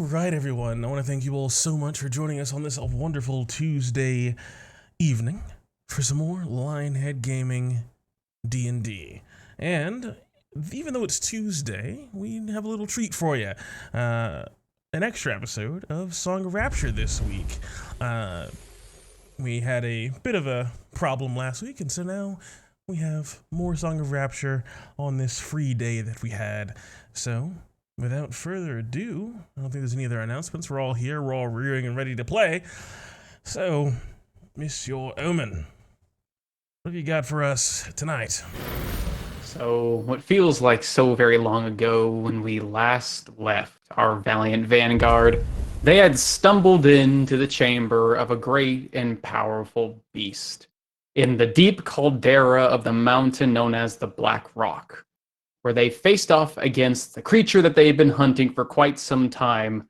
right, everyone. I want to thank you all so much for joining us on this wonderful Tuesday evening for some more Lionhead Gaming D&D. And even though it's Tuesday, we have a little treat for you. An extra episode of Song of Rapture this week. We had a bit of a problem last week, and so now we have more Song of Rapture on this free day that we had. So, without further ado, I don't think there's any other announcements. We're all here, we're all rearing and ready to play. So, Monsieur Omen, what have you got for us tonight? So, what feels like so very long ago when we last left our valiant vanguard, they had stumbled into the chamber of a great and powerful beast in the deep caldera of the mountain known as the Black Rock, where they faced off against the creature that they had been hunting for quite some time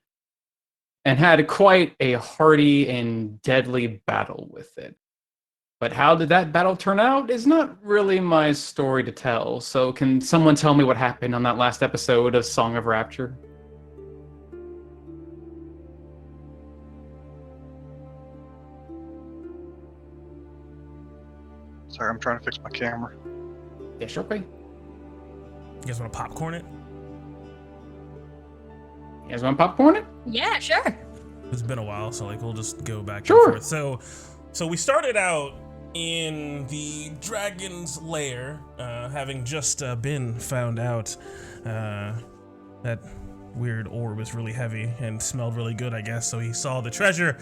and had quite a hearty and deadly battle with it. But how did that battle turn out is not really my story to tell, so can someone tell me what happened on that last episode of Song of Rapture? Sorry, I'm trying to fix my camera. Yeah, sure, okay. You guys want to popcorn it? You guys want to popcorn it? Yeah, sure. It's been a while, so we'll just go back Sure. and forth. So we started out in the dragon's lair, having just been found out that weird orb was really heavy and smelled really good, I guess. So he saw the treasure,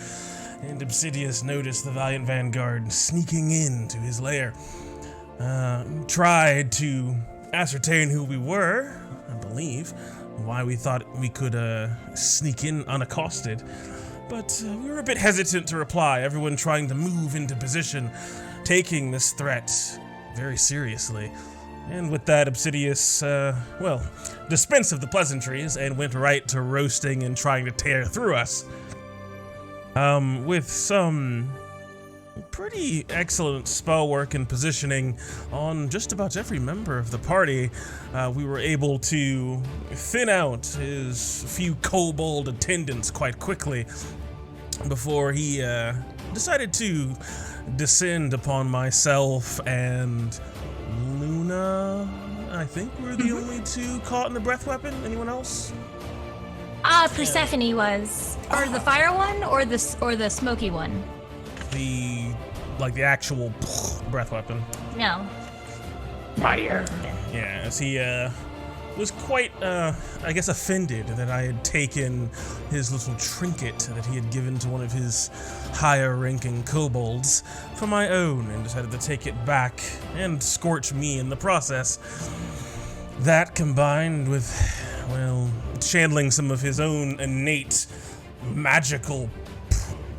and Obsidius noticed the valiant vanguard sneaking into his lair. Tried to ascertain who we were, I believe, why we thought we could sneak in unaccosted. But we were a bit hesitant to reply, everyone trying to move into position, taking this threat very seriously. And with that, Obsidius, dispensed of the pleasantries and went right to roasting and trying to tear through us. With some pretty excellent spell work and positioning on just about every member of the party, we were able to thin out his few kobold attendants quite quickly before he decided to descend upon myself and Luna. I think we're the only two caught in the breath weapon. Anyone else? Persephone was, or the fire one, or the smoky one. The actual breath weapon. No. Fire. Yeah, as he was quite, I guess, offended that I had taken his little trinket that he had given to one of his higher-ranking kobolds for my own, and decided to take it back and scorch me in the process. That combined with, channeling some of his own innate magical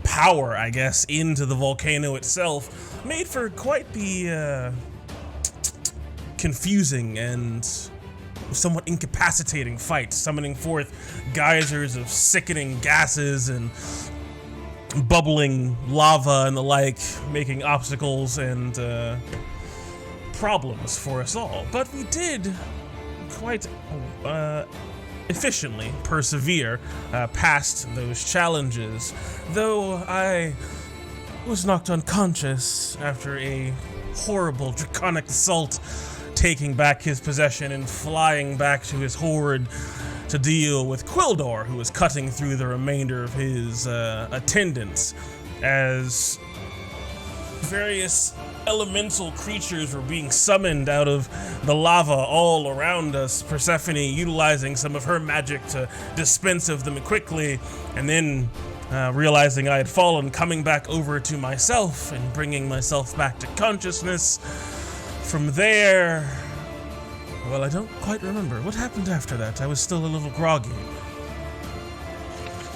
power, I guess, into the volcano itself, made for quite the confusing and somewhat incapacitating fight, summoning forth geysers of sickening gases and bubbling lava and the like, making obstacles and problems for us all. But we did quite efficiently persevere past those challenges, though I was knocked unconscious after a horrible draconic assault, taking back his possession and flying back to his horde to deal with Quildor, who was cutting through the remainder of his attendants, as various elemental creatures were being summoned out of the lava all around us, Persephone utilizing some of her magic to dispense of them quickly, and then realizing I had fallen, coming back over to myself and bringing myself back to consciousness. From there, I don't quite remember. What happened after that? I was still a little groggy.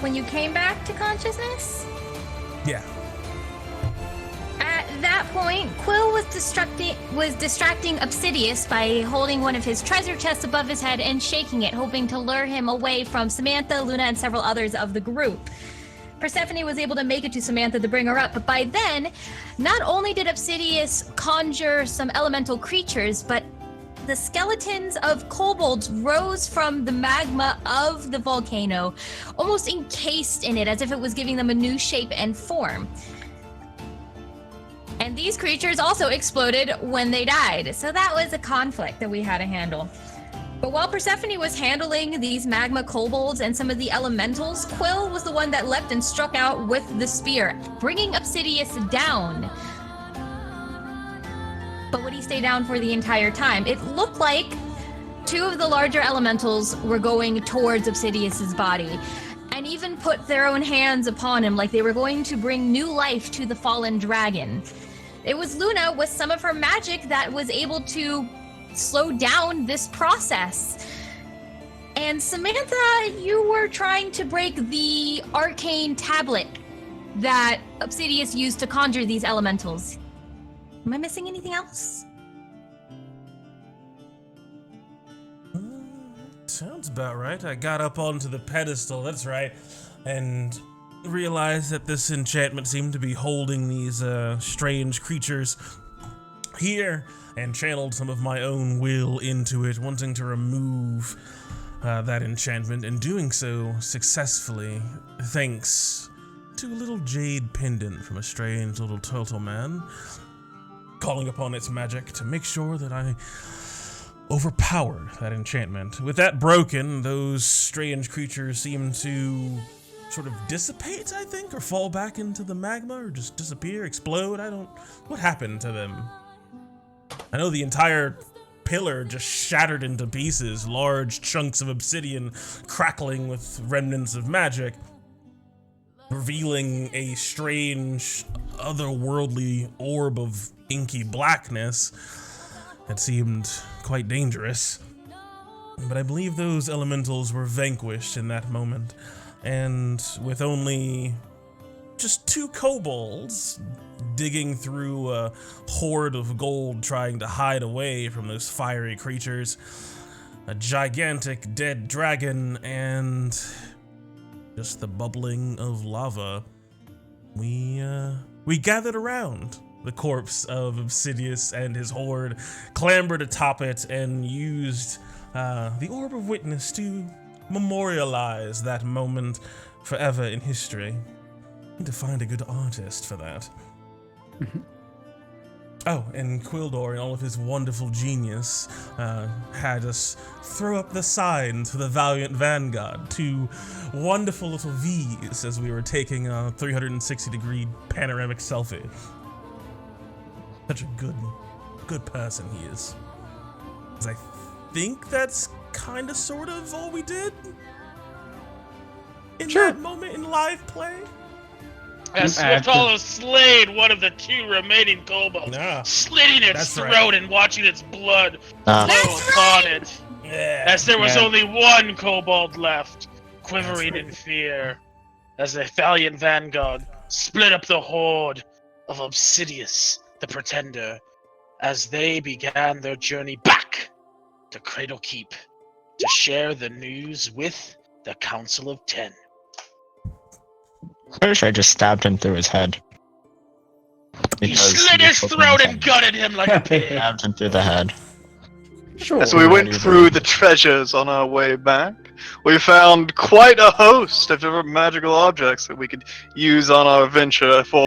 When you came back to consciousness? Yeah. At that point, Quill was distracting Obsidius by holding one of his treasure chests above his head and shaking it, hoping to lure him away from Samantha, Luna, and several others of the group. Persephone was able to make it to Samantha to bring her up, but by then, not only did Obsidius conjure some elemental creatures, but the skeletons of kobolds rose from the magma of the volcano, almost encased in it, as if it was giving them a new shape and form. And these creatures also exploded when they died. So that was a conflict that we had to handle. But while Persephone was handling these magma kobolds and some of the elementals, Quill was the one that leapt and struck out with the spear, bringing Obsidius down. But would he stay down for the entire time? It looked like two of the larger elementals were going towards Obsidius's body, and even put their own hands upon him, like they were going to bring new life to the fallen dragon. It was Luna with some of her magic that was able to slow down this process. And Samantha, you were trying to break the arcane tablet that Obsidius used to conjure these elementals. Am I missing anything else? Sounds about right. I got up onto the pedestal, that's right, and realized that this enchantment seemed to be holding these strange creatures here, and channeled some of my own will into it, wanting to remove that enchantment, and doing so successfully, thanks to a little jade pendant from a strange little turtle man, calling upon its magic to make sure that I overpowered that enchantment. With that broken, those strange creatures seem to sort of dissipate, I think, or fall back into the magma, or just disappear, explode. What happened to them? I know the entire pillar just shattered into pieces, large chunks of obsidian crackling with remnants of magic, revealing a strange, otherworldly orb of inky blackness that seemed quite dangerous. But I believe those elementals were vanquished in that moment, and with only just 2 kobolds digging through a hoard of gold trying to hide away from those fiery creatures, a gigantic dead dragon, and just the bubbling of lava, we gathered around the corpse of Obsidius and his horde, clambered atop it, and used the Orb of Witness to memorialize that moment forever in history. Need to find a good artist for that. Oh, and Quildor, in all of his wonderful genius, had us throw up the sign to the Valiant Vanguard, 2 wonderful little V's as we were taking a 360-degree panoramic selfie. Such a good person he is. 'Cause I think that's kind of sort of all we did in that moment in live play. As Swifthollow slayed one of the 2 remaining kobolds, slitting its throat and watching its blood flow upon it. Yeah. As there was only 1 kobold left, quivering in fear, as the Valiant Vanguard split up the horde of Obsidius, the Pretender, as they began their journey back to Cradle Keep to share the news with the Council of 10. Pretty sure I just stabbed him through his head. He slit his throat and gutted him like a pig. Stabbed him through the head. Sure. So we went through the treasures on our way back. We found quite a host of different magical objects that we could use on our venture for.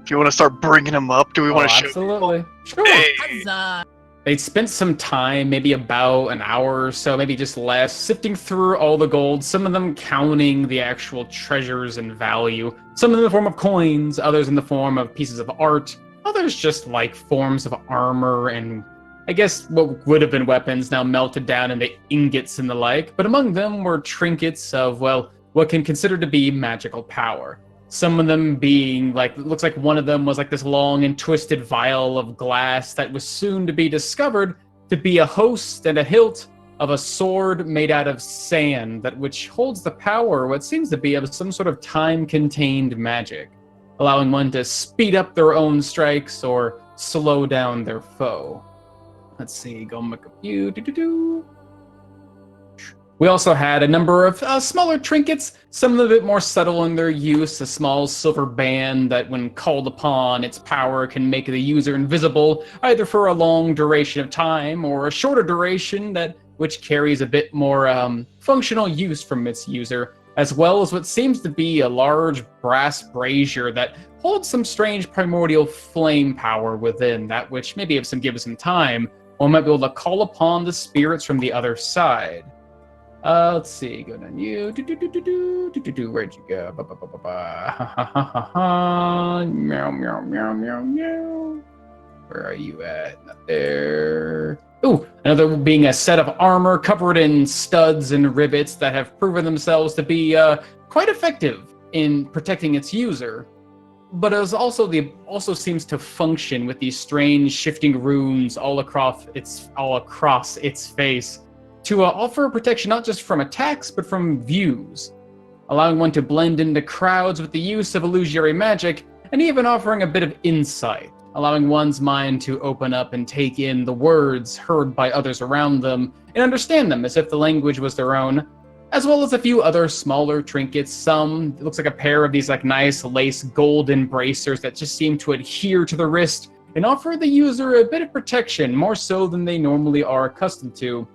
If you want to start bringing them up, do we want to show? Absolutely. Sure. Hey. Huzzah. They'd spent some time, maybe about an hour or so, maybe just less, sifting through all the gold, some of them counting the actual treasures and value, some of them in the form of coins, others in the form of pieces of art, others just like forms of armor and I guess what would have been weapons now melted down into ingots and the like, but among them were trinkets of, well, what can consider to be magical power. Some of them being like, it looks like one of them was like this long and twisted vial of glass that was soon to be discovered to be a host and a hilt of a sword made out of sand that which holds the power, what seems to be of some sort of time-contained magic, allowing one to speed up their own strikes or slow down their foe. Let's see, go make a few. We also had a number of smaller trinkets, some a bit more subtle in their use, a small silver band that when called upon, its power can make the user invisible, either for a long duration of time or a shorter duration which carries a bit more functional use from its user, as well as what seems to be a large brass brazier that holds some strange primordial flame power within, that which maybe if some give us some time, one might be able to call upon the spirits from the other side. Let's see, go down you. Where'd you go? Meow, meow, meow, meow, meow. Where are you at? Not there. Ooh, another being a set of armor covered in studs and rivets that have proven themselves to be quite effective in protecting its user. But it also seems to function with these strange shifting runes all across its face to offer protection not just from attacks but from views, allowing one to blend into crowds with the use of illusory magic, and even offering a bit of insight, allowing one's mind to open up and take in the words heard by others around them and understand them as if the language was their own, as well as a few other smaller trinkets. Some, it looks like a pair of these like nice lace golden bracers that just seem to adhere to the wrist and offer the user a bit of protection, more so than they normally are accustomed to,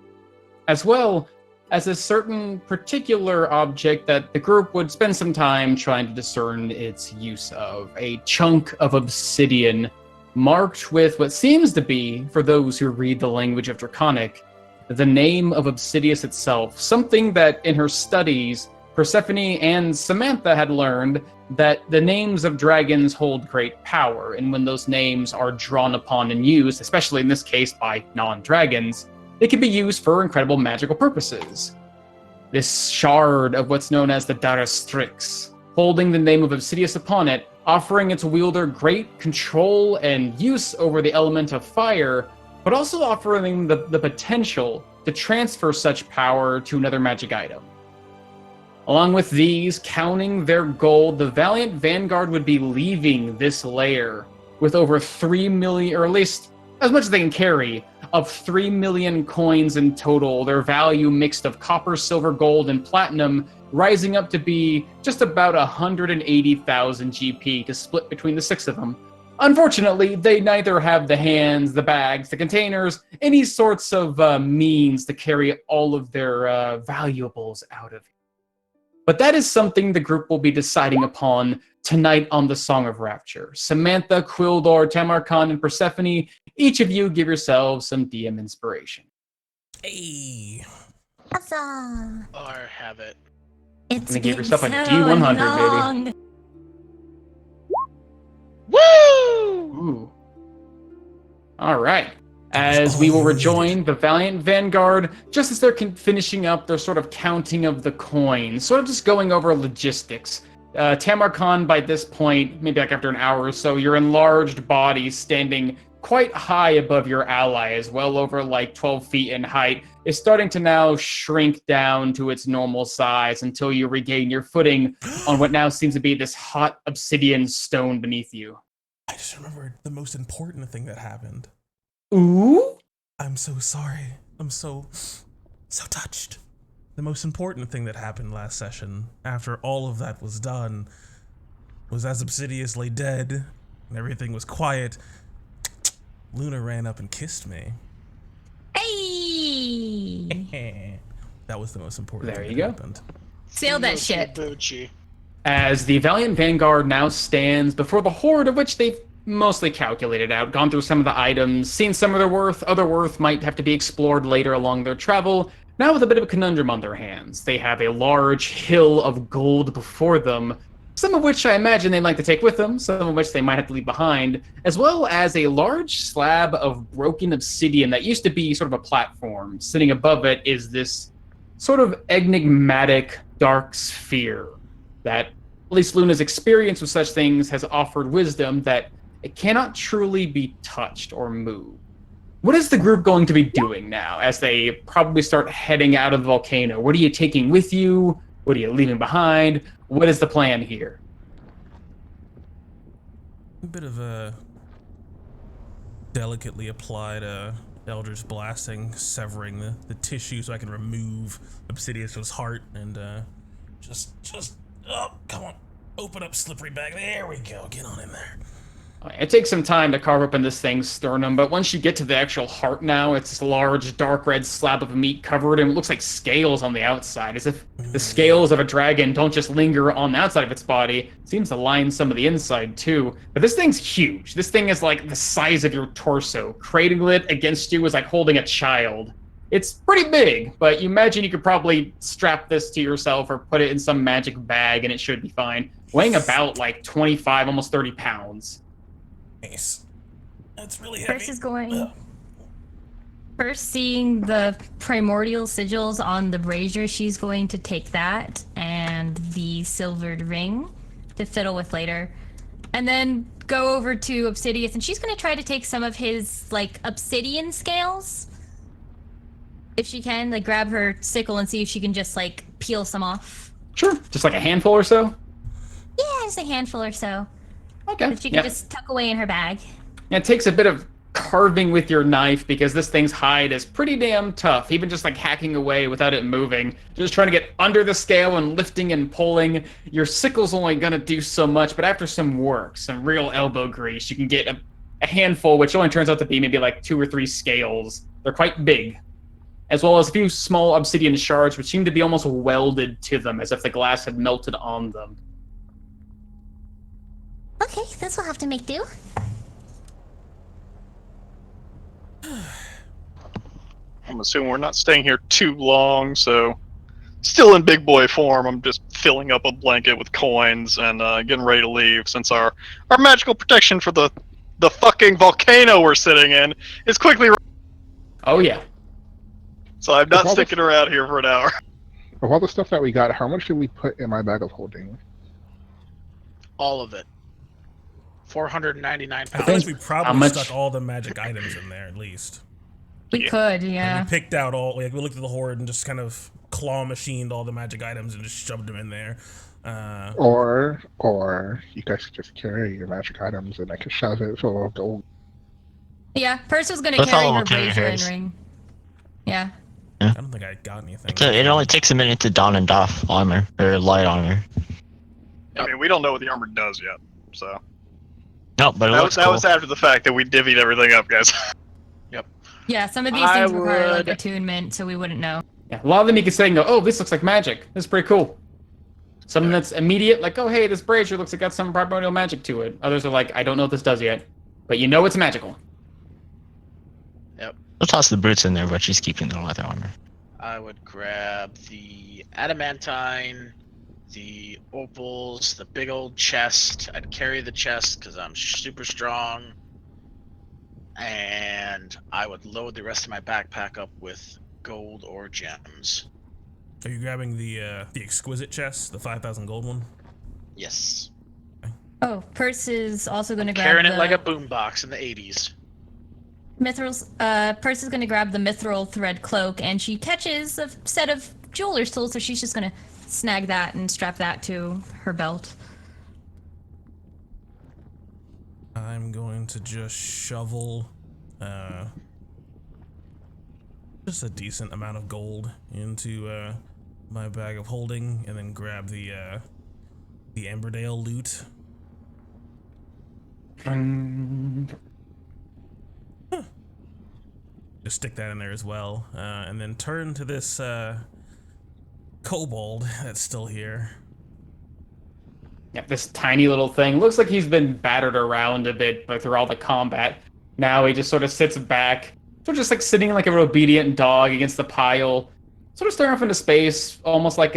as well as a certain particular object that the group would spend some time trying to discern its use of, a chunk of obsidian marked with what seems to be, for those who read the language of Draconic, the name of Obsidius itself, something that in her studies, Persephone and Samantha had learned that the names of dragons hold great power, and when those names are drawn upon and used, especially in this case by non-dragons, they can be used for incredible magical purposes. This shard of what's known as the Darastrix, holding the name of Obsidius upon it, offering its wielder great control and use over the element of fire, but also offering the potential to transfer such power to another magic item. Along with these, counting their gold, the Valiant Vanguard would be leaving this lair with over 3 million, or at least as much as they can carry, of 3 million coins in total, their value mixed of copper, silver, gold, and platinum, rising up to be just about 180,000 GP to split between the 6 of them. Unfortunately, they neither have the hands, the bags, the containers, any sorts of means to carry all of their valuables out of. But that is something the group will be deciding upon tonight on the Song of Rapture. Samantha, Quildor, Tamarkan, and Persephone, each of you give yourselves some DM inspiration. Hey. Huzzah! Or have it. It's gonna give been yourself a so D100, baby. long. Woo! Ooh. All right. As we will rejoin the Valiant Vanguard, just as they're finishing up their sort of counting of the coins, sort of just going over logistics. Tamarkan, by this point, maybe like after an hour or so, your enlarged body standing quite high above your allies, well over like 12 feet in height, is starting to now shrink down to its normal size until you regain your footing on what now seems to be this hot obsidian stone beneath you. I just remembered the most important thing that happened. Ooh? I'm so sorry. I'm so touched. The most important thing that happened last session, after all of that was done, was as Obsidius lay dead and everything was quiet, Luna ran up and kissed me. Hey! That was the most important There thing you that go. happened. Sail that shit. Bucci. As the Valiant Vanguard now stands before the horde of which they've mostly calculated out, gone through some of the items, seen some of their worth, other worth might have to be explored later along their travel, now with a bit of a conundrum on their hands. They have a large hill of gold before them, some of which I imagine they'd like to take with them, some of which they might have to leave behind, as well as a large slab of broken obsidian that used to be sort of a platform. Sitting above it is this sort of enigmatic dark sphere that, at least Luna's experience with such things has offered wisdom that it cannot truly be touched or moved. What is the group going to be doing now as they probably start heading out of the volcano? What are you taking with you? What are you leaving behind? What is the plan here? A bit of a delicately applied Eldritch blasting, severing the tissue so I can remove Obsidius's heart and oh, come on, open up slippery bag. There we go. Get on in there. It takes some time to carve open this thing's sternum, but once you get to the actual heart now, it's this large, dark red slab of meat covered in what looks like scales on the outside, as if the scales of a dragon don't just linger on the outside of its body. It seems to line some of the inside, too. But this thing's huge. This thing is like the size of your torso. Cradling it against you is like holding a child. It's pretty big, but you imagine you could probably strap this to yourself or put it in some magic bag and it should be fine. Weighing about like 25, almost 30 pounds. Nice. That's really heavy. First is going. First, seeing the primordial sigils on the brazier, she's going to take that and the silvered ring to fiddle with later. And then go over to Obsidius, and she's going to try to take some of his, like, obsidian scales. If she can, like, grab her sickle and see if she can just, like, peel some off. Sure. Just like a handful or so? Yeah, just a handful or so. Okay. That she can just tuck away in her bag. Yeah, it takes a bit of carving with your knife because this thing's hide is pretty damn tough. Even just like hacking away without it moving, just trying to get under the scale and lifting and pulling. Your sickle's only gonna do so much, but after some work, some real elbow grease, you can get a handful, which only turns out to be maybe like 2 or 3 scales. They're quite big, as well as a few small obsidian shards, which seem to be almost welded to them, as if the glass had melted on them. Okay, this will have to make do. I'm assuming we're not staying here too long, so still in big boy form. I'm just filling up a blanket with coins and getting ready to leave since our magical protection for the fucking volcano we're sitting in is quickly. Oh yeah. So I'm not sticking around here for an hour. Of all the stuff that we got, how much did we put in my bag of holding? All of it. 499 I pounds. think we probably much- stuck all the magic items in there at least. We could, And yeah. we picked out all, like, we looked at the horde and just kind of claw machined all the magic items and just shoved them in there. Or you guys could just carry your magic items and I could shove it so it'll go. Yeah, Purse was gonna That's carry all her we'll carry brazier and hers. ring. Yeah. I don't think I got anything. It only takes a minute to don and doff armor, or light armor. I mean, we don't know what the armor does yet, so No, but it that looks was, cool. was after the fact that we divvied everything up, guys. Yeah, some of these I things require like would- attunement, so we wouldn't know. Yeah, a lot of them you can say and go, oh, this looks like magic. This is pretty cool. Something that's immediate, like, oh, hey, this brazier looks like got some primordial magic to it. Others are like, I don't know what this does yet, but you know it's magical. We'll toss the boots in there, but she's keeping the leather armor. I would grab the adamantine, the opals, the big old chest. I'd carry the chest because I'm super strong. And I would load the rest of my backpack up with gold or gems. Are you grabbing the exquisite chest, the 5,000 gold one? Yes. Oh, Purse is also gonna grab Carrying the it like a boombox in the 80s. Mithril's. Purse is gonna grab the mithril thread cloak, and she catches a set of jeweler's tools, so she's just gonna snag that and strap that to her belt. I'm going to just shovel just a decent amount of gold into my bag of holding, and then grab the Emberdale loot. Just stick that in there as well, and then turn to this kobold that's still here. Yeah, this tiny little thing. Looks like he's been battered around a bit through all the combat. Now he just sort of sits back, sort of just like sitting like an obedient dog against the pile, sort of staring off into space, almost like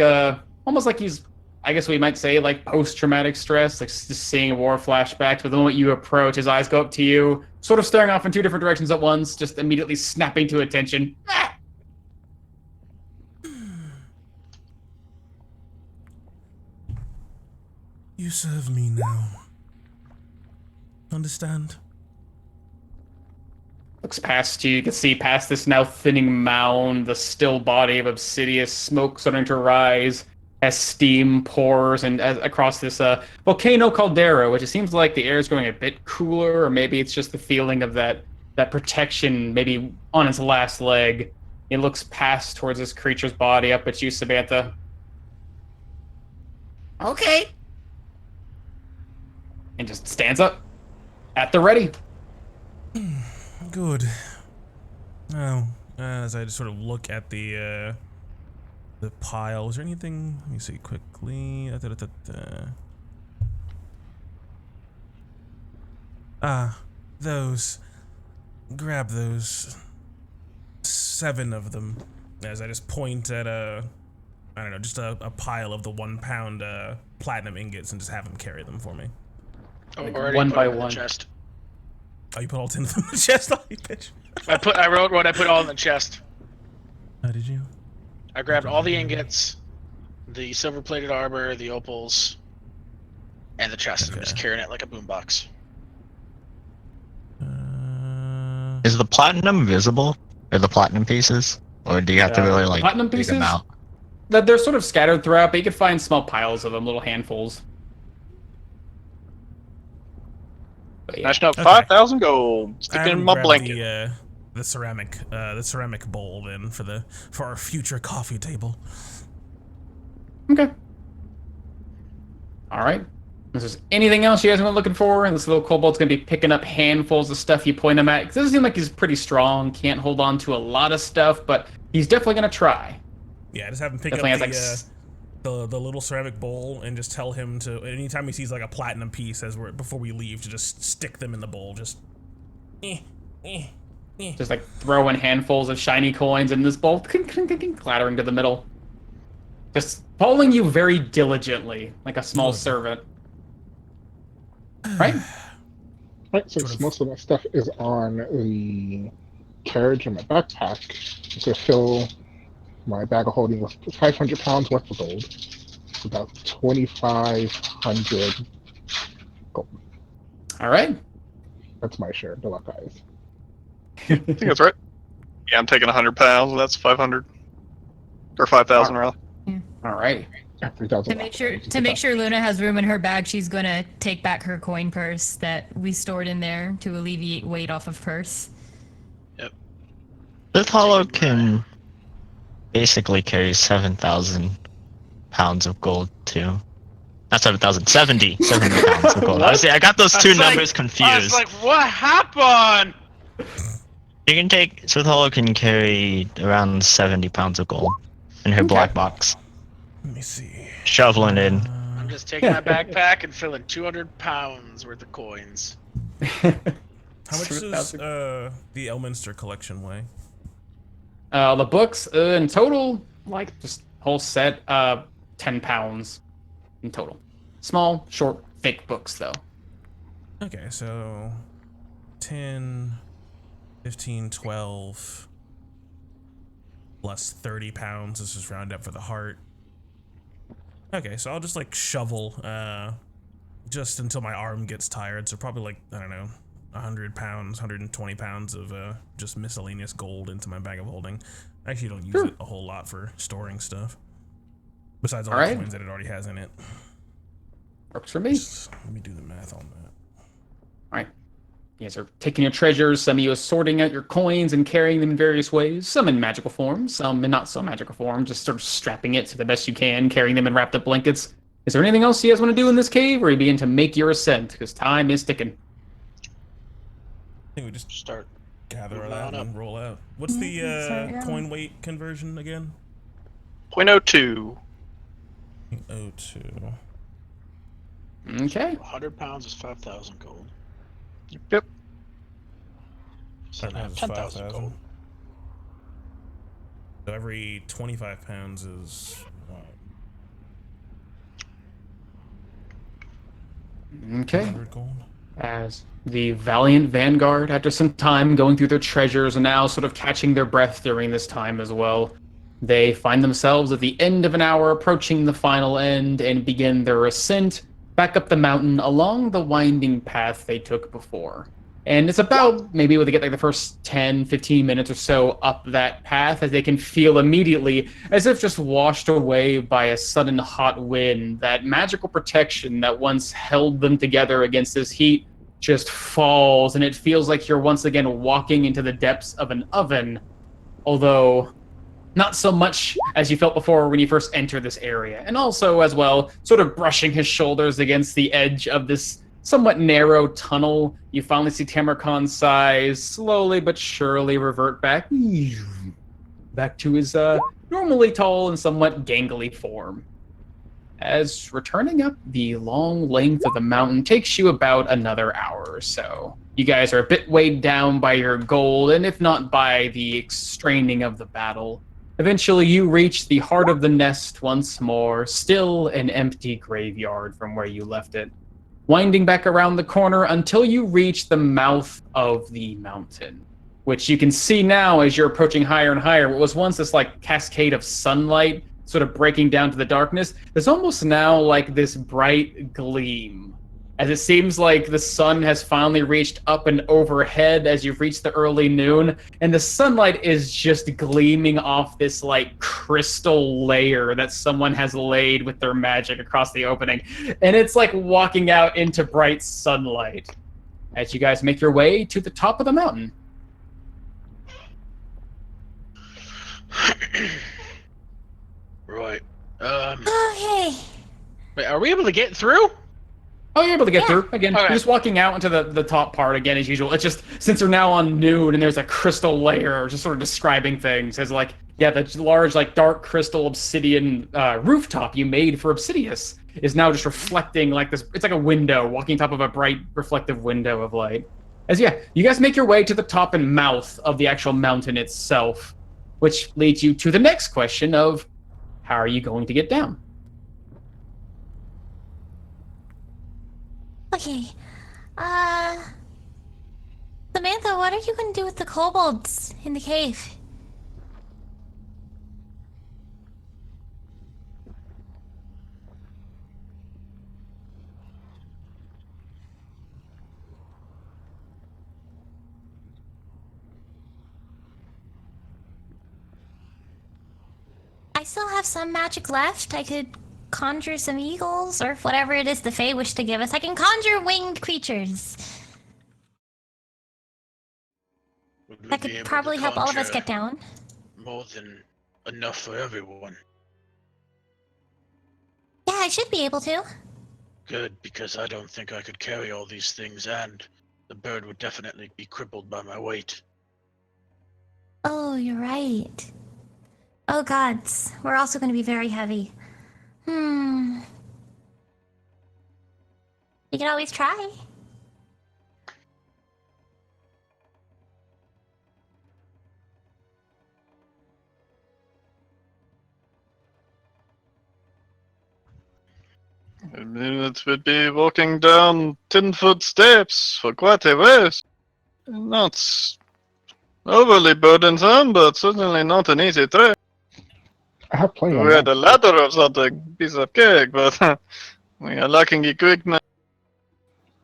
he's, I guess we might say, like post-traumatic stress, like just seeing war flashbacks. But the moment you approach, his eyes go up to you, sort of staring off in 2 different directions at once, just immediately snapping to attention. Ah! You serve me now. Understand? Looks past you. You can see past this now thinning mound, the still body of Obsidius, smoke starting to rise as steam pours and across this volcano caldera, which it seems like the air is going a bit cooler, or maybe it's just the feeling of that that protection maybe on its last leg. It looks past towards this creature's body up at you, Samantha. Okay. And just stands up at the ready. Good. Now, as I just sort of look at the pile, is there anything? Let me see quickly. Those. Grab those. 7 of them. As I just point at I don't know, just a pile of the 1 pound platinum ingots and just have them carry them for me. Like Already one put by it in the one. chest. Oh, you put all 10 of them in the chest? Oh, you bitch. I wrote what I put all in the chest. How did you? I grabbed all the ingots, the silver-plated armor, the opals, and the chest. I'm just Okay. carrying it like a boombox. Is the platinum visible? Or the platinum pieces? Or do you have to really like platinum dig them pieces? out? They're sort of scattered throughout, but you can find small piles of them, little handfuls. But yeah. Smashing up Okay. 5,000 gold. Stick it in my grab blanket. the ceramic bowl then for our future coffee table. Okay. All right. If there's anything else you guys want looking for, and this little kobold's gonna be picking up handfuls of stuff you point him at. 'Cause it doesn't seem like he's pretty strong. Can't hold on to a lot of stuff, but he's definitely gonna try. Yeah, just have him pick Definitely up has the little ceramic bowl and just tell him to anytime he sees like a platinum piece before we leave to just stick them in the bowl. Just just like throwing handfuls of shiny coins in this bowl, clattering to the middle. Just following you very diligently, like a small Good. servant. Right? Right, since most of my stuff is on the carriage in my backpack, to fill my bag of holding with 500 pounds worth of gold. It's about 2,500 gold. All right. That's my share, the luck eyes. I think that's right. Yeah, I'm taking 100 pounds. That's 500. Or 5,000, rather. All right. 3,000. To make sure Luna has room in her bag, she's gonna take back her coin purse that we stored in there to alleviate weight off of purse. This hollow can basically carry 7,000 pounds of gold too. Not 7,000, 70 pounds of gold. I got those two numbers confused. I was like, what happened? You can take Smith Hollow can carry around 70 pounds of gold in her black box. let me see. Shoveling in. I'm just taking my backpack and filling 200 pounds worth of coins. How much does the Elminster collection weigh? The books in total, like just whole set, 10 pounds in total. Small, short, thick books though. Okay, so 10, 15, 12 plus 30 pounds. Let's just round up for the heart. Okay, so I'll just like shovel just until my arm gets tired. So probably like, I don't know, 100 pounds, 120 pounds of just miscellaneous gold into my bag of holding. I actually don't use it a whole lot for storing stuff. Besides all the coins that it already has in it. Works for me. Let me do the math on that. All right. You guys are taking your treasures. Some of you are sorting out your coins and carrying them in various ways. Some in magical form, some in not so magical form. Just sort of strapping it to the best you can, carrying them in wrapped up blankets. Is there anything else you guys want to do in this cave, or are you begin to make your ascent? Because time is ticking. I think we just Start. gather Move that on and roll out. What's the coin weight conversion again? 0.02. 02. Okay. 100 pounds is 5,000 gold. Yep. So now I have 10,000 gold. So every 25 pounds is Okay. 100 gold. As the valiant vanguard, after some time going through their treasures and now sort of catching their breath during this time as well, they find themselves at the end of an hour approaching the final end and begin their ascent back up the mountain along the winding path they took before. And it's about maybe when they get like the first 10, 15 minutes or so up that path, as they can feel immediately, as if just washed away by a sudden hot wind, that magical protection that once held them together against this heat just falls, and it feels like you're once again walking into the depths of an oven, although not so much as you felt before when you first entered this area. And also, as well, sort of brushing his shoulders against the edge of this somewhat narrow tunnel, you finally see Tamarkan's size slowly but surely revert back to his normally tall and somewhat gangly form. As returning up the long length of the mountain takes you about another hour or so. You guys are a bit weighed down by your gold, and if not by the straining of the battle, eventually you reach the heart of the nest once more, still an empty graveyard from where you left it, winding back around the corner until you reach the mouth of the mountain, which you can see now as you're approaching higher and higher. What was once this like cascade of sunlight sort of breaking down to the darkness, there's almost now like this bright gleam, as it seems like the sun has finally reached up and overhead as you've reached the early noon, and the sunlight is just gleaming off this like crystal layer that someone has laid with their magic across the opening, and it's like walking out into bright sunlight as you guys make your way to the top of the mountain. Right. Okay. Wait, are we able to get through? Oh, you're able to get Yeah. through. Again, Okay. you're just walking out into the top part again as usual. It's just, since you're now on noon and there's a crystal layer just sort of describing things as like, yeah, the large, like, dark crystal obsidian rooftop you made for Obsidius is now just reflecting like this. It's like a window, walking top of a bright, reflective window of light. As, yeah, you guys make your way to the top and mouth of the actual mountain itself, which leads you to the next question of, how are you going to get down? Okay. Samantha, what are you gonna do with the kobolds in the cave? I still have some magic left. I could conjure some eagles, or whatever it is the Fae wish to give us. I can conjure winged creatures. Would we That be could able probably to help all of us conjure get down. more than enough for everyone? Yeah, I should be able to. Good, because I don't think I could carry all these things, and the bird would definitely be crippled by my weight. Oh, you're right. Oh gods, we're also going to be very heavy. You can always try. I mean, it would be walking down 10-foot steps for quite a ways. Not overly burdensome, but certainly not an easy trek. I have plenty If of we had a magic. ladder or something, piece of cake, but we are lacking equipment.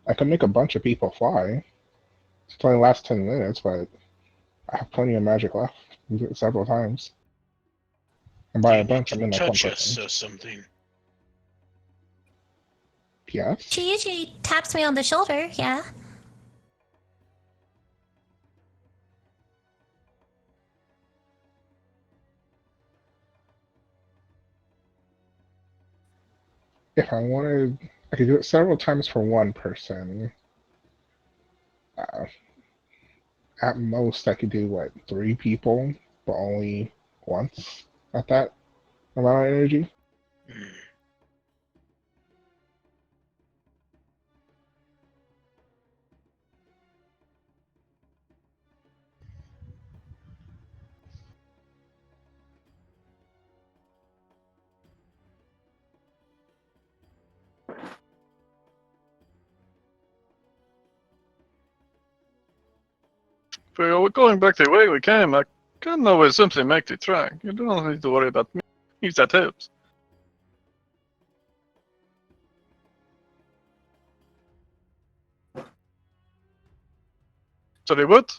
I can make a bunch of people fly. It only lasts 10 minutes, but I have plenty of magic left. We did it several times. And by You a need bunch, I to mean like one touch us person. or something. Yes? She usually taps me on the shoulder, yeah. If I wanted, I could do it several times for one person. Uh, at most, I could do, what, 3 people, but only once at that amount of energy? Hmm. If we are going back the way we came, I can always simply make the track. You don't need to worry about me. If that helps. Sorry, what?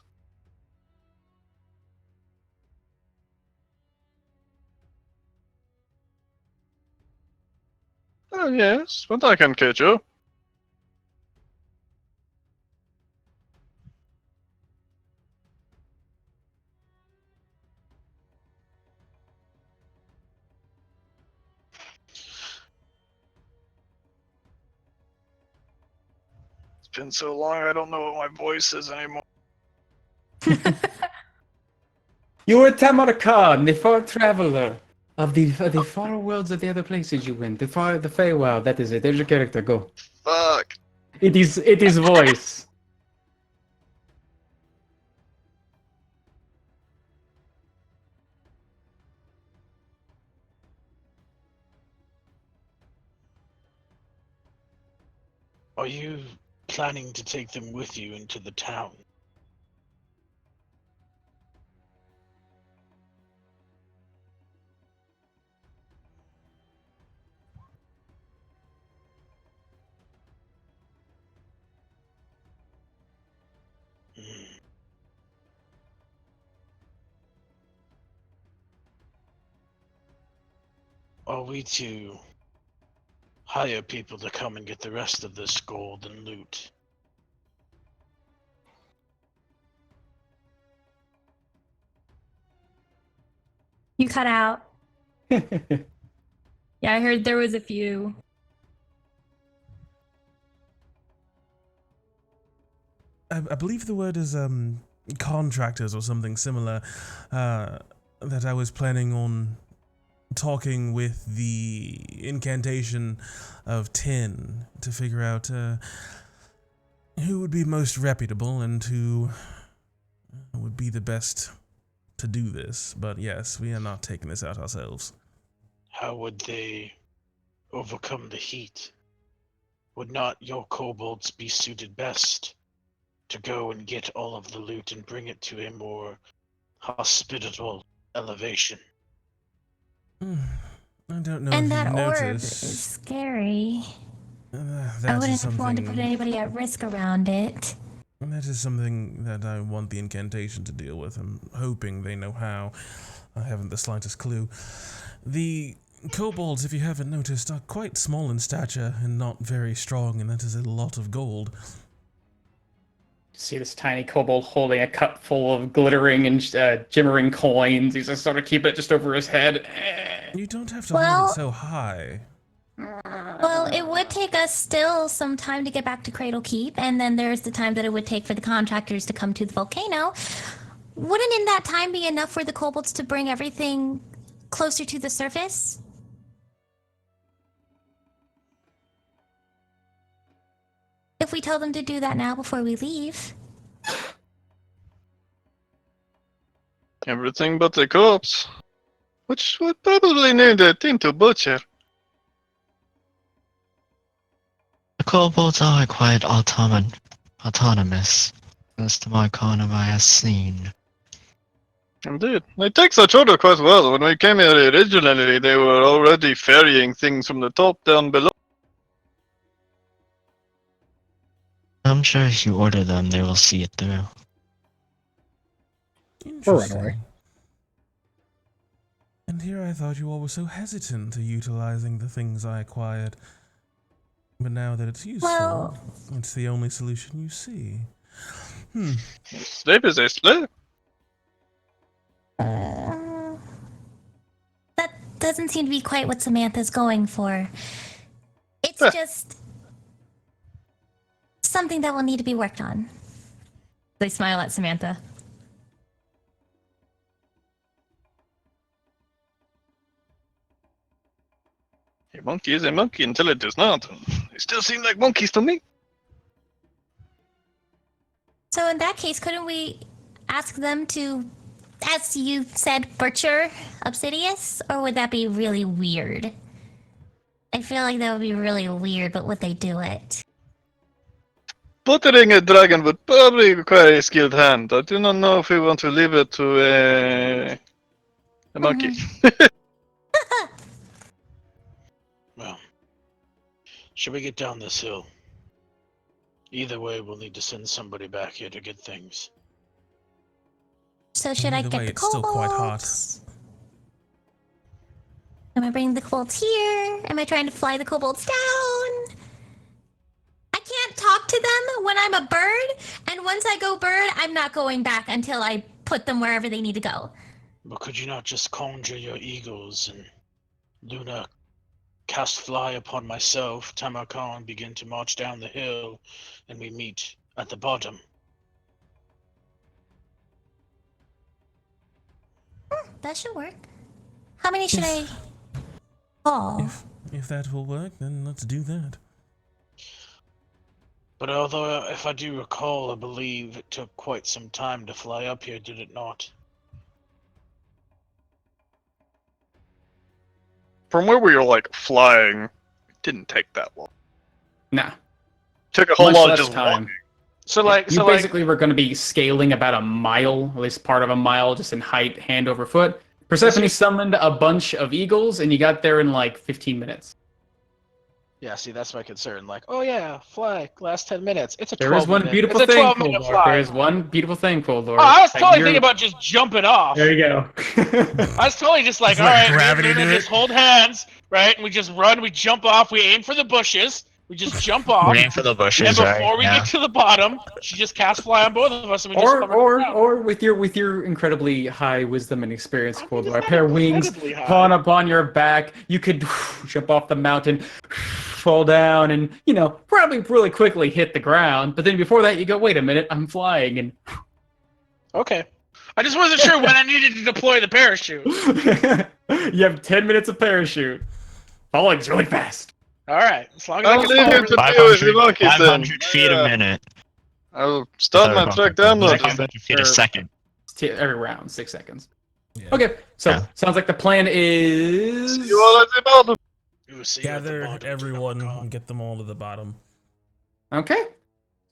Yes, but I can catch you. It's been so long, I don't know what my voice is anymore. You are Tamarkan, the far traveler of the far worlds of the other places you went. The Feywild. That is it. There's your character. Go. Fuck. It is voice. Are you planning to take them with you into the town? Hmm. Are we to hire people to come and get the rest of this gold and loot? You cut out. Yeah, I heard there was a few. I believe the word is contractors or something similar. That I was planning on talking with the incantation of 10 to figure out who would be most reputable and who would be the best to do this. But yes, we are not taking this out ourselves. How would they overcome the heat? Would not your kobolds be suited best to go and get all of the loot and bring it to a more hospitable elevation? I don't know And if that you've orb is noticed. scary. I That is wouldn't want to put something. anybody at risk around it. That is something that I want the incantation to deal with. I'm hoping they know how. I haven't the slightest clue. The kobolds, if you haven't noticed, are quite small in stature and not very strong, and that is a lot of gold. See this tiny kobold holding a cup full of glittering and shimmering coins. He's just sort of keeping it just over his head. You don't have to Well- hold it so high. Well, it would take us still some time to get back to Cradle Keep, and then there's the time that it would take for the contractors to come to the volcano. Wouldn't in that time be enough for the kobolds to bring everything closer to the surface? If we tell them to do that now before we leave. Everything but the corpse. Which would probably need a team to butcher. The kobolds are quite autonomous, as to my corner I have seen. Indeed. They take such order quite well. When we came here originally, they were already ferrying things from the top down below. I'm sure if you order them, they will see it through. Or run away. Interesting. And here I thought you all were so hesitant to utilizing the things I acquired. But now that it's useful, Well- it's the only solution you see. Slave is a slave. That doesn't seem to be quite what Samantha's going for. It's Huh. just something that will need to be worked on. They smile at Samantha. A monkey is a monkey until it is not. They still seem like monkeys to me. So in that case, couldn't we ask them to, as you said, butcher Obsidious? Or would that be really weird? I feel like that would be really weird, but would they do it? Buttering a dragon would probably require a skilled hand. I do not know if we want to leave it to a monkey. Well, should we get down this hill? Either way, we'll need to send somebody back here to get things. So should I Either get way, the it's still quite hot. kobolds? Am I bringing the kobolds here? Am I trying to fly the kobolds down? I can't talk to them when I'm a bird, and once I go bird, I'm not going back until I put them wherever they need to go. But could you not just conjure your eagles and Luna cast fly upon myself, Tamarkan, begin to march down the hill, and we meet at the bottom. That should work. How many should I call? If that will work, then let's do that. But although, if I do recall, I believe it took quite some time to fly up here, did it not? From where we were like flying, it didn't take that long. Nah. Took a whole Much lot of less just time. walking. So like, You basically were going to be scaling about a mile, at least part of a mile, just in height, hand over foot. Persephone summoned a bunch of eagles, and you got there in like 15 minutes. yeah, see, that's my concern. Like, oh yeah, fly, last 10 minutes. It's a 12 There is one minute. beautiful it's a thing, 12-minute Coldor. fly. There is one beautiful thing, Coldor. Oh, I was that totally you're- thinking about just jumping off. There you go. I was totally just like, Just all let right, gravity we're do gonna it. just hold hands, right? And we just run, we jump off, we aim for the bushes, we just jump off. Waiting for the And bushes, before right? we Yeah. get to the bottom, she just casts fly on both of us, and we just hover the ground. or with your incredibly high wisdom and experience, I mean, Coldor, it's a not pair of wings incredibly high. pawn upon your back, you could jump off the mountain, fall down, and probably really quickly hit the ground. But then before that, you go, wait a minute, I'm flying, and Okay. I just wasn't sure when I needed to deploy the parachute. you have 10 minutes of parachute. Falling's really fast. All right, as long as I I'll can leave fall you over to the- deal with your 500, monkeys then. 500 feet a minute. I'll start my truck download. 500 feet a second. Every round, 6 seconds. Yeah. Okay, so Yeah. sounds like the plan is. See you all at the bottom. Ooh, see you at the Gather bottom, everyone Tamarkan. and get them all to the bottom. Okay,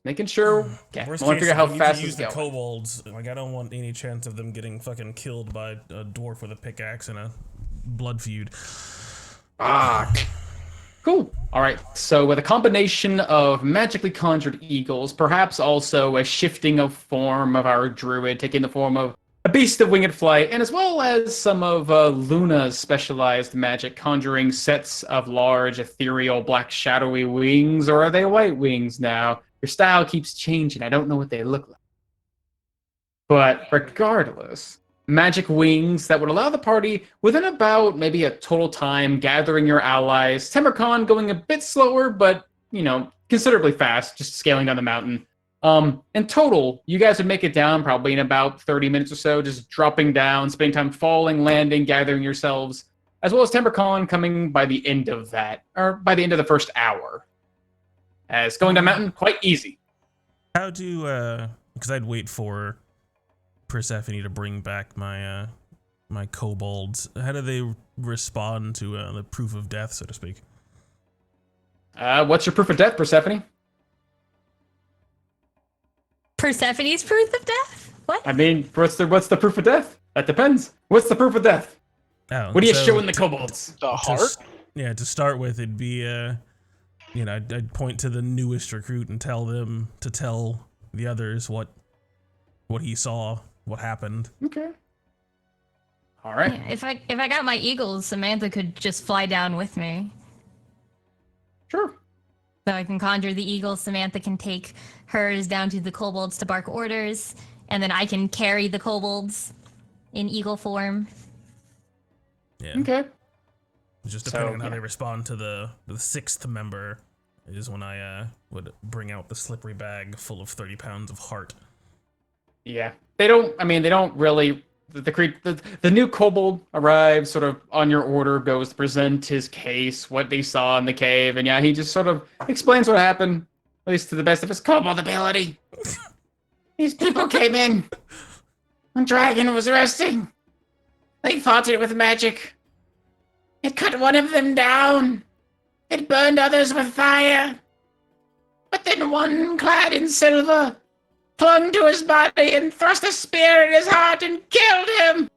making sure. Okay, I Worst want to case, figure out how if we need fast to this use is the going. kobolds. Like, I don't want any chance of them getting fucking killed by a dwarf with a pickaxe in a blood feud. Cool. All right. So with a combination of magically conjured eagles, perhaps also a shifting of form of our druid, taking the form of a beast of winged flight, and as well as some of Luna's specialized magic, conjuring sets of large, ethereal, black, shadowy wings, or are they white wings now? Your style keeps changing. I don't know what they look like. But regardless, magic wings that would allow the party within about maybe a total time gathering your allies. Temercon going a bit slower, but considerably fast, just scaling down the mountain. In total, you guys would make it down probably in about 30 minutes or so, just dropping down, spending time falling, landing, gathering yourselves, as well as Temercon coming by the end of that, or by the end of the first hour. As going down mountain, quite easy. How do because I'd wait for Persephone to bring back my my kobolds. How do they respond to the proof of death, so to speak? What's your proof of death, Persephone? Persephone's proof of death? What? I mean, what's the proof of death? That depends. What's the proof of death? Oh, What are you so showing the kobolds? The to heart? yeah, to start with, it'd be I'd point to the newest recruit and tell them to tell the others what he saw, what happened. Okay. All right. Yeah, if I got my eagles, Samantha could just fly down with me. Sure. So I can conjure the eagles, Samantha can take hers down to the kobolds to bark orders, and then I can carry the kobolds in eagle form. Yeah. Okay. Just So, depending on how yeah. they respond to the sixth member is when I would bring out the slippery bag full of 30 pounds of heart. Yeah. They don't really. The new kobold arrives sort of on your order, goes to present his case, what they saw in the cave, and yeah, he just sort of explains what happened, at least to the best of his kobold ability. These people came in. A dragon was resting. They fought it with magic. It cut one of them down. It burned others with fire. But then one clad in silver clung to his body and thrust a spear in his heart and killed him.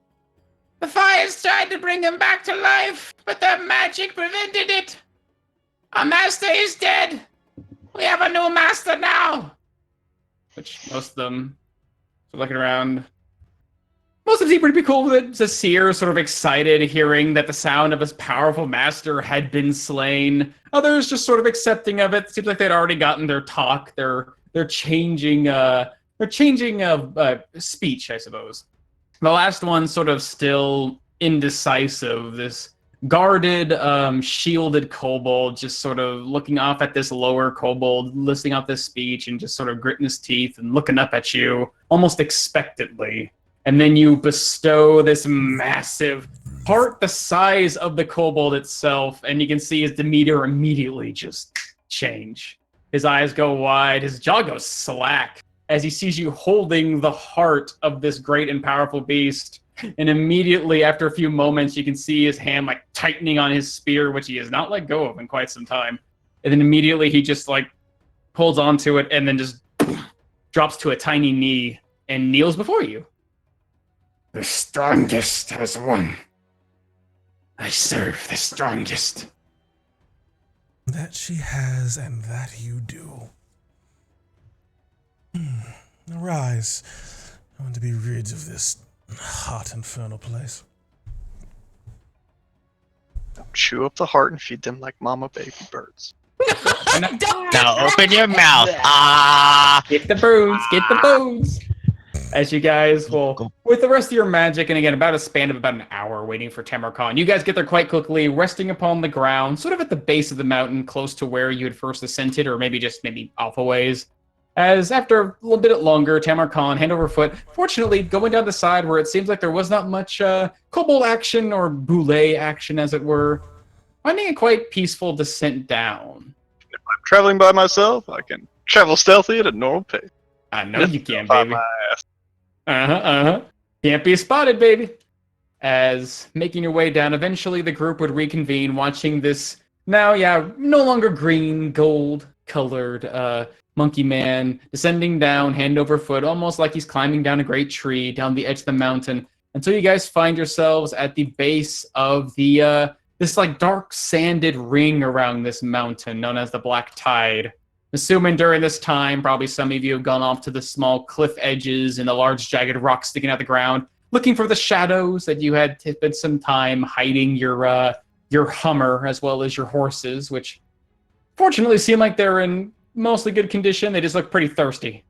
The fires tried to bring him back to life, but their magic prevented it. Our master is dead. We have a new master now. Which most of them are looking around. Most of them seem pretty cool with it. Zasir sort of excited hearing that the sound of his powerful master had been slain. Others just sort of accepting of it. Seems like they'd already gotten their talk. They're changing speech, I suppose. The last one sort of still indecisive, this guarded, shielded kobold just sort of looking off at this lower kobold, listening out this speech, and just sort of gritting his teeth and looking up at you almost expectantly. And then you bestow this massive heart the size of the kobold itself, and you can see his demeanor immediately just change. His eyes go wide, his jaw goes slack as he sees you holding the heart of this great and powerful beast. And immediately, after a few moments, you can see his hand like tightening on his spear, which he has not let go of in quite some time. And then immediately he just like holds onto it and then just drops to a tiny knee and kneels before you. The strongest has won. I serve the strongest. That she has, and that you do. Arise. I want to be rid of this hot infernal place. Chew up the heart and feed them like mama baby birds. Now open your mouth. Ah. Get the bones, get the bones. As you guys will, with the rest of your magic, and again, about a span of about an hour waiting for Tamarcon, you guys get there quite quickly, resting upon the ground, sort of at the base of the mountain, close to where you had first ascended, or maybe off a ways. As after a little bit longer, Tamarcon, hand over foot, fortunately going down the side where it seems like there was not much kobold action or boule action, as it were, finding a quite peaceful descent down. If I'm traveling by myself, I can travel stealthy at a normal pace. I know you can, baby. Can't be spotted, baby. As making your way down, eventually the group would reconvene, watching this now, no longer green, gold-colored monkey man descending down, hand over foot, almost like he's climbing down a great tree down the edge of the mountain, until you guys find yourselves at the base of the this like dark sanded ring around this mountain known as the Black Tide. Assuming during this time, probably some of you have gone off to the small cliff edges and the large jagged rocks sticking out the ground, looking for the shadows that you had spent some time hiding your Hummer as well as your horses, which fortunately seem like they're in mostly good condition. They just look pretty thirsty.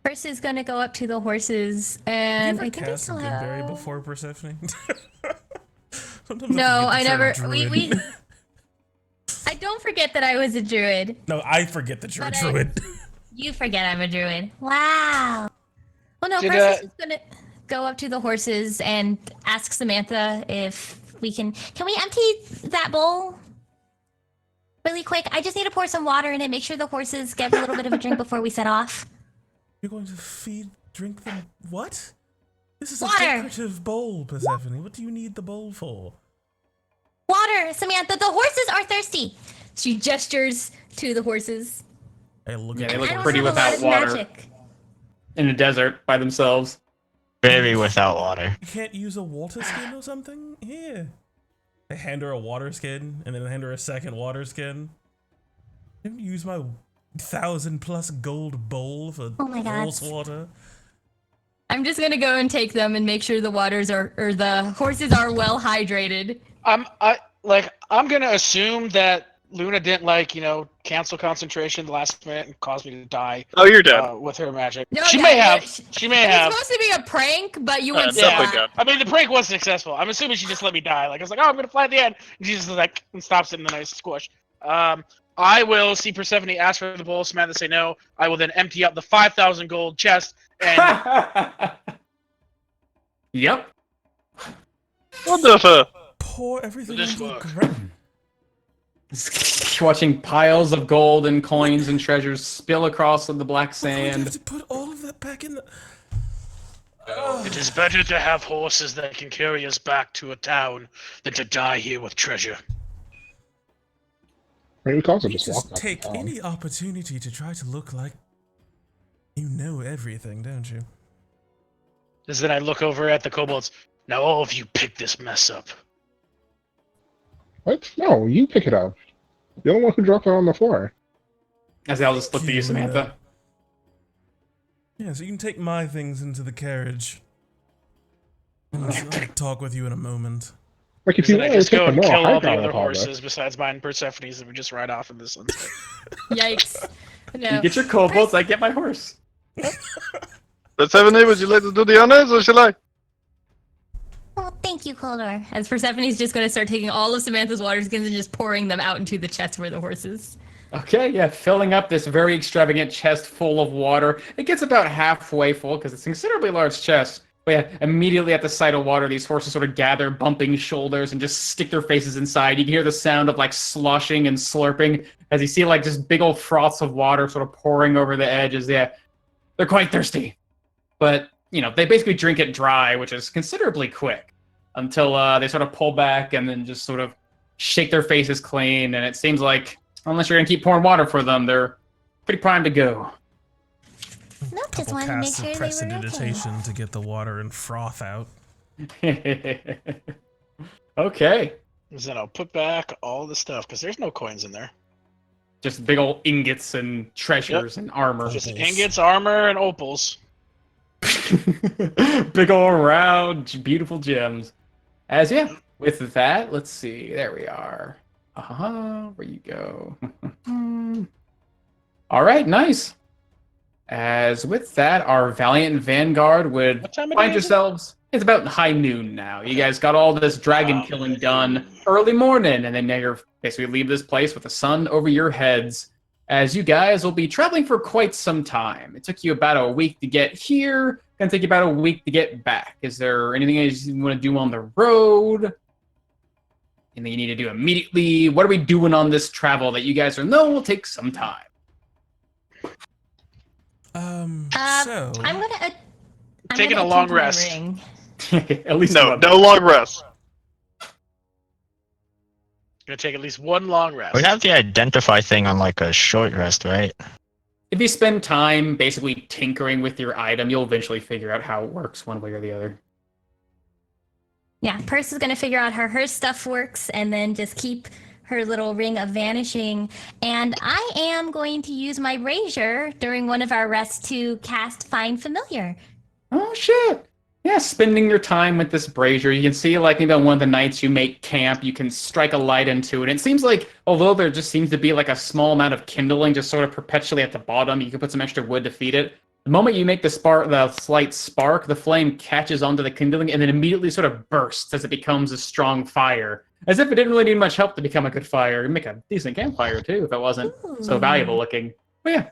First is gonna go up to the horses, and I think I still have. Before Persephone? No, I never. We. I don't forget that I was a druid. No, I forget that you're a druid. You forget I'm a druid. Wow. Well, no, Persis is gonna go up to the horses and ask Samantha if we can. Can we empty that bowl really quick? I just need to pour some water in it. Make sure the horses get a little bit of a drink before we set off. You're going to drink them what? This is water. A decorative bowl, Persephone. What do you need the bowl for? Water, Samantha. The horses are thirsty. She gestures to the horses. They look pretty without water. Magic. In the desert by themselves. Very without water. You can't use a water skin or something? Here. They hand her a water skin, and then hand her a second water skin. Didn't use my 1,000+ gold bowl for horse water. I'm just gonna go and take them and make sure the the horses are well hydrated. I'm gonna assume that Luna didn't cancel concentration the last minute and cause me to die. Oh, you're dead. With her magic. No, She may have. It's supposed to be a prank, but you went dead. I mean, the prank was successful. I'm assuming she just let me die. Like I was like, oh, I'm gonna fly at the end, and she just and stops it in a nice squish. I will see Persephone ask for the bowl. Samantha say no. I will then empty out the 5,000 gold chest and. Yep. What the fuck? Pour everything This into the work. ground. Watching piles of gold and coins and treasures spill across the black You sand. have to put all of that back in the... It is better to have horses that can carry us back to a town than to die here with treasure. Maybe we can also You just walk just up take and down. any opportunity to try to look like you know everything, don't you? As then I look over at the kobolds. Now all of you pick this mess up. What? No, you pick it up. You're the one who dropped it on the floor. As I'll just look to you, Samantha. Yeah, so you can take my things into the carriage. I'll talk with you in a moment. Like if you Then I want to just take go the and moral kill high all the ground other with all this. horses besides mine and Persephone's, and we just ride off in the sunset. Yikes. No. You get your kobolds, I get my horse. Persephone, would you like to do the honors, or shall I? Oh, thank you, Koldor. As Persephone's just going to start taking all of Samantha's water skins and just pouring them out into the chest where the horse is. Okay, yeah, filling up this very extravagant chest full of water. It gets about halfway full because it's a considerably large chest. But yeah, immediately at the sight of water, these horses sort of gather, bumping shoulders, and just stick their faces inside. You can hear the sound of like sloshing and slurping as you see like just big old froths of water sort of pouring over the edges. Yeah, they're quite thirsty. But, you know, they basically drink it dry, which is considerably quick, until they sort of pull back and then just sort of shake their faces clean. And it seems like, unless you're going to keep pouring water for them, they're pretty primed to go. No, just Couple wanted to make casts sure of they were okay. prestidigitation to get the water and froth out. Okay. So I'll put back all the stuff because there's no coins in there. Just big old ingots and treasures and armor. Just Opals. ingots, armor, and opals. Big old round, beautiful gems. As yeah, with that, let's see. There we are. Where you go? All right, nice. As with that, our valiant vanguard would What time of find day is it? yourselves. It's about high noon now. You guys got all this dragon killing done early morning, and then now you're basically leave this place with the sun over your heads. As you guys will be traveling for quite some time. It took you about a week to get here. Gonna take you about a week to get back. Is there anything you want to do on the road? Anything you need to do immediately? What are we doing on this travel that you guys will take some time? So I'm gonna. Taking gonna a long attend to my rest. ring. At least No, one. no long rest. Gonna take at least one long rest. We have the identify thing on like a short rest, right? If you spend time basically tinkering with your item, you'll eventually figure out how it works one way or the other. Yeah, Purse is gonna figure out how her stuff works and then just keep her little ring of vanishing. And I am going to use my brazier during one of our rests to cast Find Familiar. Oh shit! Yeah, spending your time with this brazier. You can see like maybe on one of the nights you make camp, you can strike a light into it. And it seems like although there just seems to be like a small amount of kindling just sort of perpetually at the bottom, you can put some extra wood to feed it. The moment you make the slight spark, the flame catches onto the kindling and then immediately sort of bursts as it becomes a strong fire. As if it didn't really need much help to become a good fire. It'd make a decent campfire too if it wasn't so valuable looking. But yeah,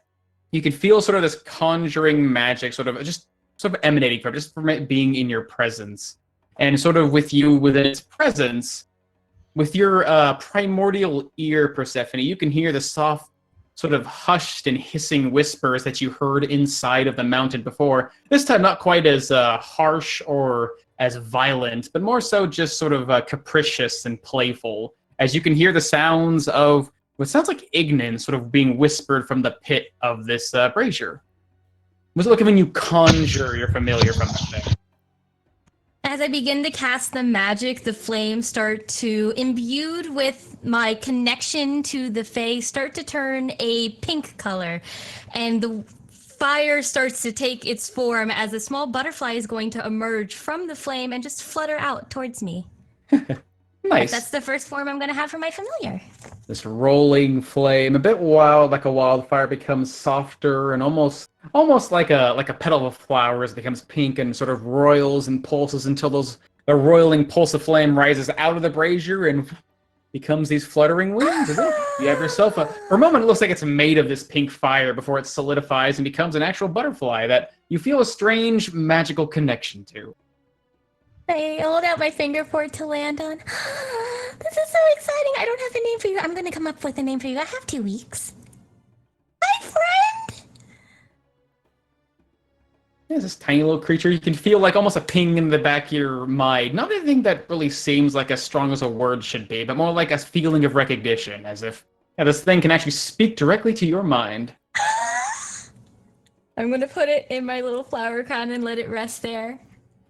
you can feel sort of this conjuring magic sort of emanating from it being in your presence. And sort of with you within its presence, with your primordial ear, Persephone, you can hear the soft sort of hushed and hissing whispers that you heard inside of the mountain before. This time not quite as harsh or as violent, but more so just sort of capricious and playful, as you can hear the sounds of what sounds like Ignan sort of being whispered from the pit of this brazier. Was it like when you conjure your familiar from the thing? As I begin to cast the magic, the flames start to, imbued with my connection to the Fae, start to turn a pink color. And the fire starts to take its form as a small butterfly is going to emerge from the flame and just flutter out towards me. Nice. That's the first form I'm going to have for my familiar. This rolling flame, a bit wild, like a wildfire, becomes softer and almost like a petal of flowers. It becomes pink and sort of roils and pulses until the roiling pulse of flame rises out of the brazier and becomes these fluttering wings. You have yourself for a moment. It looks like it's made of this pink fire before it solidifies and becomes an actual butterfly that you feel a strange magical connection to. I hold out my finger for it to land on. This is so exciting. I don't have a name for you. I'm going to come up with a name for you. I have 2 weeks. Hi, friend. Yeah, this tiny little creature. You can feel like almost a ping in the back of your mind. Not anything that really seems like as strong as a word should be, but more like a feeling of recognition, as if this thing can actually speak directly to your mind. I'm going to put it in my little flower crown and let it rest there.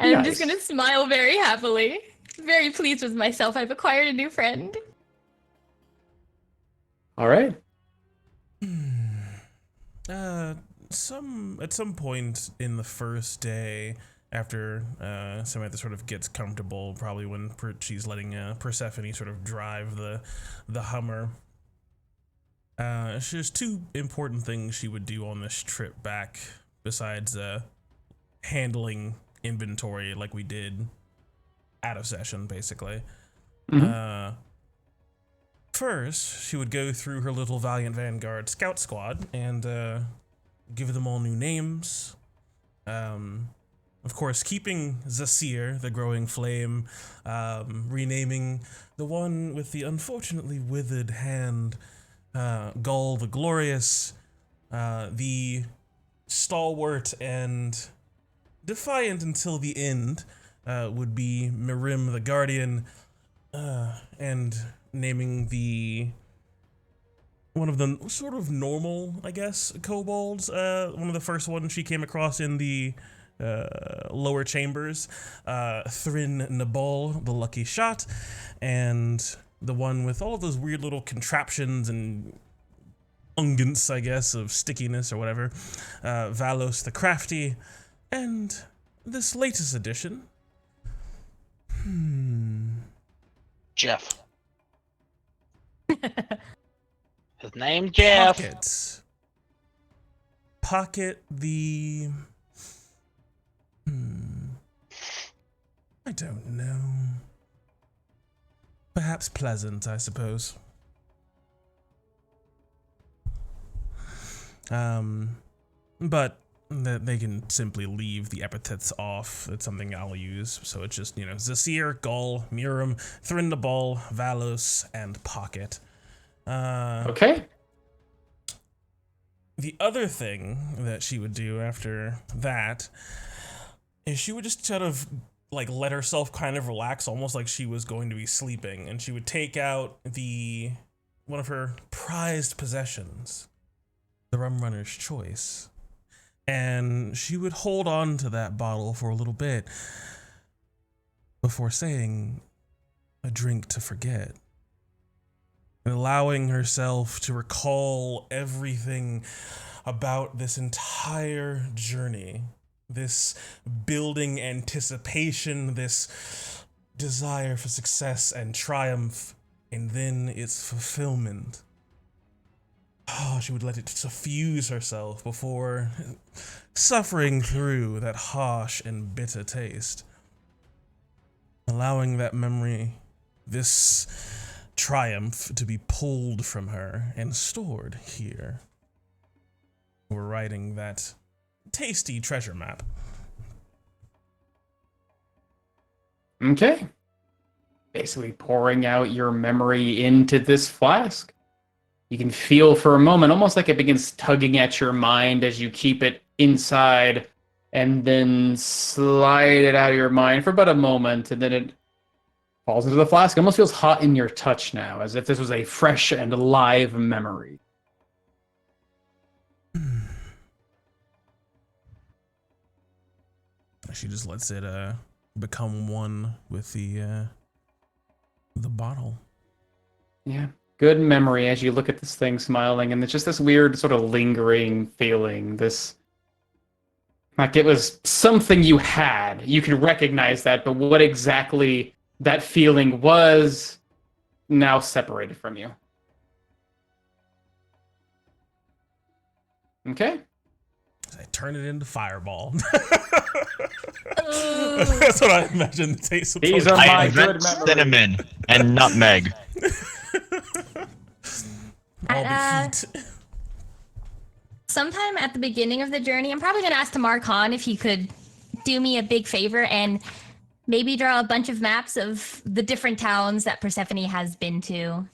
And I'm just Nice. going to smile very happily. Very pleased with myself. I've acquired a new friend. All right. At some point in the first day, after Samantha sort of gets comfortable, probably when she's letting Persephone sort of drive the Hummer, there's 2 important things she would do on this trip back, besides handling inventory like we did out of session, basically. First, she would go through her little Valiant Vanguard scout squad and give them all new names. Of course, keeping Zasir, the Growing Flame, renaming the one with the unfortunately withered hand, Gull the Glorious, the stalwart and defiant until the end would be Mirim the Guardian, and naming one of the sort of normal, I guess, kobolds, one of the first ones she came across in the lower chambers, Thrin Nabal, the Lucky Shot, and the one with all of those weird little contraptions and unguents, I guess, of stickiness or whatever, Valos the Crafty, and this latest edition, Jeff. His name Jeff. Pocket the... I don't know. Perhaps pleasant, I suppose. But they can simply leave the epithets off. It's something I'll use. So it's just, Zasir, Gull, Murim, Thrindabal, Valos, and Pocket. Okay. The other thing that she would do after that is she would just sort of let herself kind of relax, almost like she was going to be sleeping, and she would take out one of her prized possessions, the Rum Runner's Choice, and she would hold on to that bottle for a little bit before saying, "A drink to forget," and allowing herself to recall everything about this entire journey, this building anticipation, this desire for success and triumph, and then its fulfillment. Oh, she would let it suffuse herself before suffering through that harsh and bitter taste, allowing that memory, this triumph, to be pulled from her and stored here. We're writing that tasty treasure map. Okay. Basically pouring out your memory into this flask. You can feel for a moment, almost like it begins tugging at your mind as you keep it inside and then slide it out of your mind for about a moment, and then it falls into the flask. It almost feels hot in your touch now, as if this was a fresh and alive memory. She just lets it become one with the bottle. Yeah. Good memory as you look at this thing smiling, and it's just this weird sort of lingering feeling. This, like it was something you had. You could recognize that, but what exactly that feeling was now separated from you. Okay. I turn it into Fireball. That's what I imagine the taste of. These are my I good invent memories. cinnamon and nutmeg. All the heat. Sometime at the beginning of the journey, I'm probably going to ask Tamar Khan if he could do me a big favor and maybe draw a bunch of maps of the different towns that Persephone has been to.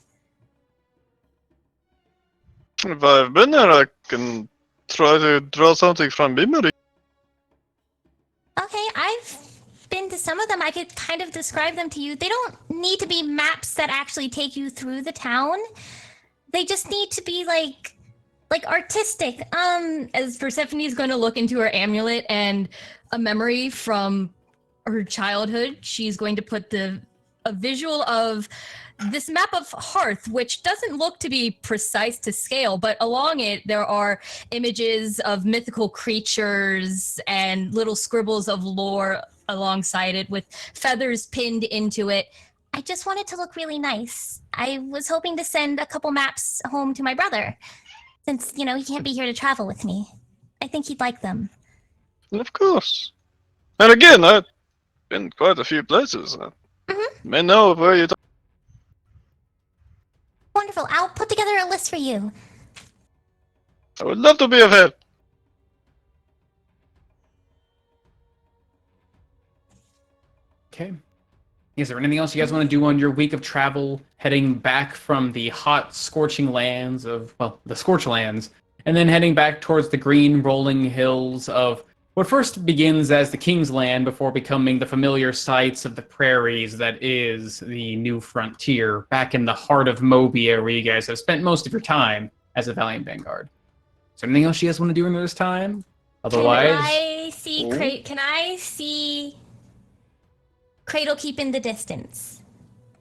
If I've been there, I can try to draw something from memory. Okay, I've been to some of them. I could kind of describe them to you. They don't need to be maps that actually take you through the town. They just need to be like artistic. As Persephone is going to look into her amulet and a memory from her childhood, she's going to put a visual of this map of Hearth, which doesn't look to be precise to scale, but along it there are images of mythical creatures and little scribbles of lore alongside it with feathers pinned into it. I just want it to look really nice. I was hoping to send a couple maps home to my brother, since, he can't be here to travel with me. I think he'd like them. Of course. And again, I've been quite a few places. May know of where you're talking. Wonderful. I'll put together a list for you. I would love to be of help. Okay. Is there anything else you guys want to do on your week of travel, heading back from the hot, scorching lands of, well, the Scorch Lands, and then heading back towards the green, rolling hills of what first begins as the King's Land before becoming the familiar sights of the prairies that is the new frontier, back in the heart of Mobia, where you guys have spent most of your time as a Valiant Vanguard? Is there anything else you guys want to do in this time? Otherwise, Can I see Cradle Keep in the distance?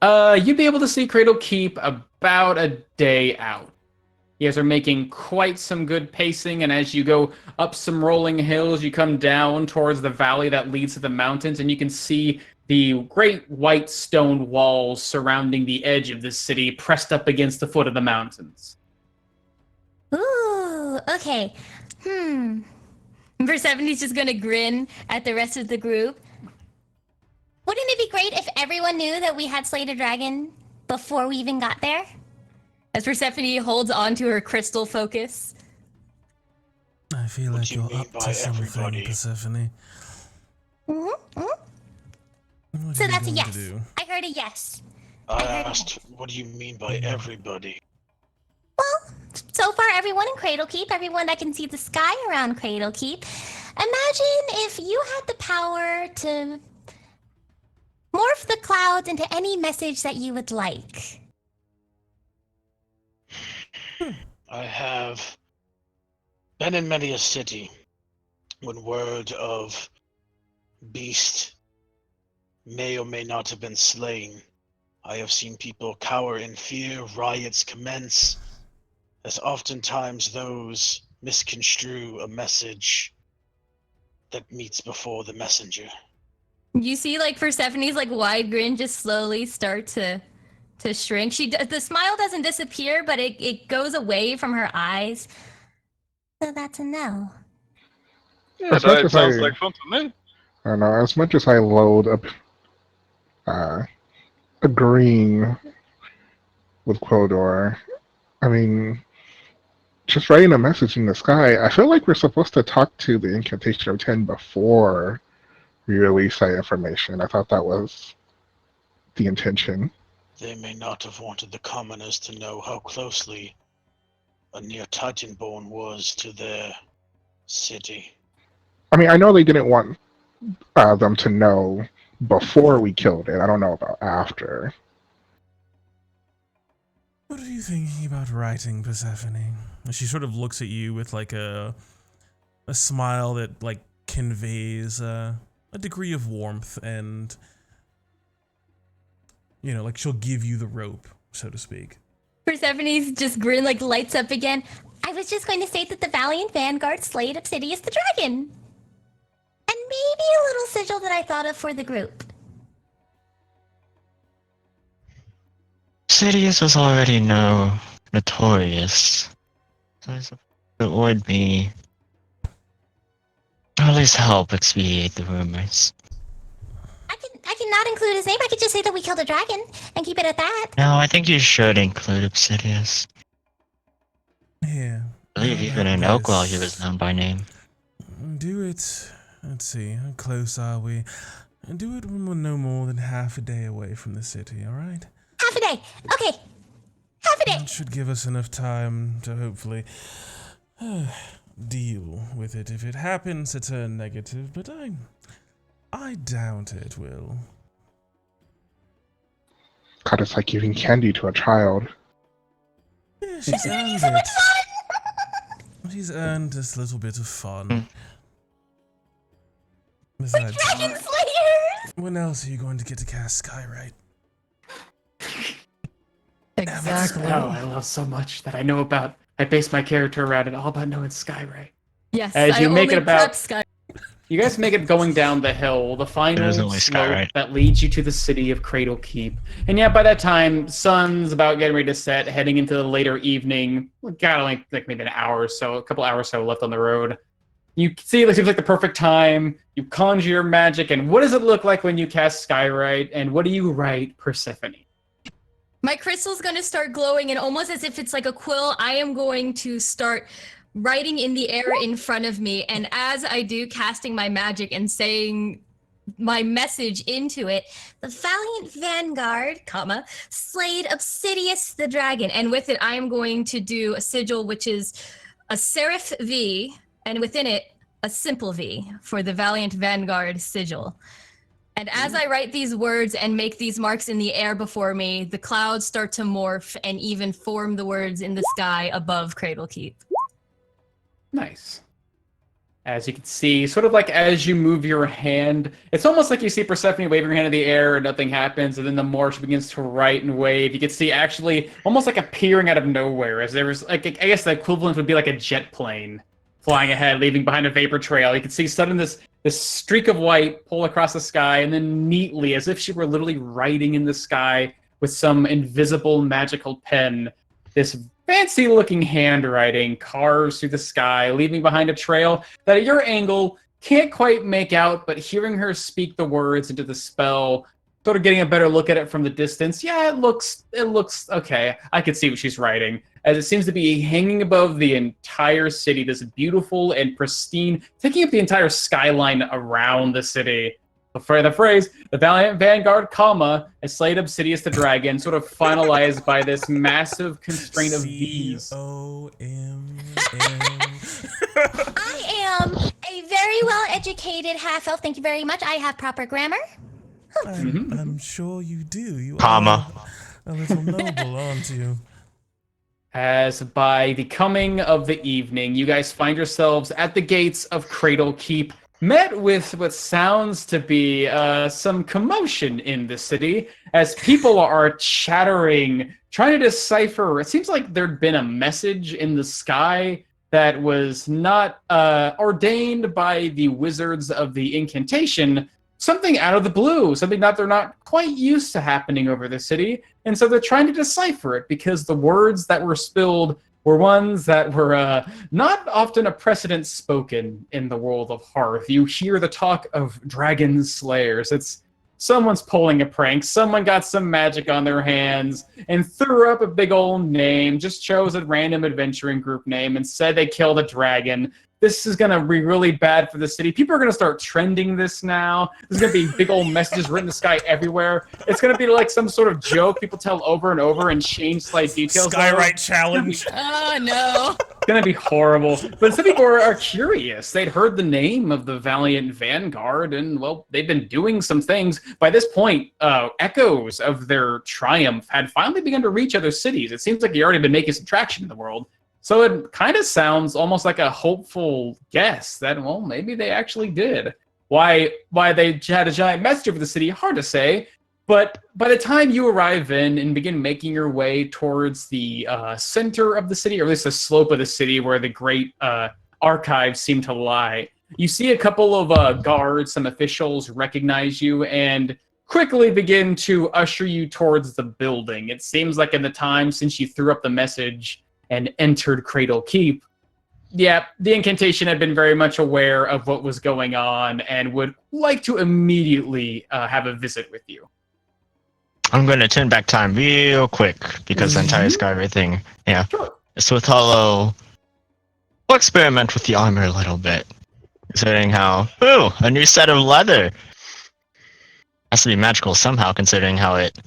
you'd be able to see Cradle Keep about a day out. You guys are making quite some good pacing, and as you go up some rolling hills, you come down towards the valley that leads to the mountains, and you can see the great white stone walls surrounding the edge of the city pressed up against the foot of the mountains. Ooh, okay. Persephone's just gonna grin at the rest of the group. Wouldn't it be great if everyone knew that we had slayed a dragon before we even got there? As Persephone holds on to her crystal focus. I feel What like do you you're mean up by to something, everybody? Persephone. Mm-hmm. What So are you that's a going yes. to do? I heard a yes. I heard asked, what do you mean by everybody? Well, so far everyone in Cradle Keep, everyone that can see the sky around Cradle Keep. Imagine if you had the power to morph the clouds into any message that you would like. I have been in many a city when word of beast may or may not have been slain. I have seen people cower in fear, riots commence, as oftentimes those misconstrue a message that meets before the messenger. You see, like Persephone's like wide grin just slowly start to shrink. The smile doesn't disappear, but it goes away from her eyes. So that's a no. Yeah, As much that as sounds I- like fun to me. I don't know. As much as I loathe agreeing with Quildor, I mean, just writing a message in the sky. I feel like we're supposed to talk to the Incantation of 10 before we release that information. I thought that was the intention. They may not have wanted the commoners to know how closely a near Titanborn was to their city. I mean, I know they didn't want them to know before we killed it. I don't know about after. What are you thinking about writing, Persephone? She sort of looks at you with like a smile that like conveys a degree of warmth, and you know, like she'll give you the rope, so to speak. Persephone's just grin like lights up again. I was just going to say that the Valiant Vanguard slayed Obsidius the dragon. And maybe a little sigil that I thought of for the group. Sidious was already notorious. So I suppose it would be, or at least help expedite the rumors. I can not include his name. I could just say that we killed a dragon and keep it at that. No, I think you should include Obsidius. Yeah. I believe even in Oakwell he was known by name. Do it. Let's see, how close are we? Do it when we're no more than half a day away from the city, alright? Half a day. Okay. Half a day. That should give us enough time to hopefully deal with it if it happens to turn negative, but I doubt it will. God, it's like giving candy to a child. Yeah, she's earned So much it. fun. She's earned this little bit of fun. We're Besides, dragon slayers. when else are you going to get to cast Skywrite? Exactly. Oh, I love so much that I base my character around it all about knowing Skywrite. Yes. As you I make it only about- prep Sky. You guys make it going down the hill, the final There's only slope Skywrite. that leads you to the city of Cradle Keep. And yeah, by that time, sun's about getting ready to set, heading into the later evening. Got only like maybe an hour or so, a couple hours or so left on the road. You see it seems like the perfect time. You conjure your magic, and what does it look like when you cast Skywrite? And what do you write, Persephone? My crystal's going to start glowing, and almost as if it's like a quill, I am going to start writing in the air in front of me. And as I do, casting my magic and saying my message into it, the valiant vanguard, comma, slayed Obsidius the dragon. And with it, I am going to do a sigil, which is a serif V, and within it, a simple V for the valiant vanguard sigil. And as I write these words and make these marks in the air before me, the clouds start to morph and even form the words in the sky above Cradle Keep. Nice. As you can see, sort of like as you move your hand, it's almost like you see Persephone waving her hand in the air and nothing happens, and then the more she begins to write and wave, you can see actually almost like appearing out of nowhere, as there was, like, I guess the equivalent would be like a jet plane flying ahead, leaving behind a vapor trail. You can see suddenly this streak of white pull across the sky, and then neatly, as if she were literally writing in the sky with some invisible magical pen, this fancy-looking handwriting carves through the sky, leaving behind a trail that at your angle can't quite make out, but hearing her speak the words into the spell, sort of getting a better look at it from the distance, yeah, it looks okay. I can see what she's writing, as it seems to be hanging above the entire city, this beautiful and pristine, taking up the entire skyline around the city. For the phrase, the valiant vanguard, comma, has slayed Obsidius the dragon, sort of finalized by this massive constraint of V's. C-O-M-M. I am a very well-educated half-elf. Thank you very much. I have proper grammar. I'm sure you do. You Comma. are a little noble, aren't you? As by the coming of the evening, you guys find yourselves at the gates of Cradle Keep, met with what sounds to be some commotion in the city, as people are chattering, trying to decipher. It seems like there'd been a message in the sky that was not ordained by the wizards of the incantation, something out of the blue, something that they're not quite used to happening over the city, and so they're trying to decipher it, because the words that were spilled were ones that were not often a precedent spoken in the world of Hearth. You hear the talk of dragon slayers. It's someone's pulling a prank, someone got some magic on their hands and threw up a big old name, just chose a random adventuring group name and said they killed a dragon. This is going to be really bad for the city. People are going to start trending this now. There's going to be big old messages written in the sky everywhere. It's going to be like some sort of joke people tell over and over and change slight details. Skywrite challenge. Oh, no. It's going to be horrible. But some people are curious. They'd heard the name of the Valiant Vanguard, and, well, they've been doing some things. By this point, echoes of their triumph had finally begun to reach other cities. It seems like they've already been making some traction in the world. So it kind of sounds almost like a hopeful guess that, well, maybe they actually did. Why they had a giant message over the city, hard to say. But by the time you arrive in and begin making your way towards the center of the city, or at least the slope of the city where the great archives seem to lie, you see a couple of guards, some officials recognize you and quickly begin to usher you towards the building. It seems like in the time since you threw up the message and entered Cradle Keep, yeah, the incantation had been very much aware of what was going on and would like to immediately have a visit with you. I'm going to turn back time real quick because the entire Skyway thing. Yeah. Sure. So with Hollow, we'll experiment with the armor a little bit. Considering how, ooh, a new set of leather. Has to be magical somehow, considering how it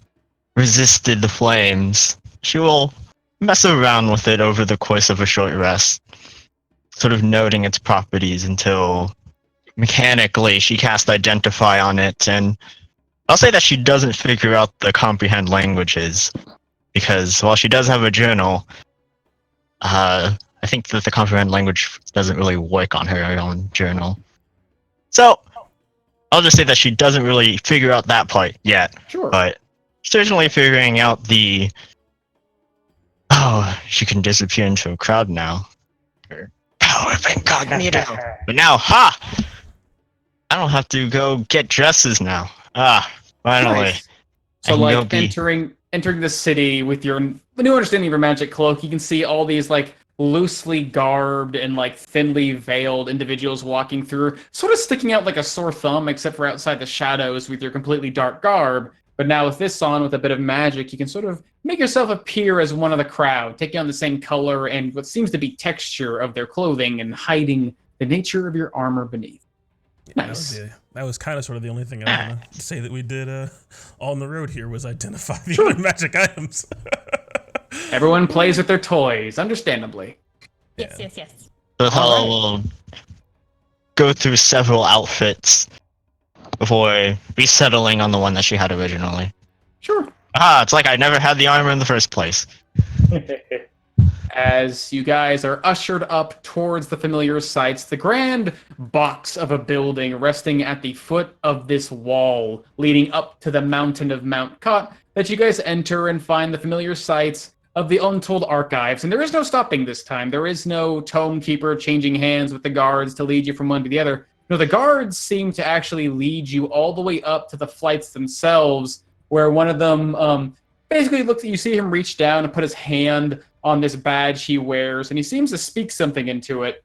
resisted the flames. She will mess around with it over the course of a short rest, sort of noting its properties until mechanically she casts Identify on it, and I'll say that she doesn't figure out the comprehend languages, because while she does have a journal, I think that the comprehend language doesn't really work on her own journal. So, I'll just say that she doesn't really figure out that part yet, Sure. but certainly figuring out the she can disappear into a crowd now. Her power of incognito. But now, ha! I don't have to go get dresses now. Finally. Nice. So, And like, you'll be- entering the city with your new understanding of your magic cloak, you can see all these, like, loosely garbed and like thinly veiled individuals walking through, sort of sticking out like a sore thumb, except for outside the shadows with your completely dark garb. But now with this on, with a bit of magic, you can sort of make yourself appear as one of the crowd, taking on the same color and what seems to be texture of their clothing and hiding the nature of your armor beneath. Nice. That was kind of sort of the only thing I want to say that we did on the road here was identify the other magic items. Everyone plays with their toys, understandably. Yes. The Hollow will go through several outfits before resettling on the one that she had originally. Sure. It's like I never had the armor in the first place. As you guys are ushered up towards the familiar sights, the grand box of a building resting at the foot of this wall leading up to the mountain of Mount Cot, that you guys enter and find the familiar sights of the Untold Archives. And there is no stopping this time. There is no tome keeper changing hands with the guards to lead you from one to the other. No, the guards seem to actually lead you all the way up to the flights themselves, where one of them basically looks at you, see him reach down and put his hand on this badge he wears, and he seems to speak something into it.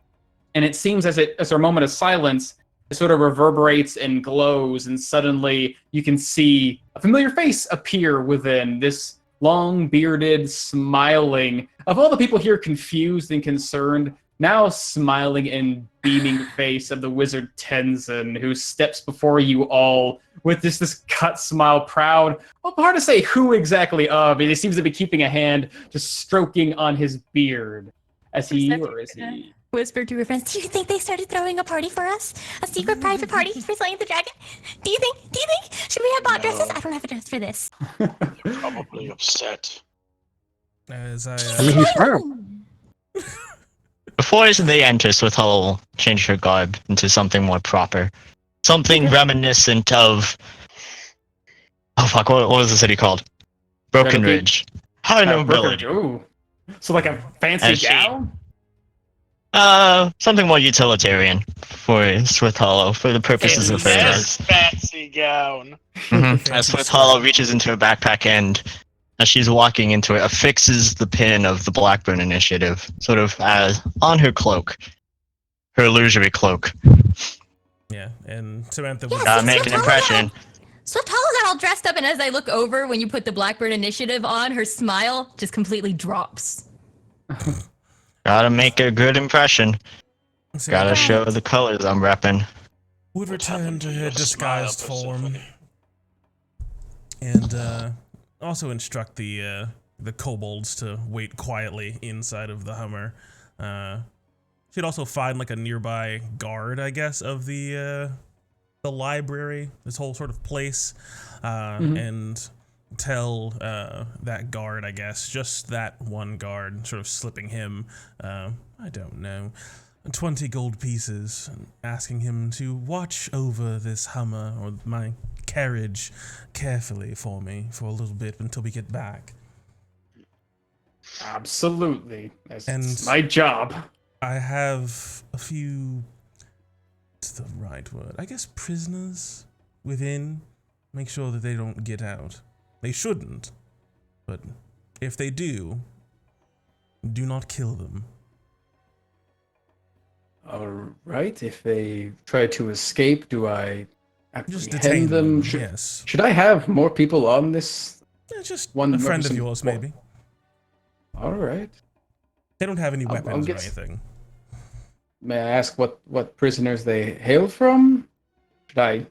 And it seems as a moment of silence, it sort of reverberates and glows, and suddenly you can see a familiar face appear within this long bearded, smiling, of all the people here confused and concerned, now smiling and beaming face of the wizard Tenzin, who steps before you all with this cut smile, proud. Well, hard to say who exactly of. He seems to be keeping a hand just stroking on his beard as he Whisper to her friends, do you think they started throwing a party for us? A secret private party for slaying the dragon? Do you think? Should we have bought dresses? I don't have a dress for this. Probably upset. As I he's firm. Before they enter, Swithal changed her garb into something more proper. Something reminiscent of... Oh fuck, what was the city called? Broken Ridge. High nobility. Ooh. So like a fancy gown? Something more utilitarian for Swithal, for the purposes of Yes, fancy gown. As Swithal reaches into her backpack and, as she's walking into it, affixes the pin of the Blackburn Initiative, sort of as on her cloak, her illusory cloak. Yeah, and Samantha Yes, make an impression. So tall is all dressed up, and as I look over when you put the Blackbird Initiative on, her smile just completely drops. Gotta make a good impression. Gotta show the colors I'm repping. would return to her disguised form, and also instruct the kobolds to wait quietly inside of the Hummer. She'd also find like a nearby guard, I guess, of the library, this whole sort of place, and tell that guard, I guess, just that one guard, sort of slipping him, I don't know, 20 gold pieces, asking him to watch over this Hummer or my carriage carefully for me for a little bit until we get back. Absolutely. That's And my job. I have a few, what's the right word? I guess prisoners within. Make sure that they don't get out. They shouldn't, but if they do not kill them. All right. If they try to escape, do I Just apprehend detain them? Yes. Should I have more people on this? Yeah, just One a friend of person- yours, maybe. All right. They don't have any I'll weapons or get- anything. May I ask what prisoners they hail from? Should I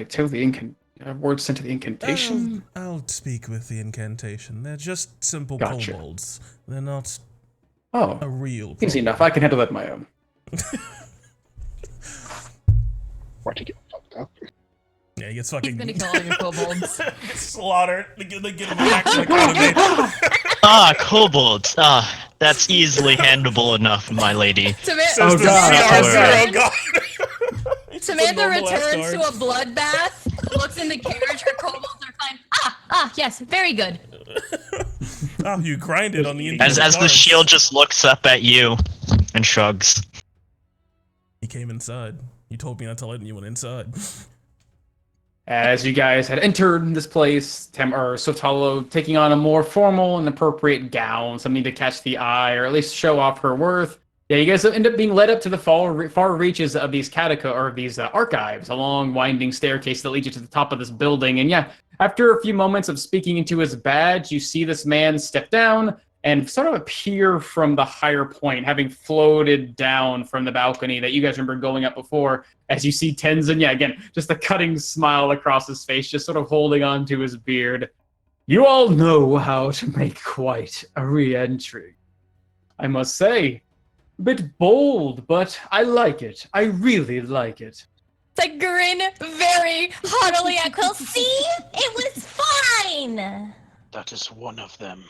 tell the words sent to the incantation? I'll speak with the incantation. They're just simple Gotcha. kobolds. They're not Oh, a real easy kobold. enough. I can handle that on my own. Why'd you get fucked up? Yeah, he gets He's fucking gonna kill all your kobolds. slaughtered. They get him back to the economy. Kobolds. That's easily handleable enough, my lady. Says Oh, the God. CR0 Oh, God. It's a Samantha normal ass returns to guard. a bloodbath, looks in the carriage, her kobolds are fine. Yes, very good. Oh, you grinded on the As internal the guards. shield just looks up at you and shrugs. He came inside. You told me not to let anyone inside. As you guys had entered this place, Sotalo taking on a more formal and appropriate gown, something to catch the eye or at least show off her worth. Yeah, you guys end up being led up to the far reaches of these archives, a long winding staircase that leads you to the top of this building. And yeah, after a few moments of speaking into his badge, you see this man step down and sort of appear from the higher point, having floated down from the balcony that you guys remember going up before. As you see Tenzin, yeah, again, just a cutting smile across his face, just sort of holding on to his beard. You all know how to make quite a re-entry. I must say, a bit bold, but I like it. I really like it. I grin very heartily at Quill. See? It was fine! That is one of them.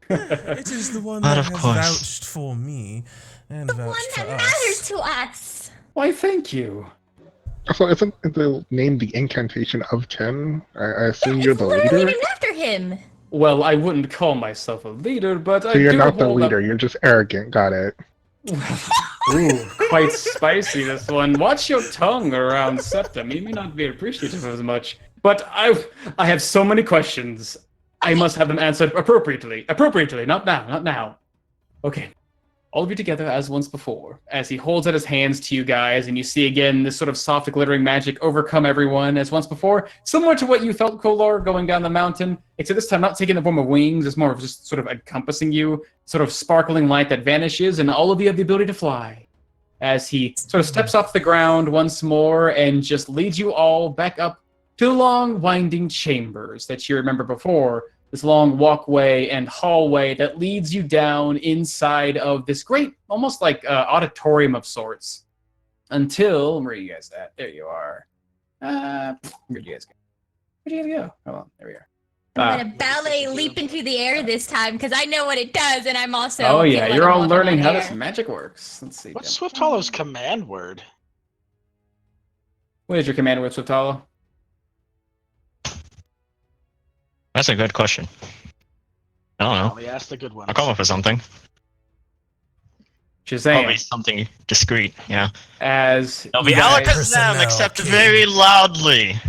It is the one But that of has course. vouched for me and The one vouched that for matters us. to us! Why, thank you. So isn't the name the incantation of 10? I assume you're It's the literally leader? named after him! Well, I wouldn't call myself a leader, but So I you're do not the hold leader, up... you're just arrogant, got it. Ooh, quite spicy, this one. Watch your tongue around Septum. He may not be appreciative as much. But I have so many questions. I must have them answered appropriately. Appropriately, not now, not now. Okay. All of you together as once before, as he holds out his hands to you guys, and you see again this sort of soft glittering magic overcome everyone as once before, similar to what you felt, Kolar, going down the mountain, except this time not taking the form of wings, it's more of just sort of encompassing you, sort of sparkling light that vanishes, and all of you have the ability to fly. As he sort of steps off the ground once more and just leads you all back up to the long, winding chambers that you remember before. This long walkway and hallway that leads you down inside of this great, almost like auditorium of sorts. Until, where are you guys at? There you are. Where'd you guys go? Where'd you guys go? Hold on, there we are. I'm gonna ballet leap into the air this time because I know what it does, and I'm also. Oh yeah, feel like you're I'm all walking learning on how air. this magic works. Let's see. What's Jim. Swift Hollow's command word? What is your command word, Swift Hollow? That's a good question. I don't know. We asked the good ones. I'll come up with something. Probably Shazam. something discreet, yeah. As It'll be you guys- Alakazam, except King. very loudly.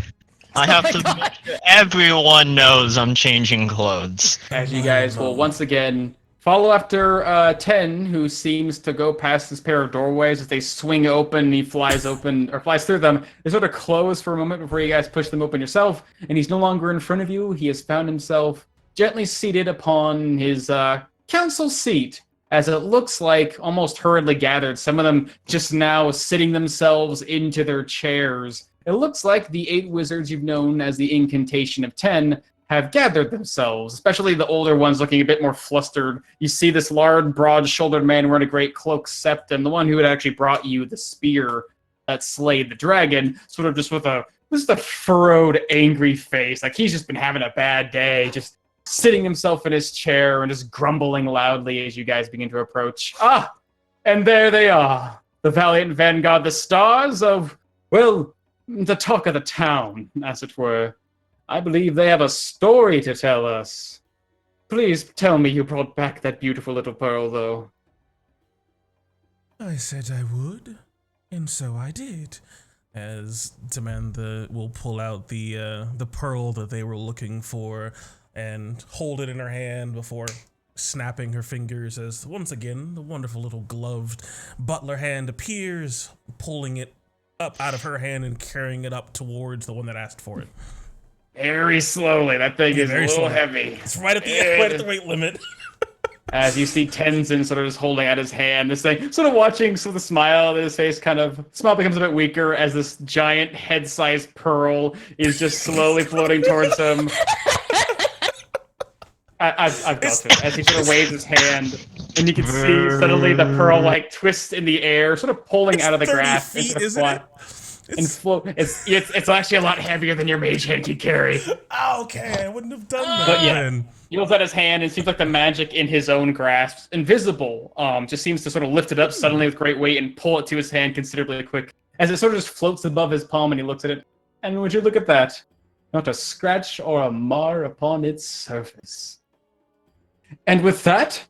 I have my to God. make sure everyone knows I'm changing clothes. as you guys will once again follow after 10, who seems to go past this pair of doorways as they swing open. He flies open or flies through them. They sort of close for a moment before you guys push them open yourself, and he's no longer in front of you. He has found himself gently seated upon his council seat, as it looks like almost hurriedly gathered. Some of them just now sitting themselves into their chairs. It looks like the 8 wizards you've known as the incantation of 10 have gathered themselves, especially the older ones looking a bit more flustered. You see this large, broad-shouldered man wearing a great cloak, Septum, the one who had actually brought you the spear that slayed the dragon, sort of just with a furrowed, angry face. Like he's just been having a bad day, just sitting himself in his chair and just grumbling loudly as you guys begin to approach. Ah, and there they are, the valiant vanguard, the stars of, well, the talk of the town, as it were. I believe they have a story to tell us. Please tell me you brought back that beautiful little pearl, though. I said I would, and so I did. As Samantha will pull out the pearl that they were looking for and hold it in her hand before snapping her fingers as once again the wonderful little gloved butler hand appears, pulling it up out of her hand and carrying it up towards the one that asked for it. Very slowly. That thing is a Very little slowly. heavy. It's right at the weight limit. As you see Tenzin sort of just holding out his hand, this thing, sort of watching, sort of the smile on his face smile becomes a bit weaker as this giant head-sized pearl is just slowly floating towards him. I've got it. As he sort of waves his hand, and you can see suddenly the pearl like twist in the air, sort of pulling out of the 30 grass. feet, sort of isn't it? and float. It's actually a lot heavier than your mage hand can carry. Okay, I wouldn't have done that. But yeah. then. He holds out his hand, and it seems like the magic in his own grasp, invisible, just seems to sort of lift it up suddenly with great weight and pull it to his hand considerably quick, as it sort of just floats above his palm, and he looks at it. And would you look at that? Not a scratch or a mar upon its surface. And with that,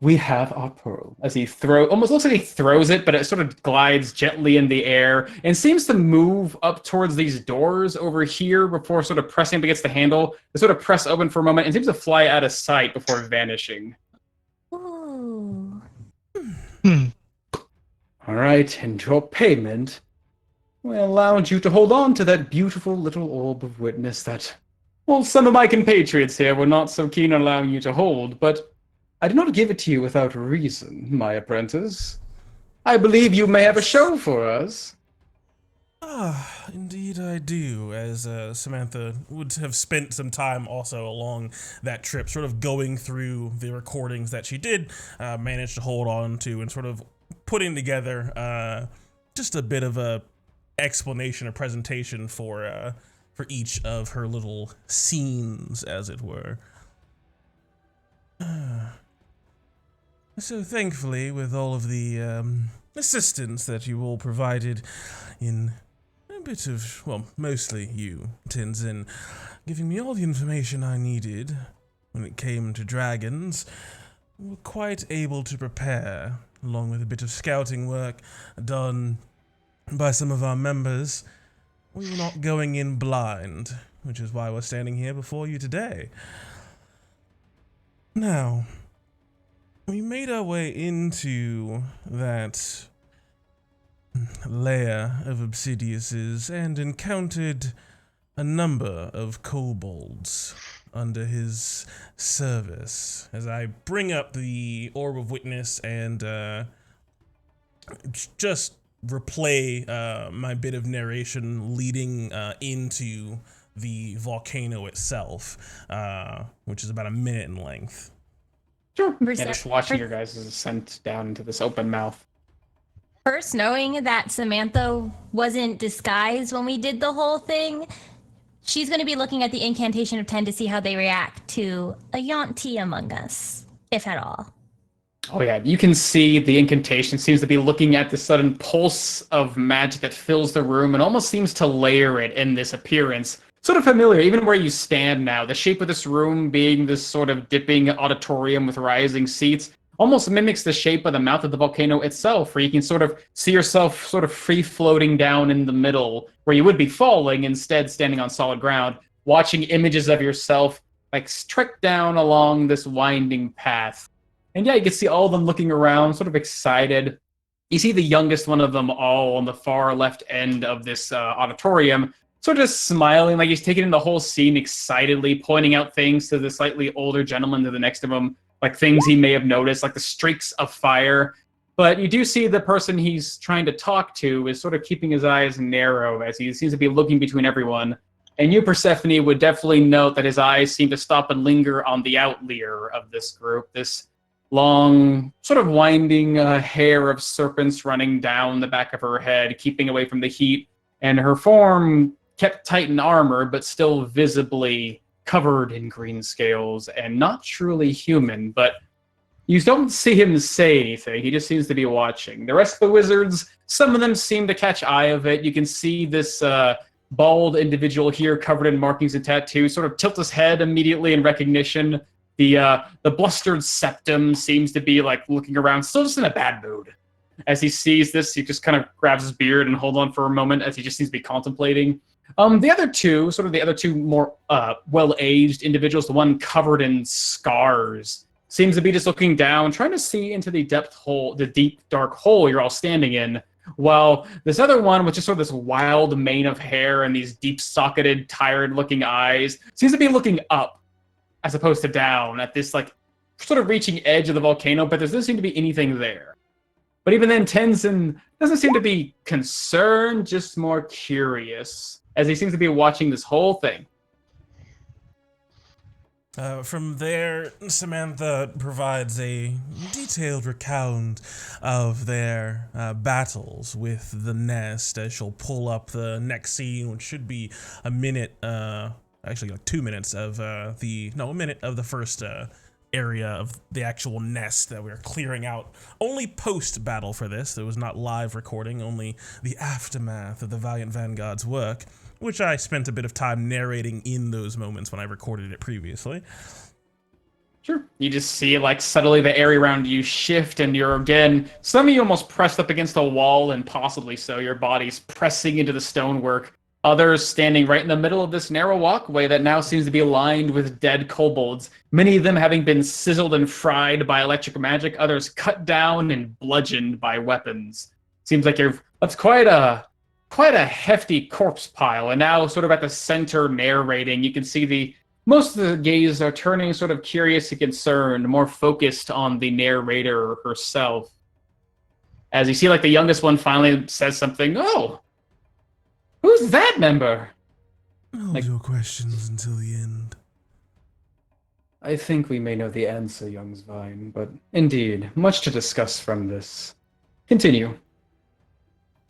we have our pearl. As he almost looks like he throws it, but it sort of glides gently in the air and seems to move up towards these doors over here before sort of pressing up against the handle. They sort of press open for a moment and seems to fly out of sight before vanishing. Ooh. Hmm. All right, and your payment will allow you to hold on to that beautiful little orb of witness that, well, some of my compatriots here were not so keen on allowing you to hold, but I did not give it to you without reason, my apprentice. I believe you may have a show for us. Ah, indeed I do, as Samantha would have spent some time also along that trip, sort of going through the recordings that she did manage to hold on to and sort of putting together just a bit of a explanation or presentation for each of her little scenes, as it were. So thankfully, with all of the assistance that you all provided in a bit of, well, mostly you, Tenzin, giving me all the information I needed when it came to dragons, we were quite able to prepare, along with a bit of scouting work done by some of our members. We were not going in blind, which is why we're standing here before you today. Now, we made our way into that layer of Obsidius's and encountered a number of kobolds under his service. As I bring up the Orb of Witness and just replay my bit of narration leading into the volcano itself, which is about a minute in length. Sure. Yeah, just watching your guys' ascent down into this open mouth. First, knowing that Samantha wasn't disguised when we did the whole thing, she's going to be looking at the incantation of 10 to see how they react to a Yonti among us, if at all. Oh yeah, you can see the incantation seems to be looking at the sudden pulse of magic that fills the room and almost seems to layer it in this appearance. Sort of familiar, even where you stand now. The shape of this room being this sort of dipping auditorium with rising seats almost mimics the shape of the mouth of the volcano itself, where you can sort of see yourself sort of free floating down in the middle, where you would be falling, instead standing on solid ground, watching images of yourself like trek down along this winding path. And yeah, you can see all of them looking around, sort of excited. You see the youngest one of them all on the far left end of this auditorium, sort of just smiling, like he's taking in the whole scene excitedly, pointing out things to the slightly older gentleman to the next of him, like things he may have noticed, like the streaks of fire. But you do see the person he's trying to talk to is sort of keeping his eyes narrow as he seems to be looking between everyone. And you, Persephone, would definitely note that his eyes seem to stop and linger on the outlier of this group, this long, sort of winding hair of serpents running down the back of her head, keeping away from the heat, and her form kept tight in armor, but still visibly covered in green scales and not truly human. But you don't see him say anything. He just seems to be watching. The rest of the wizards, some of them seem to catch eye of it. You can see this bald individual here covered in markings and tattoos sort of tilt his head immediately in recognition. The blustered septum seems to be like looking around, still just in a bad mood. As he sees this, he just kind of grabs his beard and holds on for a moment as he just seems to be contemplating. The other two more well-aged individuals, the one covered in scars, seems to be just looking down, trying to see into the deep, dark hole you're all standing in, while this other one with just sort of this wild mane of hair and these deep-socketed, tired-looking eyes seems to be looking up as opposed to down at this like sort of reaching edge of the volcano, but there doesn't seem to be anything there. But even then, Tenzin doesn't seem to be concerned, just more curious, as he seems to be watching this whole thing. From there, Samantha provides a detailed recount of their battles with the nest, as she'll pull up the next scene, which should be a minute, actually like 2 minutes of a minute of the first area of the actual nest that we're clearing out. Only post-battle for this. There was not live recording, only the aftermath of the Valiant Vanguard's work, which I spent a bit of time narrating in those moments when I recorded it previously. Sure. You just see like suddenly the area around you shift, and you're again, some of you almost pressed up against a wall, and possibly so, your body's pressing into the stonework. Others standing right in the middle of this narrow walkway that now seems to be lined with dead kobolds, many of them having been sizzled and fried by electric magic, others cut down and bludgeoned by weapons. Seems like that's quite a hefty corpse pile, and now sort of at the center narrating, you can see most of the gaze are turning sort of curious and concerned, more focused on the narrator herself. As you see, like, the youngest one finally says something. Oh, who's that member? Hold your questions until the end. I think we may know the answer, young Svine, but indeed, much to discuss from this. Continue.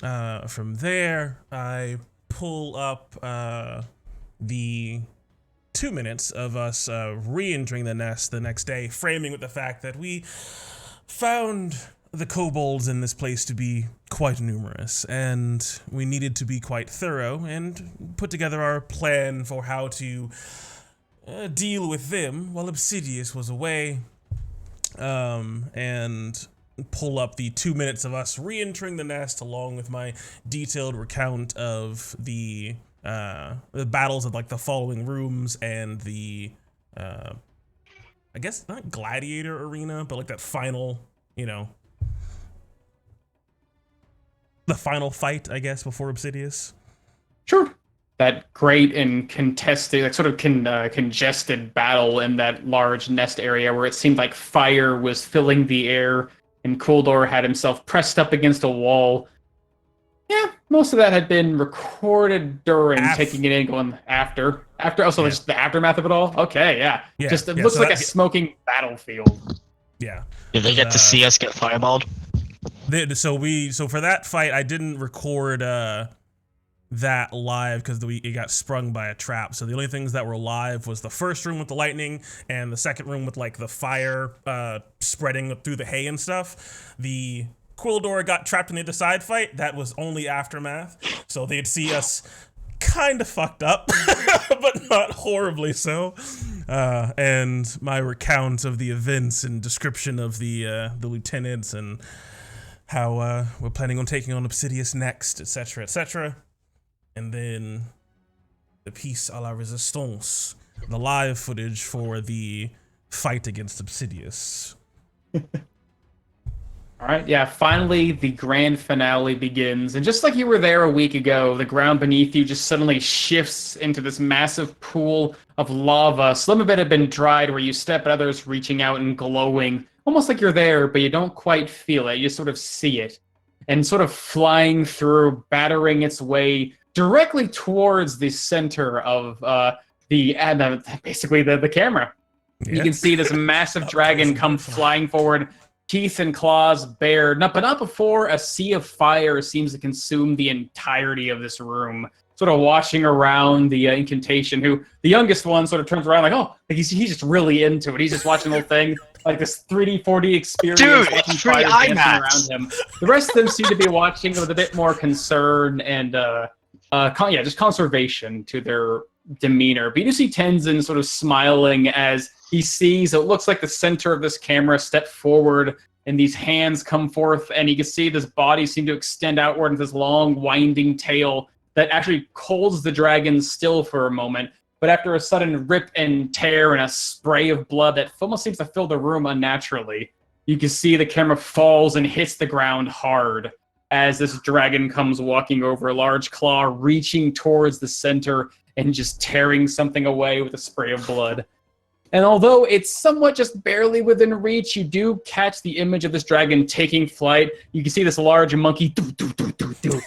From there, I pull up the 2 minutes of us re-entering the nest the next day, framing with the fact that we found the kobolds in this place to be quite numerous, and we needed to be quite thorough and put together our plan for how to deal with them while Obsidius was away, and pull up the 2 minutes of us re-entering the nest along with my detailed recount of the battles of like the following rooms and the I guess not gladiator arena, but like that final, the final fight, I guess, before Obsidius. Sure. That great and contested, like sort of congested battle in that large nest area where it seemed like fire was filling the air and Kuldor had himself pressed up against a wall. Yeah, most of that had been recorded during taking it in, going after. Also, just the aftermath of it all. Okay, yeah. Just it looks like a smoking battlefield. Yeah. Did they get to see us get fireballed? So for that fight, I didn't record that live because it got sprung by a trap. So the only things that were live was the first room with the lightning and the second room with like the fire spreading through the hay and stuff. The Quildor got trapped in the other side fight. That was only aftermath. So they'd see us kind of fucked up, but not horribly so. And my recount of the events and description of the lieutenants and how we're planning on taking on Obsidius next, etc., etc. And then the piece à la resistance, the live footage for the fight against Obsidius. All right, yeah, finally the grand finale begins. And just like you were there a week ago, the ground beneath you just suddenly shifts into this massive pool of lava. Some of it had been dried where you step, and others reaching out and glowing. Almost like you're there, but you don't quite feel it. You sort of see it. And sort of flying through, battering its way directly towards the center of basically the camera. Yeah. You can see this massive dragon come flying forward, teeth and claws bared, but not before a sea of fire seems to consume the entirety of this room. Sort of watching around the incantation, who the youngest one sort of turns around like he's just really into it. He's just watching the whole thing, like this 3D, 4D experience. Dude, watching it's free fire dancing IMAX. around him. The rest of them seem to be watching with a bit more concern and just conservation to their demeanor. But you do see Tenzin sort of smiling as he sees it looks like the center of this camera step forward and these hands come forth, and you can see this body seem to extend outward into this long winding tail that actually holds the dragon still for a moment. But after a sudden rip and tear and a spray of blood that almost seems to fill the room unnaturally, you can see the camera falls and hits the ground hard as this dragon comes walking over, a large claw reaching towards the center and just tearing something away with a spray of blood. And although it's somewhat just barely within reach, you do catch the image of this dragon taking flight. You can see this large monkey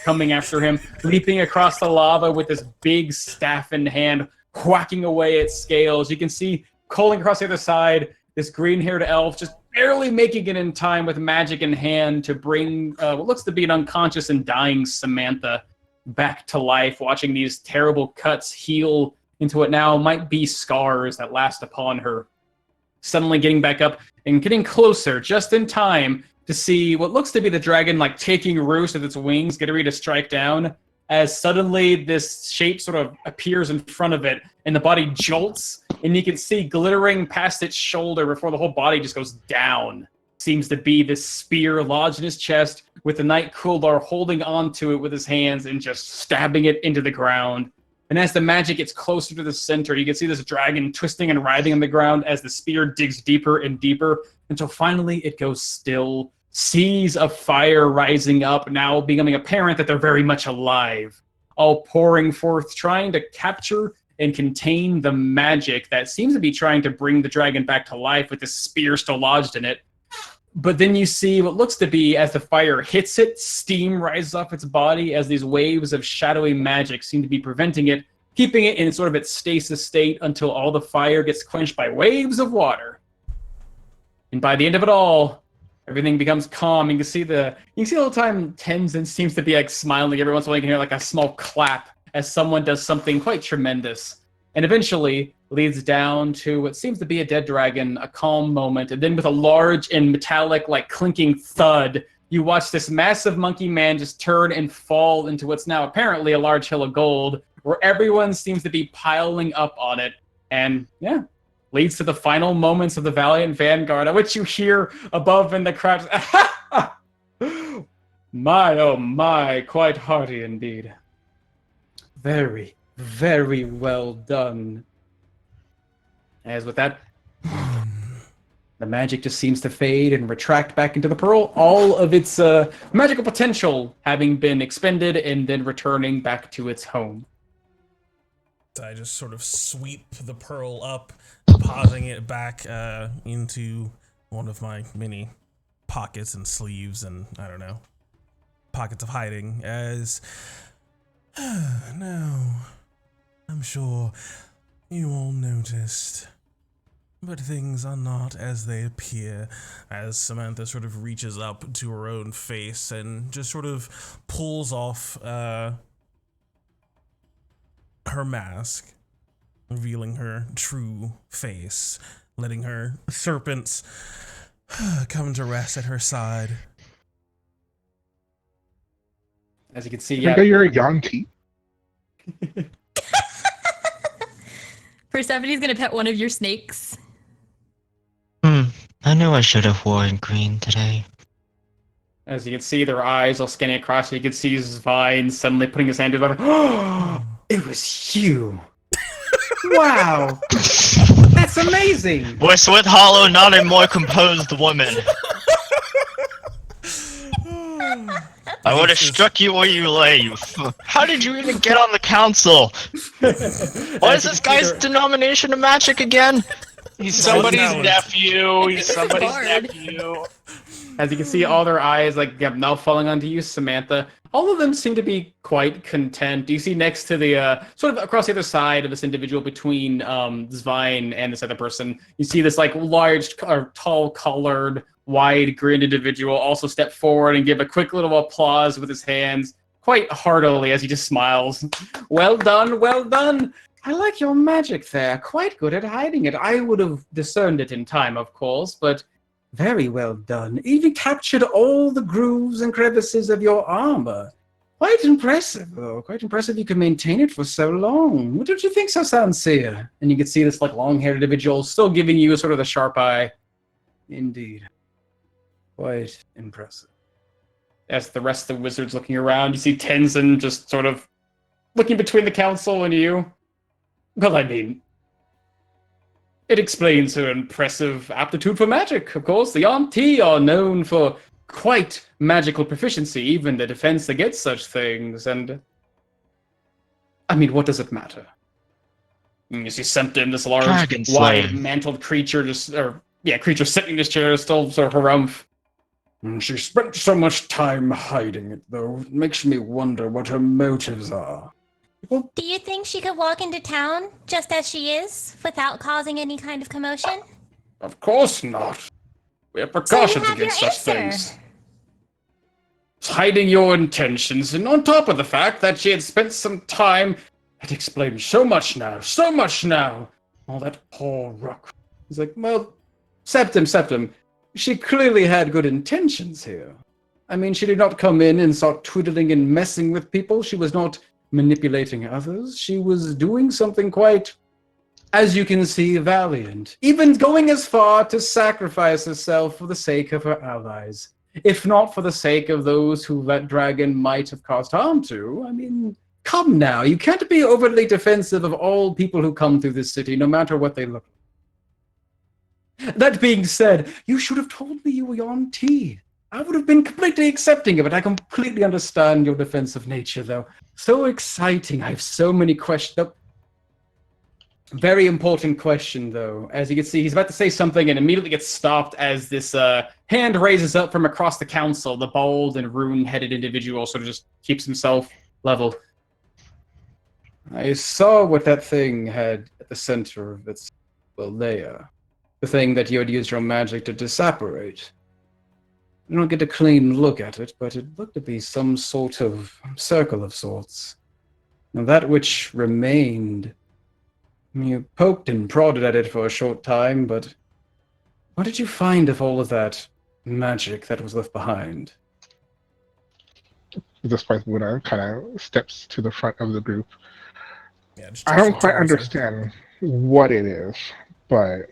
coming after him, leaping across the lava with this big staff in hand, whacking away at scales. You can see calling across the other side, this green-haired elf just barely making it in time with magic in hand to bring what looks to be an unconscious and dying Samantha back to life, watching these terrible cuts heal into what now might be scars that last upon her. Suddenly getting back up and getting closer just in time to see what looks to be the dragon like taking roost with its wings, getting ready to strike down, as suddenly this shape sort of appears in front of it and the body jolts and you can see glittering past its shoulder before the whole body just goes down. Seems to be this spear lodged in his chest with the Knight Kuldar holding onto it with his hands and just stabbing it into the ground. And as the magic gets closer to the center, you can see this dragon twisting and writhing on the ground as the spear digs deeper and deeper until finally it goes still. Seas of fire rising up, now becoming apparent that they're very much alive, all pouring forth, trying to capture and contain the magic that seems to be trying to bring the dragon back to life with this spear still lodged in it. But then you see what looks to be, as the fire hits it, steam rises off its body as these waves of shadowy magic seem to be preventing it, keeping it in sort of its stasis state until all the fire gets quenched by waves of water. And by the end of it all, everything becomes calm. You can see the whole time Tenzin seems to be like smiling. Every once in a while you can hear like a small clap as someone does something quite tremendous. And eventually leads down to what seems to be a dead dragon, a calm moment, and then with a large and metallic, like clinking thud, you watch this massive monkey man just turn and fall into what's now apparently a large hill of gold, where everyone seems to be piling up on it. And yeah, leads to the final moments of the Valiant Vanguard, at which you hear above in the crowd, my, oh my, quite hearty indeed. Very, very well done. As with that, the magic just seems to fade and retract back into the pearl, all of its magical potential having been expended and then returning back to its home. I just sort of sweep the pearl up, depositing it back into one of my many pockets and sleeves and, I don't know, pockets of hiding, as... now, I'm sure you all noticed, but things are not as they appear, as Samantha sort of reaches up to her own face and just sort of pulls off her mask, revealing her true face, letting her serpents come to rest at her side. As you can see, I think you're a Yanti. Persephone's gonna pet one of your snakes. I knew I should have worn green today. As you can see, their eyes all scanning across, you can see Zvine suddenly putting his hand to the oh, it was you. Wow. That's amazing. Voice with hollow, not a more composed woman. I would have struck you where you lay. How did you even get on the council? What is this guy's denomination of magic again? He's somebody's Talent. nephew. He's somebody's Bard. nephew. As you can see, all their eyes now falling onto you, Samantha. All of them seem to be quite content. You see next to the sort of across the other side of this individual between Zvine and this other person, you see this like large or tall collared, wide grinned individual also step forward and give a quick little applause with his hands, quite heartily as he just smiles. Well done, well done. I like your magic there. Quite good at hiding it. I would have discerned it in time, of course, but very well done. Even captured all the grooves and crevices of your armor. Quite impressive, though. Quite impressive you could maintain it for so long. What did you think, so Sanseer? And you can see this like long-haired individual still giving you sort of the sharp eye. Indeed. Quite impressive. As the rest of the wizards looking around, you see Tenzin just sort of looking between the council and you. Well, I mean, it explains her impressive aptitude for magic, of course. The Auntie are known for quite magical proficiency, even the defense against such things, and... I mean, what does it matter? You see Septim, this large, Dragon Slayer. wide-mantled creature, creature sitting in this chair, still sort of harumph. She spent so much time hiding it, though. It makes me wonder what her motives are. Do you think she could walk into town just as she is, without causing any kind of commotion? Of course not. We have precautions have your against such answer. things. It's hiding your intentions, and on top of the fact that she had spent some time, it explains so much now, so much now. Oh, that poor rook. He's like, well, Septim, she clearly had good intentions here. I mean, she did not come in and start twiddling and messing with people. She was not manipulating others. She was doing something quite as you can see, valiant, even going as far to sacrifice herself for the sake of her allies. If not for the sake of those who that dragon might have caused harm to. I mean, come now, you can't be overly defensive of all people who come through this city, no matter what they look like. That being said, you should have told me you were on tea. I would have been completely accepting of it. I completely understand your defensive nature, though. So exciting. I have so many questions. Very important question, though. As you can see, he's about to say something and immediately gets stopped as this hand raises up from across the council. The bald and rune-headed individual sort of just keeps himself level. I saw what that thing had at the center of its layer. The thing that you had used your magic to disapparate. I don't get a clean look at it, but it looked to be some sort of circle of sorts. Now that which remained... You poked and prodded at it for a short time, but what did you find of all of that magic that was left behind? This point, Luna kind of steps to the front of the group. Yeah, just I don't quite understand what it is, but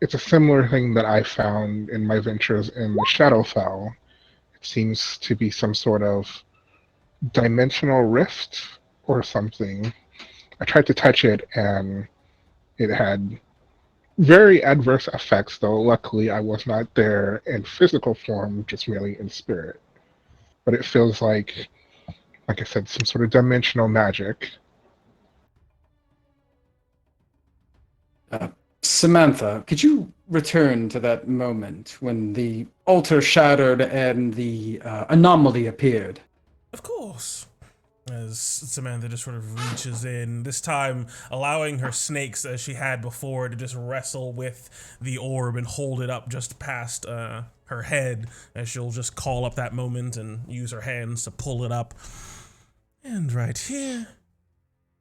it's a similar thing that I found in my ventures in the Shadowfell. It seems to be some sort of dimensional rift or something. I tried to touch it, and it had very adverse effects, though luckily I was not there in physical form, just merely in spirit. But it feels like I said, some sort of dimensional magic. Samantha, could you return to that moment when the altar shattered and the anomaly appeared? Of course. As Samantha just sort of reaches in, this time allowing her snakes as she had before to just wrestle with the orb and hold it up just past her head, as she'll just call up that moment and use her hands to pull it up. And right here,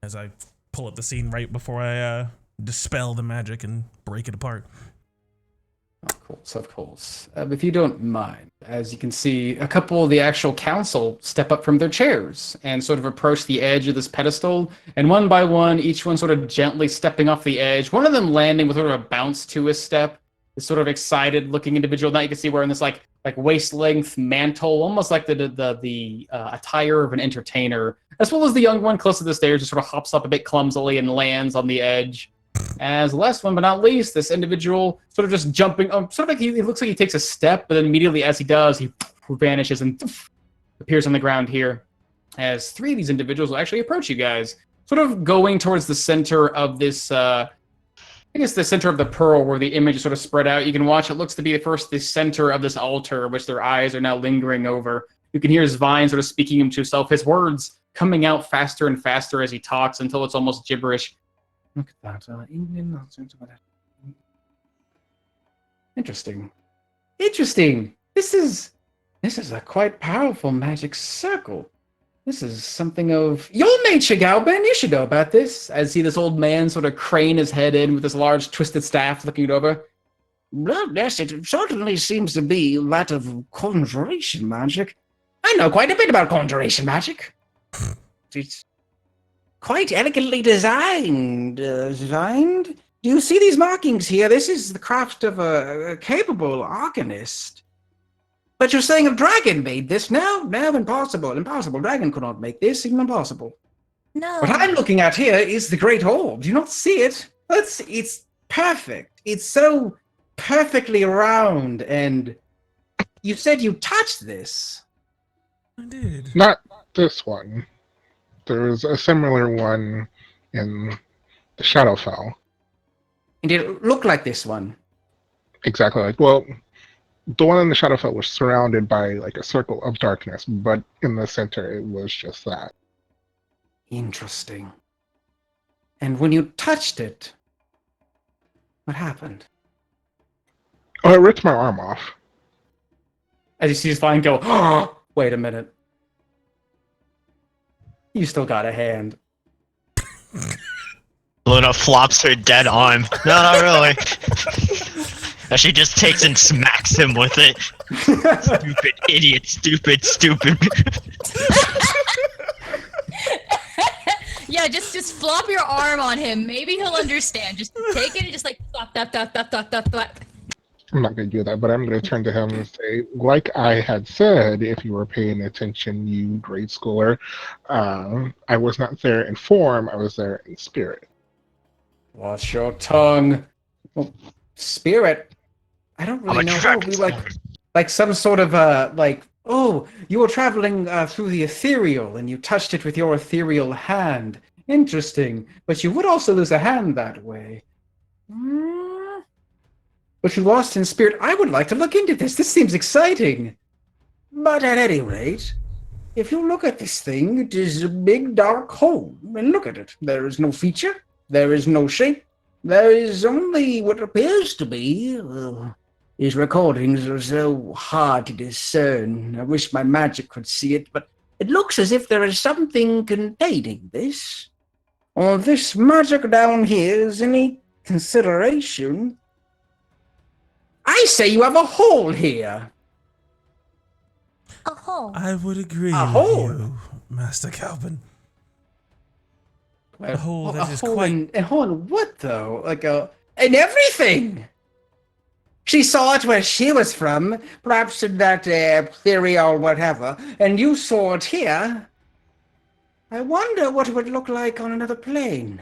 as I pull up the scene right before I dispel the magic and break it apart. Of course. If you don't mind, as you can see, a couple of the actual council step up from their chairs and sort of approach the edge of this pedestal, and one by one, each one sort of gently stepping off the edge, one of them landing with sort of a bounce to his step, this sort of excited-looking individual. Now you can see wearing this like waist-length mantle, almost like the attire of an entertainer, as well as the young one close to the stairs just sort of hops up a bit clumsily and lands on the edge. As last one but not least, this individual sort of just jumping, sort of like he looks like he takes a step, but then immediately as he does, he vanishes and appears on the ground here. As three of these individuals will actually approach you guys, sort of going towards the center of this, I guess the center of the pearl where the image is sort of spread out. You can watch, it looks to be the center of this altar, which their eyes are now lingering over. You can hear his vine sort of speaking to himself, his words coming out faster and faster as he talks until it's almost gibberish. Look at that. Interesting. This is a quite powerful magic circle. This is something of your nature, Galben. You should know about this. I see this old man sort of crane his head in with this large twisted staff looking it over. Well, yes, it certainly seems to be that of conjuration magic. I know quite a bit about conjuration magic. It's quite elegantly designed. Do you see these markings here? This is the craft of a capable arcanist. But you're saying a dragon made this? No, impossible. Impossible. Dragon could not make this. Even impossible. No. What I'm looking at here is the Great Orb. Do you not see it? It's perfect. It's so perfectly round. And you said you touched this. I did. Not this one. There's a similar one in the Shadowfell. And it looked like this one. Exactly. The one in the Shadowfell was surrounded by a circle of darkness, but in the center it was just that. Interesting. And when you touched it, what happened? Oh, it ripped my arm off. As you see his vine go, oh, wait a minute. You still got a hand. Luna flops her dead arm. No, not really. And she just takes and smacks him with it. Stupid idiot, stupid. Yeah, just flop your arm on him. Maybe he'll understand. Just take it and just like flop, flop, flop, flop, flop, flop, flop. I'm not going to do that, but I'm going to turn to him and say, like I had said, if you were paying attention, you grade schooler, I was not there in form, I was there in spirit. Watch your tongue. Well, spirit? I don't really know how we like some sort of oh, you were traveling through the ethereal and you touched it with your ethereal hand. Interesting. But you would also lose a hand that way. But you lost in spirit. I would like to look into this. This seems exciting. But at any rate, if you look at this thing, it is a big dark hole. And look at it. There is no feature. There is no shape. There is only what appears to be. These recordings are so hard to discern. I wish my magic could see it, but it looks as if there is something containing this. Or this magic down here is any consideration. I say you have a hole here. A hole. I would agree A with hole? you, Master Calvin. Well, A hole that is hole quite... a hole in what, though? In everything! She saw it where she was from, perhaps in that ethereal whatever, and you saw it here. I wonder what it would look like on another plane.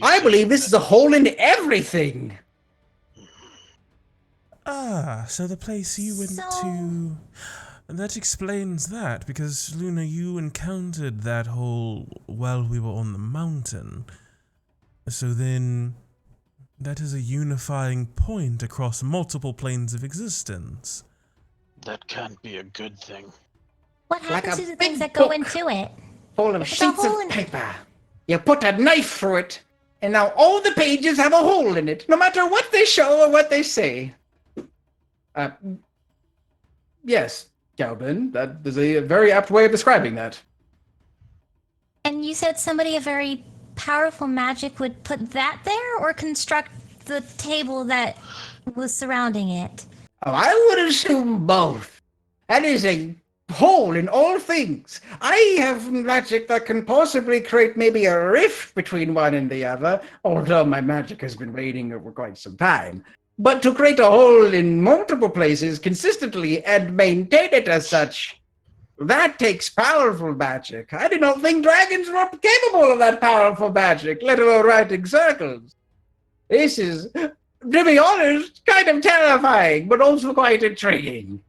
I believe this is a hole in everything. Ah, so the place you went to... That explains that, because, Luna, you encountered that hole while we were on the mountain. So then, that is a unifying point across multiple planes of existence. That can't be a good thing. What Like happens a to the big things that go book. into it? Full of It's a sheets hole of in- paper. You put a knife through it, and now all the pages have a hole in it, no matter what they show or what they say. Yes, Calvin, that is a very apt way of describing that. And you said somebody of very powerful magic would put that there or construct the table that was surrounding it? Oh, I would assume both. That is a hole in all things. I have magic that can possibly create maybe a rift between one and the other, although my magic has been waning over quite some time. But to create a hole in multiple places consistently and maintain it as such, that takes powerful magic. I did not think dragons were capable of that powerful magic, let alone writing circles. This is, to be honest, kind of terrifying, but also quite intriguing.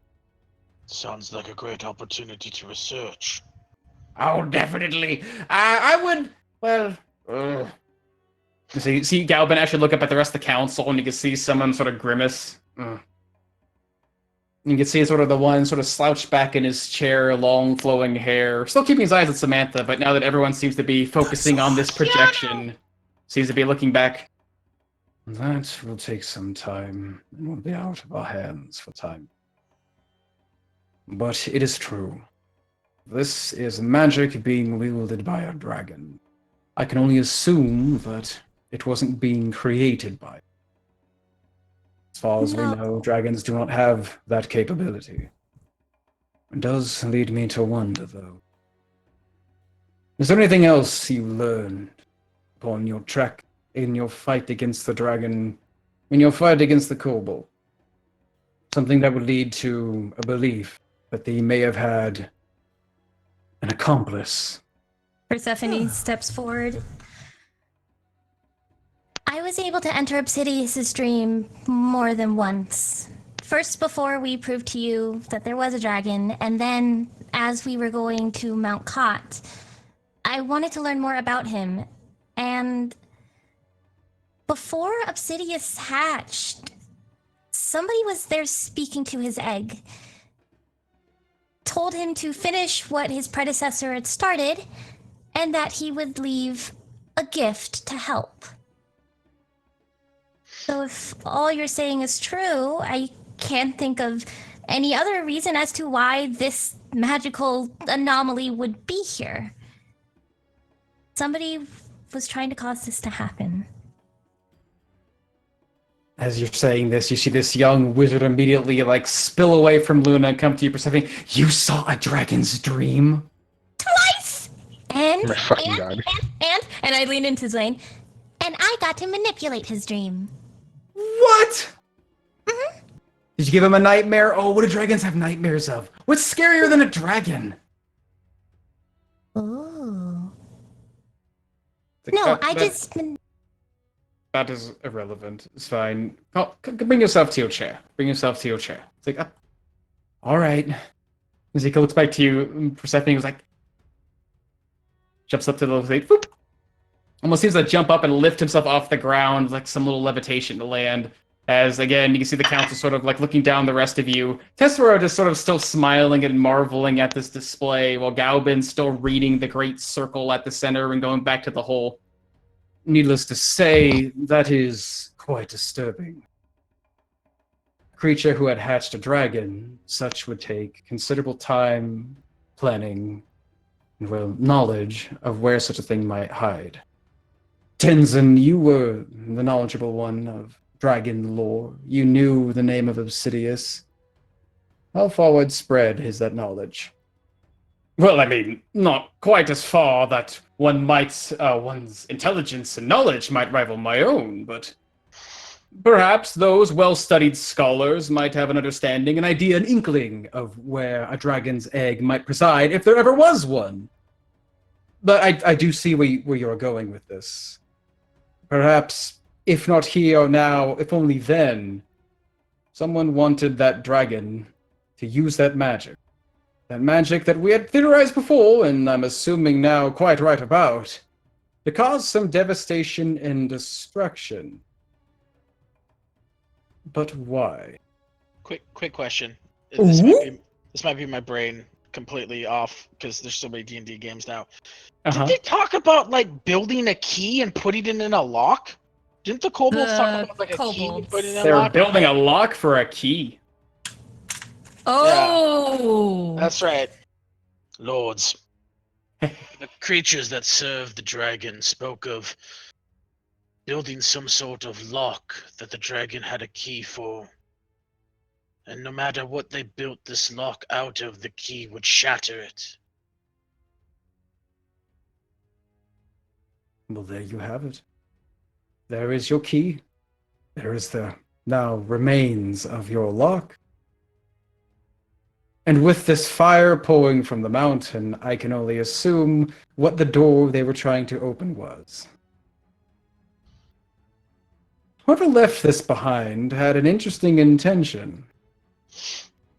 Sounds like a great opportunity to research. Oh, definitely. I would, well... So you see Galvin actually look up at the rest of the council, and you can see someone sort of grimace. You can see sort of the one sort of slouched back in his chair, long flowing hair, still keeping his eyes on Samantha, but now that everyone seems to be focusing on this projection, seems to be looking back. That will take some time, and will be out of our hands for time. But it is true. This is magic being wielded by a dragon. I can only assume that it wasn't being created by it. As far as we know, dragons do not have that capability. It does lead me to wonder, though. Is there anything else you learned upon your trek in your fight against the dragon, in your fight against the kobold? Something that would lead to a belief that they may have had an accomplice. Persephone steps forward. I was able to enter Obsidius's dream more than once. First, before we proved to you that there was a dragon, and then as we were going to Mount Cot, I wanted to learn more about him. And before Obsidius hatched, somebody was there speaking to his egg. Told him to finish what his predecessor had started, and that he would leave a gift to help. So if all you're saying is true, I can't think of any other reason as to why this magical anomaly would be here. Somebody was trying to cause this to happen. As you're saying this, you see this young wizard immediately spill away from Luna and come to you, Persephone. You saw a dragon's dream? Twice! And Oh my fucking god. And I lean into Zane, and I got to manipulate his dream. What? Did you give him a nightmare? Oh, what do dragons have nightmares of? What's scarier than a dragon? Ooh. Like, No, That is irrelevant. It's fine. Oh, bring yourself to your chair. Bring yourself to your chair. It's like, all right. Ezekiel looks back to you. Persephone was like, jumps up to the little thing. Boop. Almost seems to jump up and lift himself off the ground, like some little levitation to land. As, again, you can see the council sort of like looking down the rest of you. Tessero just sort of still smiling and marveling at this display, while Gaubin's still reading the great circle at the center and going back to the hole. Needless to say, that is quite disturbing. A creature who had hatched a dragon, such would take considerable time, planning, and, well, knowledge of where such a thing might hide. Tenzin, you were the knowledgeable one of dragon lore. You knew the name of Obsidius. How far widespread is that knowledge? Well, I mean, not quite as far that one's intelligence and knowledge might rival my own, but perhaps those well-studied scholars might have an understanding, an idea, an inkling of where a dragon's egg might preside, if there ever was one. But I do see where you're going with this. Perhaps, if not here or now, if only then, someone wanted that dragon to use that magic. That magic that we had theorized before, and I'm assuming now quite right about, to cause some devastation and destruction. But why? Quick question. Ooh? This might be my brain completely off because there's so many D&D games now. Uh-huh. Did they talk about like building a key and putting it in a lock? Didn't the kobolds talk about like a key and putting it in a They're lock? building a lock for a key. Oh! That's right. Lords. The creatures that serve the dragon spoke of building some sort of lock that the dragon had a key for. And no matter what they built this lock out of, the key would shatter it. Well, there you have it. There is your key. There is the now remains of your lock. And with this fire pouring from the mountain, I can only assume what the door they were trying to open was. Whoever left this behind had an interesting intention.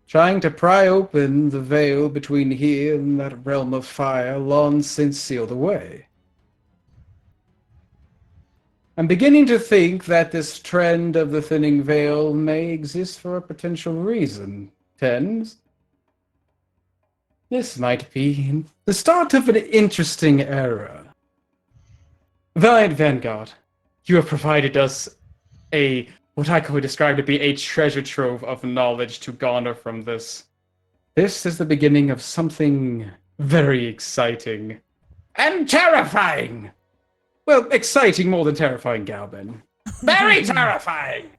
Trying to pry open the veil between here and that realm of fire long since sealed away. I'm beginning to think that this trend of the thinning veil may exist for a potential reason. Tens? This might be the start of an interesting era. Valiant Vanguard, you have provided us what I could describe to be a treasure trove of knowledge to garner from this. This is the beginning of something very exciting. And terrifying! Well, exciting more than terrifying, Galvin. Very terrifying!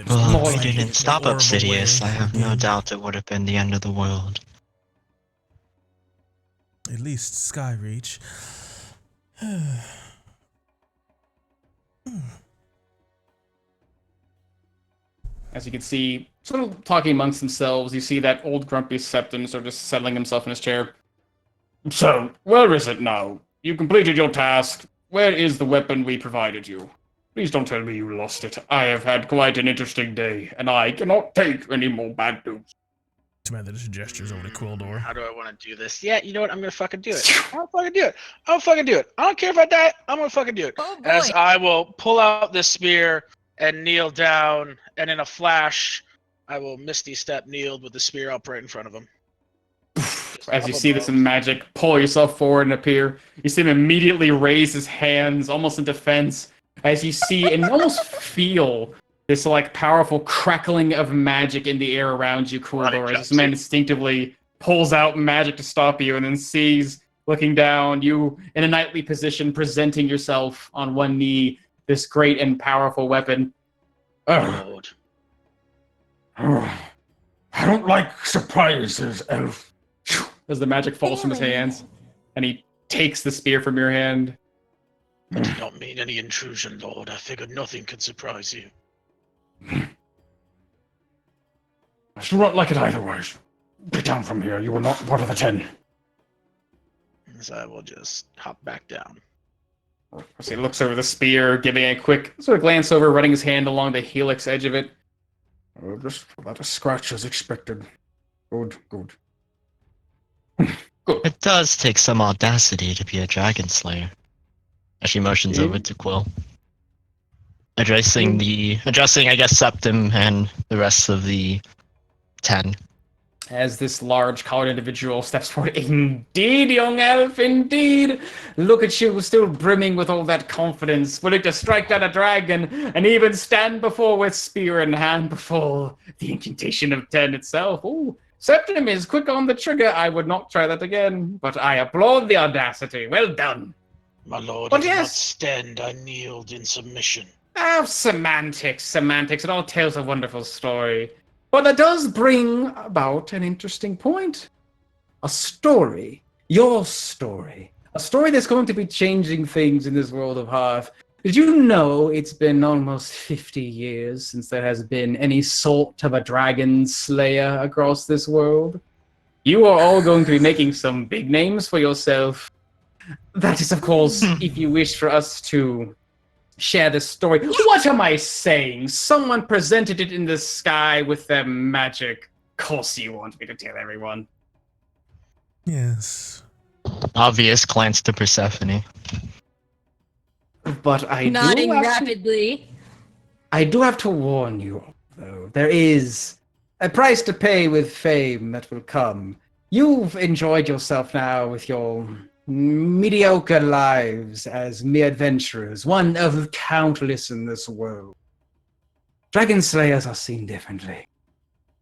Well, if we didn't stop Obsidius, I have no doubt it would have been the end of the world. At least Skyreach. As you can see, sort of talking amongst themselves, you see that old grumpy Septon sort of just settling himself in his chair. So, where is it now? You completed your task. Where is the weapon we provided you? Please don't tell me you lost it. I have had quite an interesting day, and I cannot take any more bad news. Too bad that his gestures over to Quildor. How do I want to do this? Yeah, you know what? I'm gonna fucking do it. I'm gonna fucking do it. I'm fucking do it. I don't care if I die. I'm gonna fucking do it. Oh boy. As I will pull out the spear and kneel down, and in a flash, I will Misty Step kneeled with the spear up right in front of him. As you see this in magic, pull yourself forward and appear. You see him immediately raise his hands, almost in defense, as you see and almost feel this like powerful crackling of magic in the air around you, Quildor, as this man instinctively pulls out magic to stop you, and then sees, looking down, you in a knightly position, presenting yourself on one knee, this great and powerful weapon. Lord. I don't like surprises, Elf. as the magic falls from his Really? hands, and he takes the spear from your hand. I did not mean any intrusion, Lord. I figured nothing could surprise you. I should not like it either ways. Get down from here. You are not part of the 10. So I will just hop back down. As he looks over the spear, giving a quick sort of glance over, running his hand along the helix edge of it. Just about a scratch as expected. Good, good. It does take some audacity to be a dragon slayer. As she motions over to Quill. Addressing, I guess, Septim and the rest of the 10. As this large collared individual steps forward. Indeed, young elf, indeed. Look at you, still brimming with all that confidence, willing to strike down a dragon, and even stand before with spear in hand before the incantation of 10 itself. Ooh, Septim is quick on the trigger. I would not try that again, but I applaud the audacity. Well done. My lord, But I did not yes. stand. I kneeled in submission. Oh, semantics. It all tells a wonderful story. But that does bring about an interesting point. A story. Your story. A story that's going to be changing things in this world of Hearth. Did you know it's been almost 50 years since there has been any sort of a dragon slayer across this world? You are all going to be making some big names for yourself. That is, of course, if you wish for us to share this story. What am I saying? Someone presented it in the sky with their magic. Of course you want me to tell everyone. Yes. Obvious glance to Persephone. But I Nodding do have rapidly. I do have to warn you, though. There is a price to pay with fame that will come. You've enjoyed yourself now with your mediocre lives as mere adventurers, one of countless in this world. Dragon slayers are seen differently.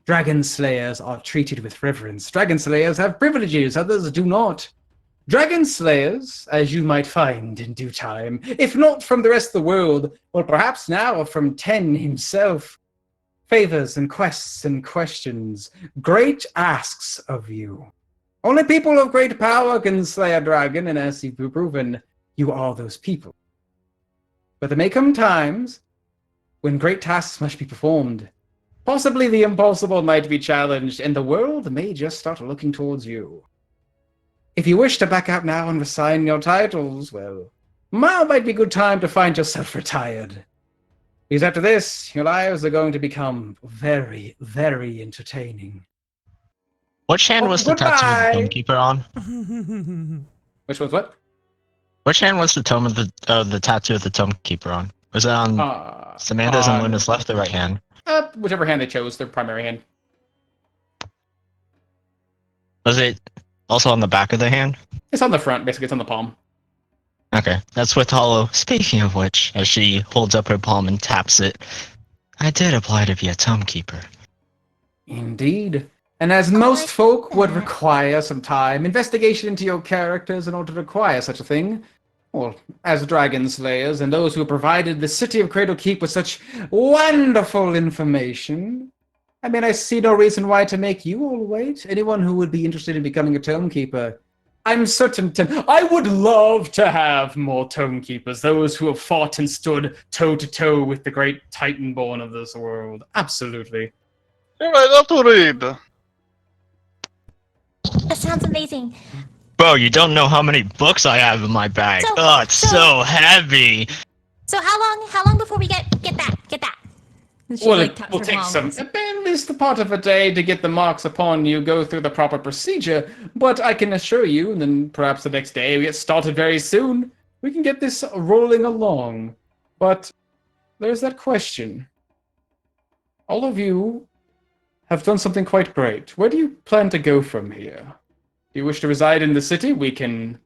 Dragon slayers are treated with reverence. Dragon slayers have privileges, others do not. Dragon slayers, as you might find in due time, if not from the rest of the world, well, perhaps now from 10 himself, favors and quests and questions, great asks of you. Only people of great power can slay a dragon, and as you've proven, you are those people. But there may come times when great tasks must be performed. Possibly the impossible might be challenged, and the world may just start looking towards you. If you wish to back out now and resign your titles, well, now might be a good time to find yourself retired. Because after this, your lives are going to become very, very entertaining. Which hand was the tattoo of the Tomekeeper on? Which one's what? Which hand was the the tattoo of the Tomekeeper on? Was it on Samantha's and Luna's left or right hand? Whichever hand they chose, their primary hand. Was it also on the back of the hand? It's on the front, basically. It's on the palm. Okay, that's with Hollow. Speaking of which, as she holds up her palm and taps it, I did apply to be a Tomekeeper. Indeed. And as most folk would require some time, investigation into your characters in order to acquire such a thing, well, as dragon slayers and those who provided the city of Cradle Keep with such wonderful information, I mean, I see no reason why to make you all wait. Anyone who would be interested in becoming a Tomekeeper, I'm certain I would love to have more Tomekeepers, those who have fought and stood toe-to-toe with the great Titanborn of this world. Absolutely. Yeah, I love to read. That sounds amazing. Bro, you don't know how many books I have in my bag. So- Oh, it's so heavy. So how long before we get that? She, Well, like, it taps will her take palm. at least a part of a day to get the marks upon you, go through the proper procedure, but I can assure you, and then perhaps the next day we get started very soon, we can get this rolling along. But there's that question. All of you have done something quite great. Where do you plan to go from here? Do you wish to reside in the city? We can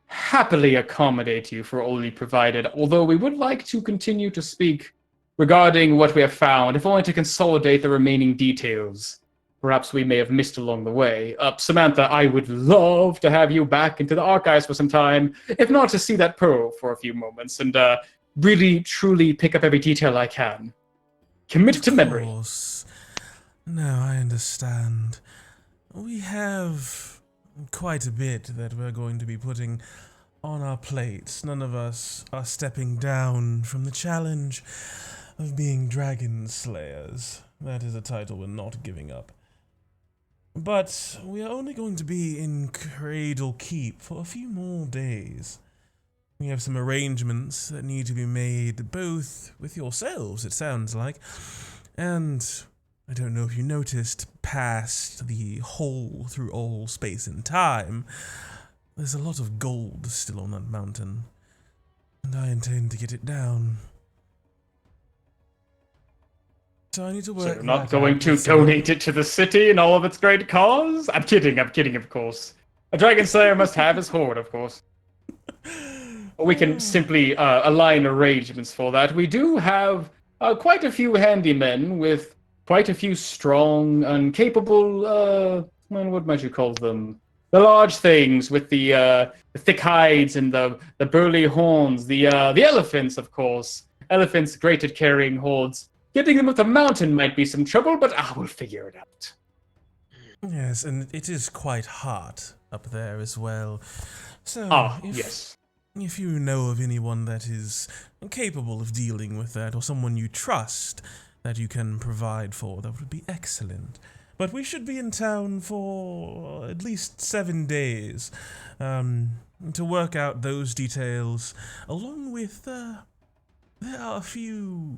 happily accommodate you for all you provided, although we would like to continue to speak regarding what we have found, if only to consolidate the remaining details. Perhaps we may have missed along the way. Samantha, I would love to have you back into the archives for some time, if not to see that pearl for a few moments, and really, truly pick up every detail I can. Committed to memory. Course. No, I understand. We have quite a bit that we're going to be putting on our plates. None of us are stepping down from the challenge of being dragon slayers. That is a title we're not giving up. But we are only going to be in Cradle Keep for a few more days. We have some arrangements that need to be made, both with yourselves, it sounds like, and I don't know if you noticed, past the hole through all space and time, there's a lot of gold still on that mountain, and I intend to get it down. So I need to work. So you're not that going out to with someone. donate it to the city and all of its great cause? I'm kidding, of course. A Dragon Slayer must have his hoard, of course. We can simply align arrangements for that. We do have quite a few handymen with quite a few strong and capable, what might you call them? The large things with the thick hides and the burly horns. The elephants, of course. Elephants great at carrying hordes. Getting them up the mountain might be some trouble, but we'll figure it out. Yes, and it is quite hot up there as well. So, Yes. if you know of anyone that is capable of dealing with that, or someone you trust that you can provide for, that would be excellent. But we should be in town for at least 7 days to work out those details, along with, there are a few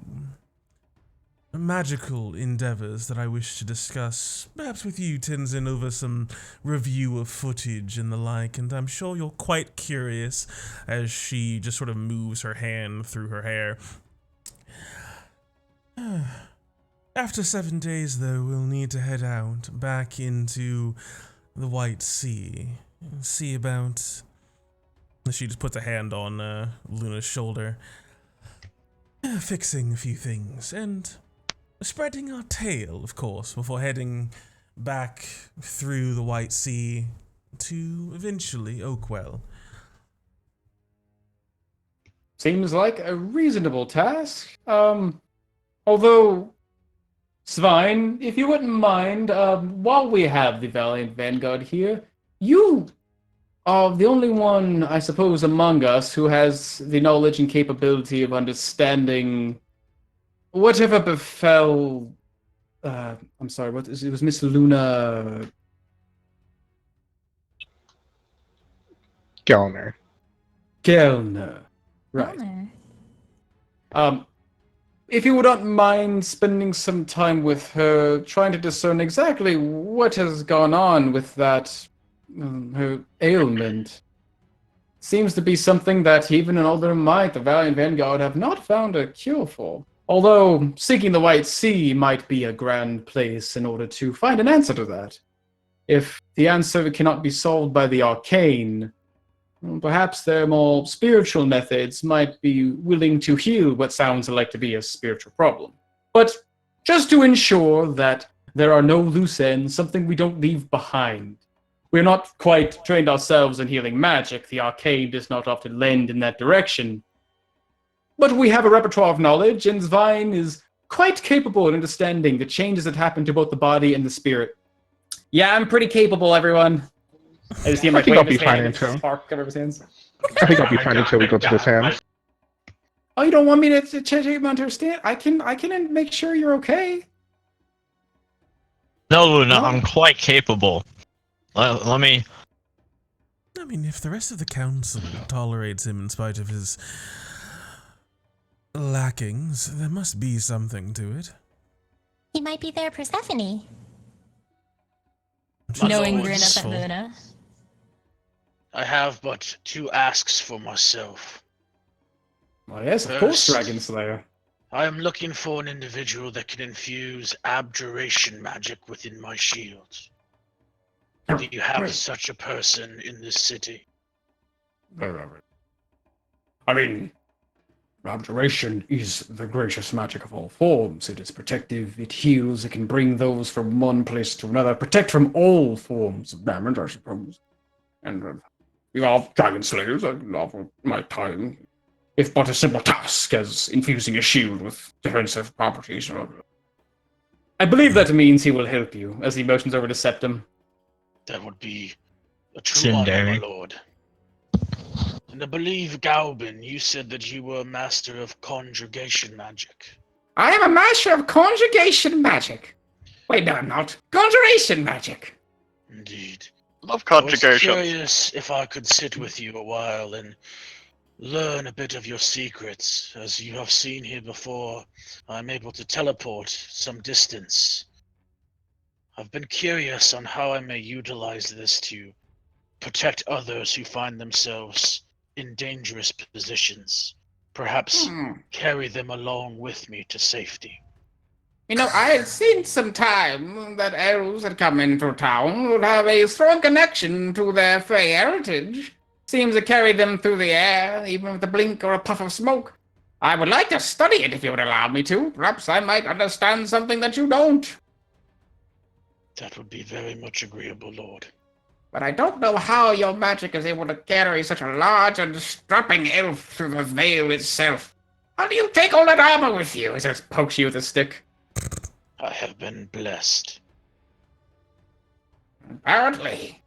magical endeavors that I wish to discuss, perhaps with you, Tenzin, over some review of footage and the like, and I'm sure you're quite curious as she just sort of moves her hand through her hair. After 7 days, though, we'll need to head out back into the White Sea and see about... She just puts a hand on Luna's shoulder. Fixing a few things, and spreading our tail, of course, before heading back through the White Sea to eventually Oakwell. Seems like a reasonable task. Although, Svein, if you wouldn't mind, while we have the Valiant Vanguard here, you are the only one, I suppose, among us who has the knowledge and capability of understanding whatever befell. I'm sorry, it was Miss Luna. Gelner. Right. Honor. If you wouldn't mind spending some time with her, trying to discern exactly what has gone on with that, her ailment. Seems to be something that even in all their might, the Valiant Vanguard have not found a cure for. Although, seeking the White Sea might be a grand place in order to find an answer to that. If the answer cannot be solved by the arcane, perhaps their more spiritual methods might be willing to heal what sounds like to be a spiritual problem. But just to ensure that there are no loose ends, something we don't leave behind. We're not quite trained ourselves in healing magic. The arcane does not often lend in that direction. But we have a repertoire of knowledge, and Svein is quite capable in understanding the changes that happen to both the body and the spirit. Yeah, I'm pretty capable, everyone. I just see him like I think I'll wave his be fine hand and until- spark cover his hands. I think I'll be fine until we go to the sands. Oh, you don't want me to check him understand? I can make sure you're okay. No, Luna, No. I'm quite capable. Let me. I mean, if the rest of the council tolerates him in spite of his lackings, there must be something to it. He might be there, Persephone. She's Knowing always grin up at useful. Luna. I have but 2 asks for myself. Well, yes, of course, First. Dragon Slayer. I am looking for an individual that can infuse abjuration magic within my shield. Do you have such a person in this city? I mean, abjuration is the greatest magic of all forms. It is protective, it heals, it can bring those from one place to another, protect from all forms of damage, I suppose. And we are dragon slayers, I love my time. If but a simple task as infusing a shield with defensive properties. I believe that means he will help you, as he motions over to Septum. That would be A true honor, my Tsundere. lord. And I believe, Gaubin, you said that you were a master of conjugation magic. I am a master of conjugation magic. Wait, no, I'm not. Conjuration magic. Indeed. Love I was conjugations. curious if I could sit with you a while and learn a bit of your secrets. As you have seen here before, I'm able to teleport some distance. I've been curious on how I may utilize this to protect others who find themselves in dangerous positions. Perhaps carry them along with me to safety. You know, I had seen some time that elves that come into town would have a strong connection to their Fey heritage. Seems to carry them through the air, even with a blink or a puff of smoke. I would like to study it if you would allow me to. Perhaps I might understand something that you don't. That would be very much agreeable, Lord. But I don't know how your magic is able to carry such a large and strapping elf through the veil itself. How do you take all that armor with you? As it pokes you with a stick. I have been blessed. Apparently.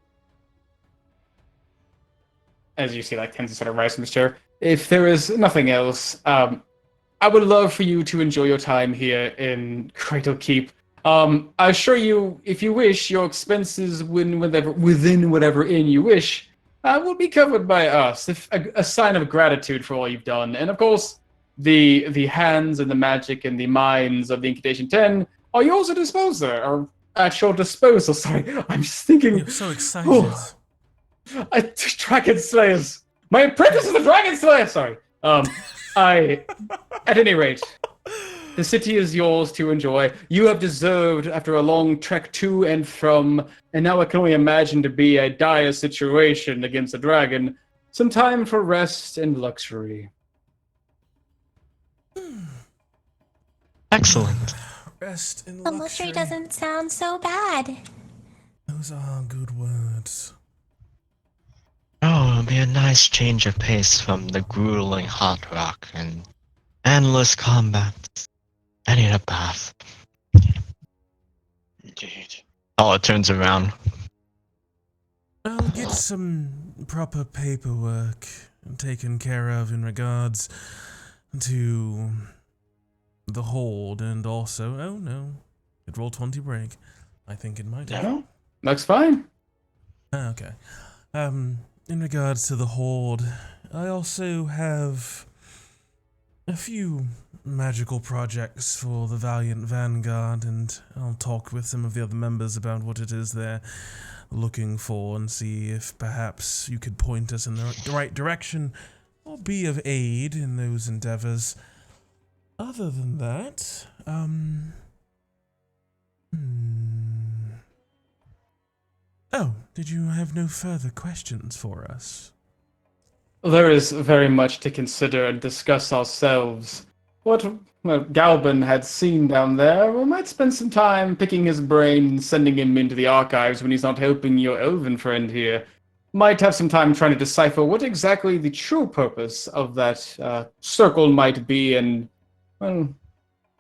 As you see, like, Tenzi sort of rise from his chair. If there is nothing else, I would love for you to enjoy your time here in Cradle Keep. I assure you, if you wish, your expenses within whatever inn you wish will be covered by us. If a sign of gratitude for all you've done, and of course, the hands and the magic and the minds of the Incantation 10 are yours to dispose there, or at your disposal. Sorry, I'm just thinking. I'm so excited. Dragon Slayers. My apprentice is the Dragon Slayer. Sorry. At any rate, the city is yours to enjoy. You have deserved, after a long trek to and from, and now I can only imagine to be a dire situation against a dragon, some time for rest and luxury. Excellent. Rest in The luxury. luxury doesn't sound so bad. Those are good words. Oh, it'll be a nice change of pace from the grueling hot rock and endless combat. I need a bath. Indeed. Oh, it turns around. I'll get some proper paperwork taken care of in regards to the hold, and also, oh no, it rolled 20 break. I think it might have. No, looks fine. Okay. In regards to the hold, I also have a few magical projects for the Valiant Vanguard, and I'll talk with some of the other members about what it is they're looking for and see if perhaps you could point us in the right direction or be of aid in those endeavors. Other than that, Oh, did you have no further questions for us? There is very much to consider and discuss ourselves. What Galban had seen down there, we might spend some time picking his brain and sending him into the archives when he's not helping your elven friend here. Might have some time trying to decipher what exactly the true purpose of that circle might be, and, well,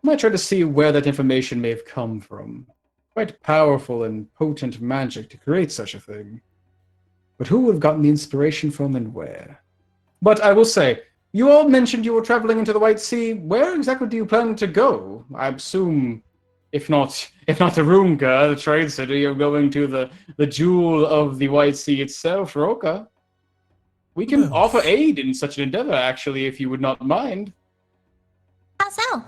might try to see where that information may have come from. Quite powerful and potent magic to create such a thing. But who would have gotten the inspiration from and where? But I will say, you all mentioned you were traveling into the White Sea. Where exactly do you plan to go? I assume, if not to Runga, the trade city, you're going to the jewel of the White Sea itself, Roka. We can offer aid in such an endeavor, actually, if you would not mind. How so?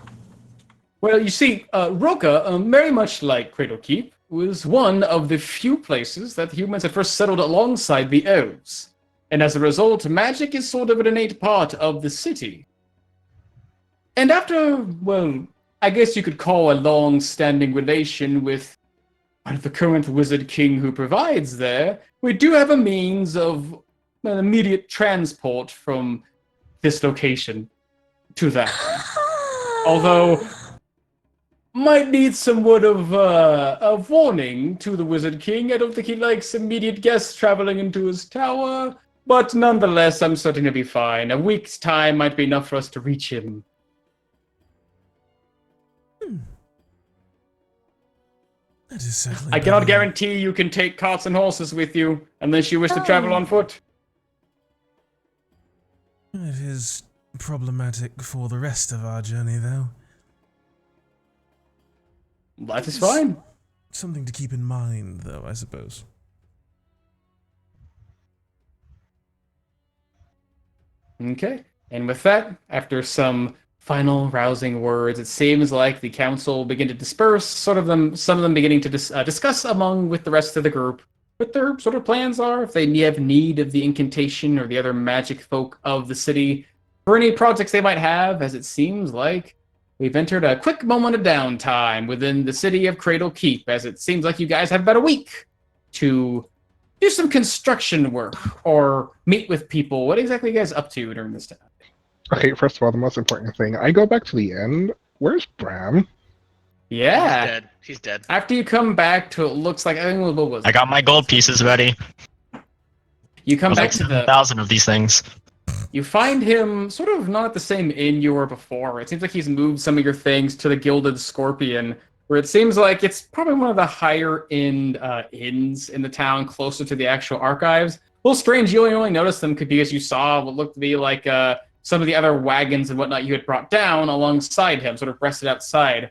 Well, you see, Roka, very much like Cradle Keep, was one of the few places that humans had first settled alongside the elves. And as a result, magic is sort of an innate part of the city. And after, well, I guess you could call a long-standing relation with the current Wizard King who provides there, we do have a means of an immediate transport from this location to that. Although, might need some word of warning to the Wizard King. I don't think he likes immediate guests traveling into his tower. But nonetheless, I'm certain he'll be fine. A week's time might be enough for us to reach him. That is certainly I cannot better. guarantee you can take carts and horses with you unless you wish to travel on foot. It is problematic for the rest of our journey, though. That is fine. Something to keep in mind, though, I suppose. Okay. And with that, after some final rousing words, it seems like the council begin to disperse, some of them beginning to discuss among with the rest of the group what their sort of plans are, if they have need of the incantation or the other magic folk of the city for any projects they might have, as it seems like we've entered a quick moment of downtime within the city of Cradle Keep, as it seems like you guys have about a week to do some construction work or meet with people. What exactly are you guys up to during this time? Okay, first of all, the most important thing. I go back to the end. Where's Bram? Yeah. He's dead. He's dead. After you come back to, it looks like, I think, what was it? I got my gold pieces ready. You come There's back like to the, 7,000 of these things. you find him sort of not at the same inn you were before. It seems like he's moved some of your things to the Gilded Scorpion, where it seems like it's probably one of the higher end inns in the town, closer to the actual archives. A little strange, you only noticed them because you saw what looked to be like some of the other wagons and whatnot you had brought down alongside him, sort of rested outside.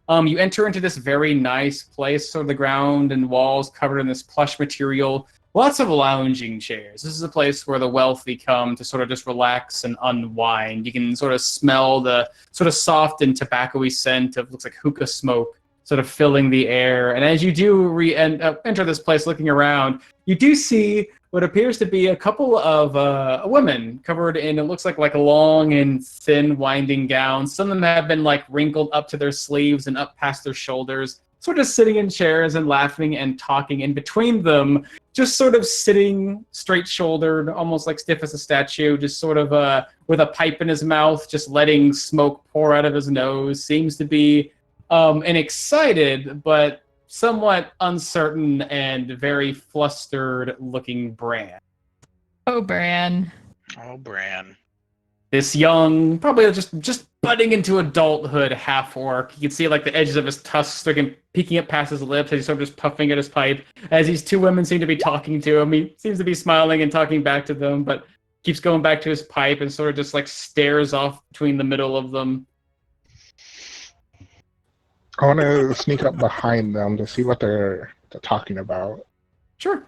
You enter into this very nice place, sort of the ground and walls covered in this plush material. Lots of lounging chairs. This is a place where the wealthy come to sort of just relax and unwind. You can sort of smell the sort of soft and tobacco-y scent of, looks like hookah smoke, sort of filling the air. And as you do enter this place looking around, you do see what appears to be a couple of women covered in, it looks like long and thin winding gowns. Some of them have been like wrinkled up to their sleeves and up past their shoulders, sort of sitting in chairs and laughing and talking. In between them, just sort of sitting straight-shouldered, almost like stiff as a statue, just sort of with a pipe in his mouth, just letting smoke pour out of his nose. Seems to be an excited but somewhat uncertain and very flustered-looking Bran. Oh, Bran. Oh, Bran. This young, probably just budding into adulthood half-orc. You can see like the edges of his tusks peeking up past his lips as he's sort of just puffing at his pipe. As these two women seem to be talking to him, he seems to be smiling and talking back to them, but keeps going back to his pipe and sort of just like stares off between the middle of them. I want to sneak up behind them to see what they're talking about. Sure.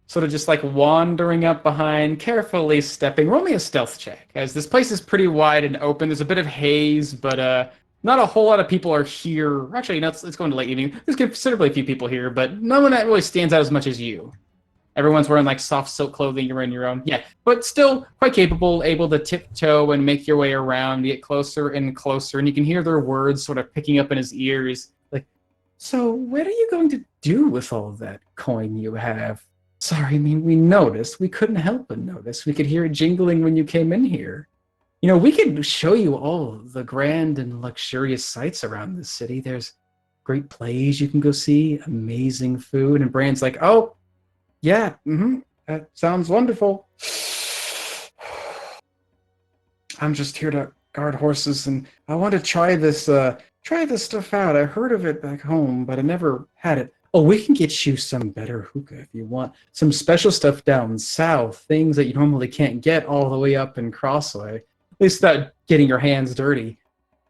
Sort of just like wandering up behind, carefully stepping. Roll me a stealth check, as this place is pretty wide and open. There's a bit of haze, but not a whole lot of people are here. Actually, no, it's going to late evening. There's considerably a few people here, but no one that really stands out as much as you. Everyone's wearing like soft silk clothing. You're in your own. Yeah, but still quite capable, able to tiptoe and make your way around, get closer and closer, and you can hear their words sort of picking up in his ears. Like, so what are you going to do with all of that coin you have? Sorry, I mean, we noticed. We couldn't help but notice. We could hear it jingling when you came in here. You know, we could show you all the grand and luxurious sights around the city. There's great plays you can go see, amazing food. And Bran's like, oh, yeah, that sounds wonderful. I'm just here to guard horses, and I want to try this stuff out. I heard of it back home, but I never had it. Oh, we can get you some better hookah if you want. Some special stuff down south, things that you normally can't get all the way up in Crossway. At least without getting your hands dirty.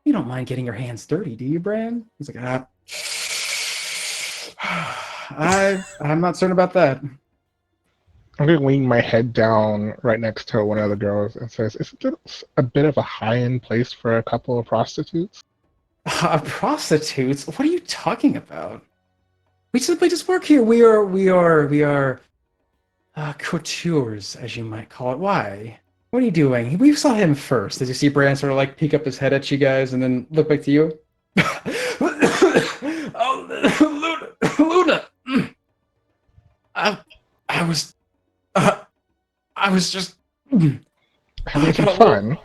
You don't mind getting your hands dirty, do you, Bran? He's like, I'm not certain about that. I'm going to lean my head down right next to one of the girls and says, "Is this a bit of a high-end place for a couple of prostitutes?" Prostitutes? What are you talking about? We simply just work here. We are coutures, as you might call it. Why? What are you doing? We saw him first. Did you see Bran sort of like peek up his head at you guys and then look back to you? Oh, Luna! I was just Having fun.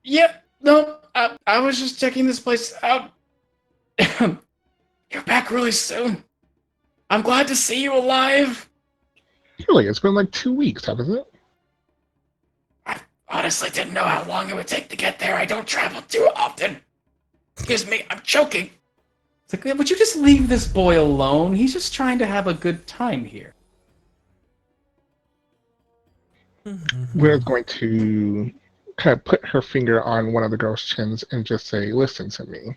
Yep. No, I was just checking this place out. You're back really soon. I'm glad to see you alive. Really, it's been like 2 weeks, hasn't it? I honestly didn't know how long it would take to get there. I don't travel too often. Excuse me, I'm choking. It's like, would you just leave this boy alone? He's just trying to have a good time here. We're going to kind of put her finger on one of the girl's chins and just say, listen to me.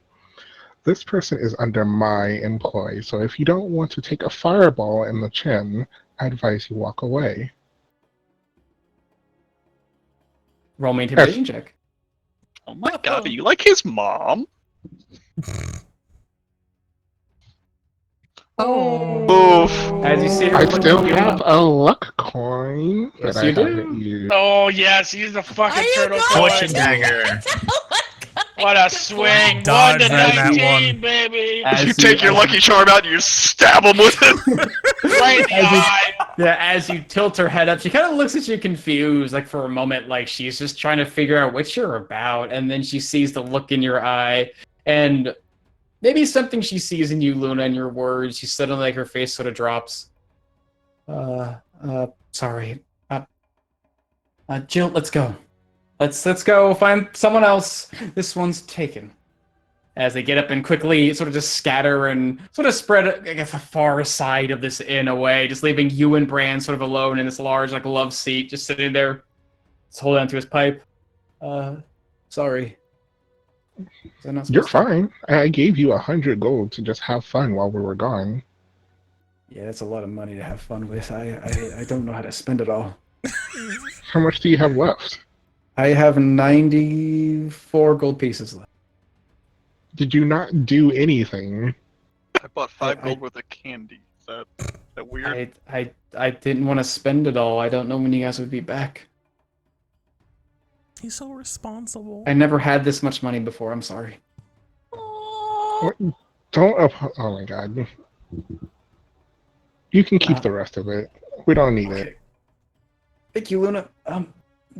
This person is under my employ, so if you don't want to take a fireball in the chin, I advise you walk away. Roll me intimidation check. Oh my god, are you like his mom? Oh. Oof. As you see her I look still at you, have a luck coin Yes, that I you do. haven't used. Oh yes, use the fucking Are you turtle going coin. Fortune dagger. What a swing! Dodge 1 to that 19, one. baby. As You take your as lucky charm out and you stab him with it. Right in the As you- eye. Yeah, as you tilt her head up, she kind of looks at you confused, like for a moment, like she's just trying to figure out what you're about, and then she sees the look in your eye, and maybe something she sees in you, Luna, in your words. She suddenly, like, her face sort of drops. Sorry. Jill, let's go. Let's go find someone else. This one's taken. As they get up and quickly sort of just scatter and sort of spread, I guess, the far side of this inn away, just leaving you and Bran sort of alone in this large, like, love seat, just sitting there, just holding onto his pipe. Sorry. Was I not You're supposed to- fine. I gave you 100 gold to just have fun while we were gone. Yeah, that's a lot of money to have fun with. I don't know how to spend it all. How much do you have left? I have 94 gold pieces left. Did you not do anything? I bought 5 I- gold worth of candy. Is that weird? I didn't want to spend it all. I don't know when you guys would be back. He's so responsible. I never had this much money before. I'm sorry. What? Don't. Oh my god. You can keep the rest of it. We don't need it. Thank you, Luna.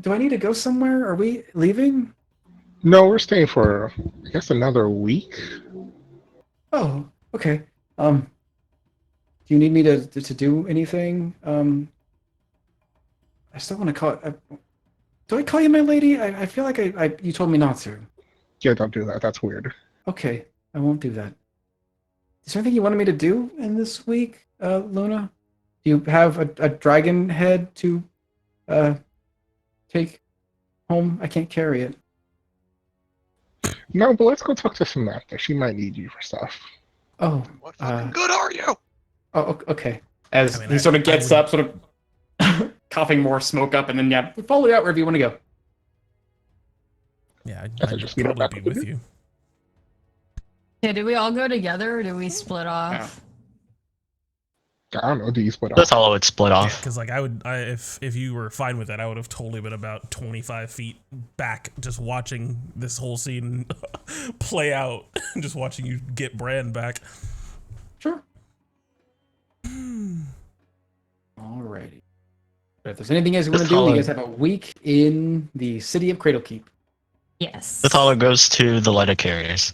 Do I need to go somewhere? Are we leaving? No, we're staying for, I guess, another week. Oh, okay. Do you need me to do anything? I still want to call it. Do I call you my lady? I feel like you told me not to. Yeah, don't do that. That's weird. Okay, I won't do that. Is there anything you wanted me to do in this week, Luna? Do you have a dragon head to take home? I can't carry it. No, but let's go talk to Samantha. She might need you for stuff. Oh, What fucking good are you? okay. As I mean, he sort of I gets would- up, sort of coughing more smoke up, and then yeah, follow you out wherever you want to go. Yeah, Guess I I'd just meet up probably back be with with you. you. Yeah, do we all go together or do we split off? I don't know. Do you split That's off? all it would split Yeah, off. because like if you were fine with that, I would have totally been about 25 feet back, just watching this whole scene play out, just watching you get Bran back. Sure. Alrighty. But if there's anything else you want to do, you guys have a week in the city of Cradlekeep. Yes. With all it goes to the letter carriers.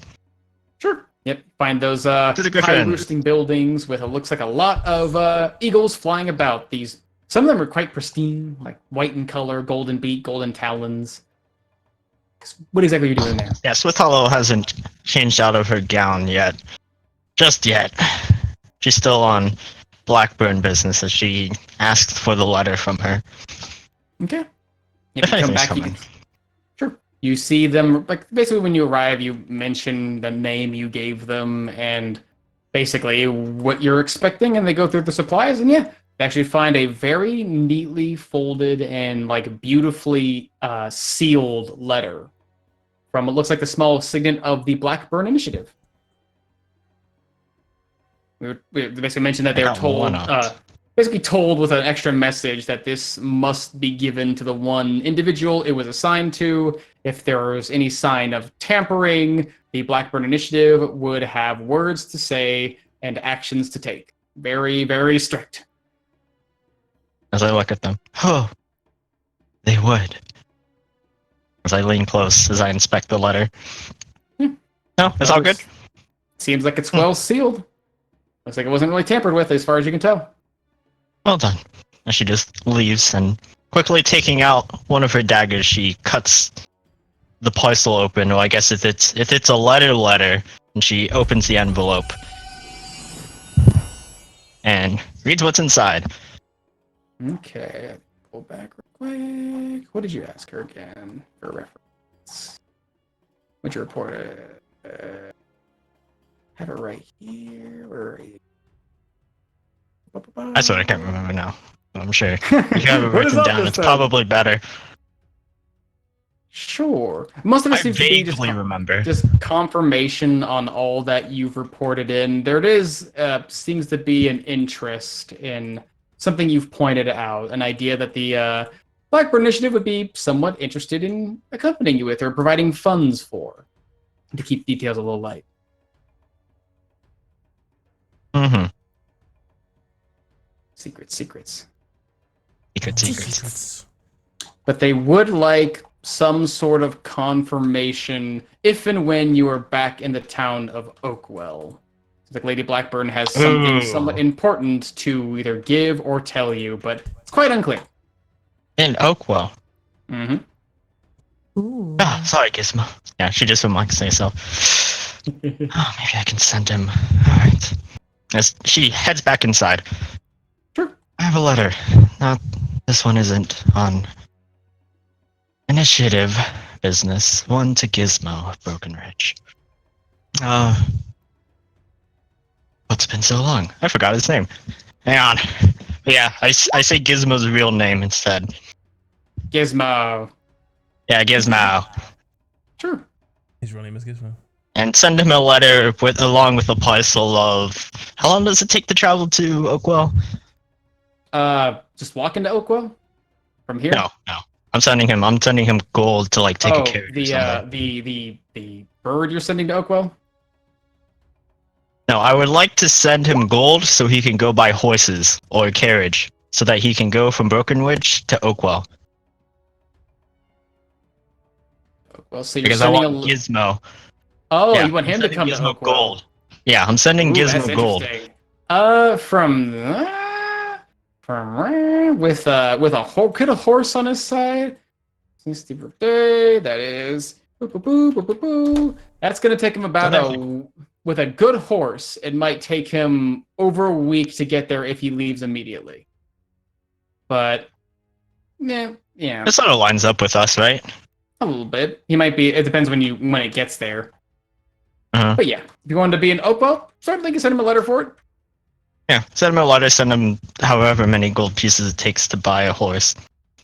Sure. Yep. Find those To the high Griffin. roosting buildings with it looks like a lot of eagles flying about. Some of them are quite pristine, like white in color, golden beak, golden talons. What exactly are you doing there? Yes, With Hollow hasn't changed out of her gown yet. Just yet. She's still on Blackburn business as she asked for the letter from her. Okay. If If you come anything's back, coming. Sure. You see them, like, basically when you arrive, you mention the name you gave them and basically what you're expecting, and they go through the supplies, and yeah, they actually find a very neatly folded and, like, beautifully sealed letter from what looks like the small signet of the Blackburn Initiative. We basically mentioned that they I were got told, one of it. basically told with an extra message that this must be given to the one individual it was assigned to. If there was any sign of tampering, the Blackburn Initiative would have words to say and actions to take. Very, very strict. As I look at them. Oh, they would. As I lean close, as I inspect the letter. Hmm. No, it's all good. Seems like it's well sealed. Looks like it wasn't really tampered with as far as you can tell. Well done. And she just leaves and quickly taking out one of her daggers, she cuts the parcel open. Well, I guess if it's a letter, And she opens the envelope and reads what's inside. Okay, pull back real quick. What did you ask her again for reference? What'd you report? Have it right here. Where are you? That's what I can't remember now. I'm sure. If you have it What is written up down, this it's time? probably better. Sure. Most of it I seems to be just vaguely remember. just confirmation on all that you've reported in. There is seems to be an interest in something you've pointed out, an idea that the Blackbird Initiative would be somewhat interested in accompanying you with or providing funds for, to keep details a little light. Mm-hmm. Secrets. Secrets. But they would like some sort of confirmation if and when you are back in the town of Oakwell. Like Lady Blackburn has something Ooh. somewhat important to either give or tell you, but it's quite unclear. In Oakwell. Mm-hmm. Ooh. Ah, sorry, Gizmo. Yeah, she just wouldn't like to say so. Oh, maybe I can send him. Alright. As she heads back inside. Sure. I have a letter. Now, this one isn't on initiative business. One to Gizmo of Broken Ridge. What's been so long? I forgot his name. Hang on. Yeah, I say Gizmo's real name instead. Gizmo. Yeah, Gizmo. Sure. His real name is Gizmo. And send him a letter along with a parcel of... How long does it take to travel to Oakwell? Just walk into Oakwell from here. No. I'm sending him gold to take a carriage or something. The bird you're sending to Oakwell. No, I would like to send him gold so he can go buy horses or a carriage so that he can go from Broken Ridge to Oakwell. Well, so you're Because I sending want Gizmo. Oh, Yeah, you want I'm him to sending come to Gizmo Oakwell. gold. Yeah, I'm sending Ooh, that's Gizmo gold. interesting. With a whole could a horse on his side. It's birthday. That is. That's gonna take him about with a good horse. It might take him over a week to get there if he leaves immediately. But yeah. This sort of lines up with us, right? A little bit. He might be. It depends when it gets there. Uh-huh. But yeah, if you wanted to be in Oakwell, certainly can send him a letter for it. Yeah, send him a letter, send him however many gold pieces it takes to buy a horse.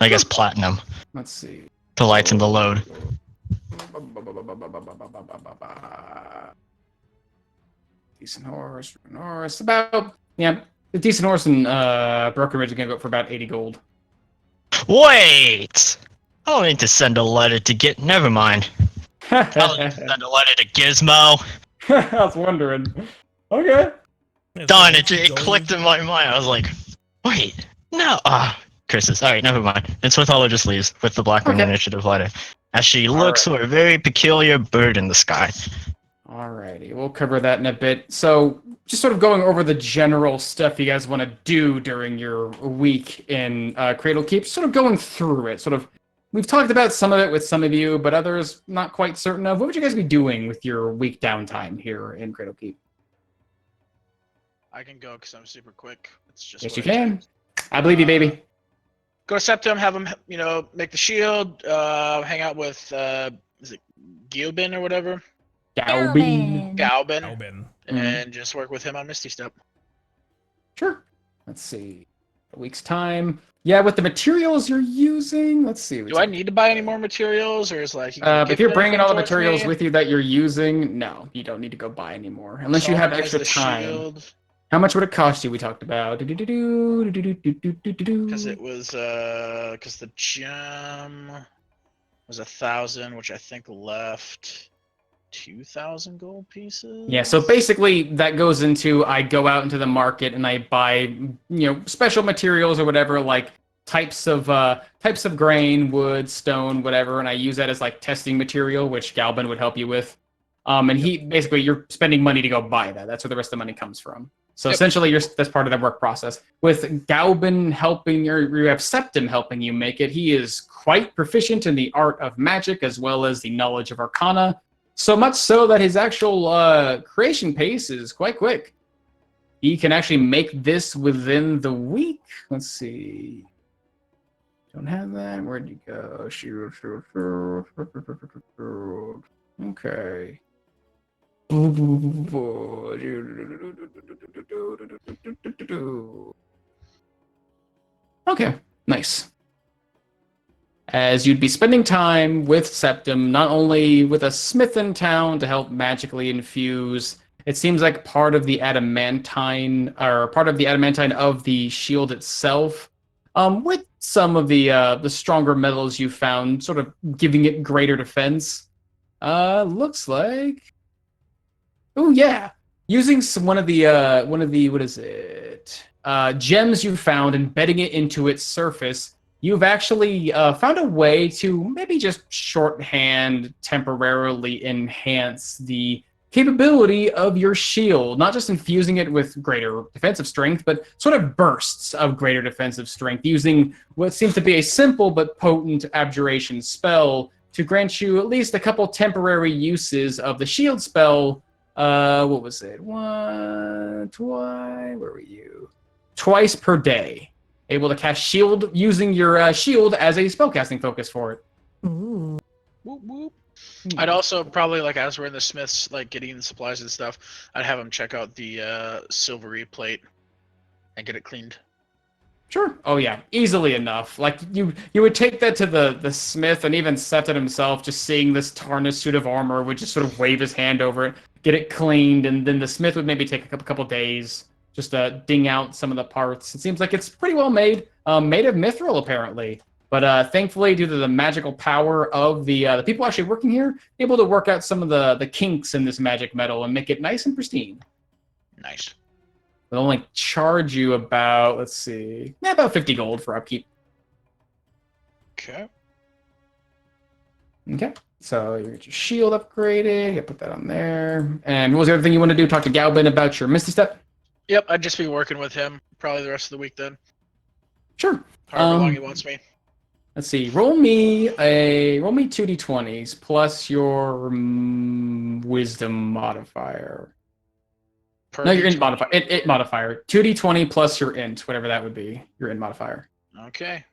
I guess platinum. Let's see. To lighten the load. Decent horse. About the decent horse and Broken Ridge are gonna go for about 80 gold. Wait! I don't need to send a letter to get. Never mind. I don't need to send a letter to Gizmo. I was wondering. Okay. Darn it! It clicked in my mind. I was like, wait, no. Curses. Alright, never mind. And Switholo just leaves with the Blackburn Initiative letter. As she looks for a very peculiar bird in the sky. Alrighty, we'll cover that in a bit. So, just sort of going over the general stuff you guys want to do during your week in Cradle Keep, sort of going through it. We've talked about some of it with some of you, but others not quite certain of. What would you guys be doing with your week downtime here in Cradle Keep? I can go because I'm super quick. It's just Yes, you can. I believe you, baby. Go to Septum, have him, make the shield, hang out with, is it Giobin or whatever? Gaubin. And just work with him on Misty Step. Sure. Let's see. A week's time. Yeah, with the materials you're using, let's see. Do I need to buy any more materials, or is like... if you're bringing all the materials with you that you're using, no, you don't need to go buy anymore. Unless you have extra time. Shield. How much would it cost you? We talked about. Because it was, because the gem was 1,000, which I think left 2,000 gold pieces. Yeah, so basically that goes into I go out into the market and I buy, special materials or whatever, like types of grain, wood, stone, whatever, and I use that as like testing material, which Galvin would help you with. And he basically you're spending money to go buy that. That's where the rest of the money comes from. So essentially, that's part of the work process. With Gaubin helping, or you have Septim helping you make it, he is quite proficient in the art of magic as well as the knowledge of Arcana. So much so that his actual creation pace is quite quick. He can actually make this within the week. Let's see. Don't have that. Where'd you go? Okay. Okay, nice. As you'd be spending time with Septim, not only with a smith in town to help magically infuse, it seems like part of the adamantine, or part of the adamantine of the shield itself, with some of the stronger metals you found, sort of giving it greater defense. Looks like, oh yeah, using one of the what is it? Gems you found, embedding it into its surface. You've actually found a way to maybe just shorthand temporarily enhance the capability of your shield, not just infusing it with greater defensive strength, but sort of bursts of greater defensive strength, using what seems to be a simple but potent abjuration spell to grant you at least a couple temporary uses of the shield spell. What was it? Where were you? Twice per day. Able to cast shield using your shield as a spellcasting focus for it. Ooh. Whoop, whoop. I'd also probably, like, as we're in the smiths, like, getting the supplies and stuff, I'd have him check out the silvery plate and get it cleaned. Sure. Oh yeah, easily enough. Like you would take that to the smith, and even Septon himself, just seeing this tarnished suit of armor, would just sort of wave his hand over it, get it cleaned, and then the smith would maybe take a couple days just to ding out some of the parts. It seems like it's pretty well made, made of mithril apparently. But thankfully, due to the magical power of the people actually working here, able to work out some of the kinks in this magic metal and make it nice and pristine. Nice. They'll only charge you about, let's see, about 50 gold for upkeep. Okay. Okay. So you get your shield upgraded. You put that on there. And what was the other thing you want to do? Talk to Galvin about your Misty Step? Yep, I'd just be working with him probably the rest of the week then. Sure. However long he wants me. Let's see. Roll me 2d20s plus your wisdom modifier. No, your int modifier. It modifier. 2d20 plus your int, whatever that would be. Your int modifier. Okay.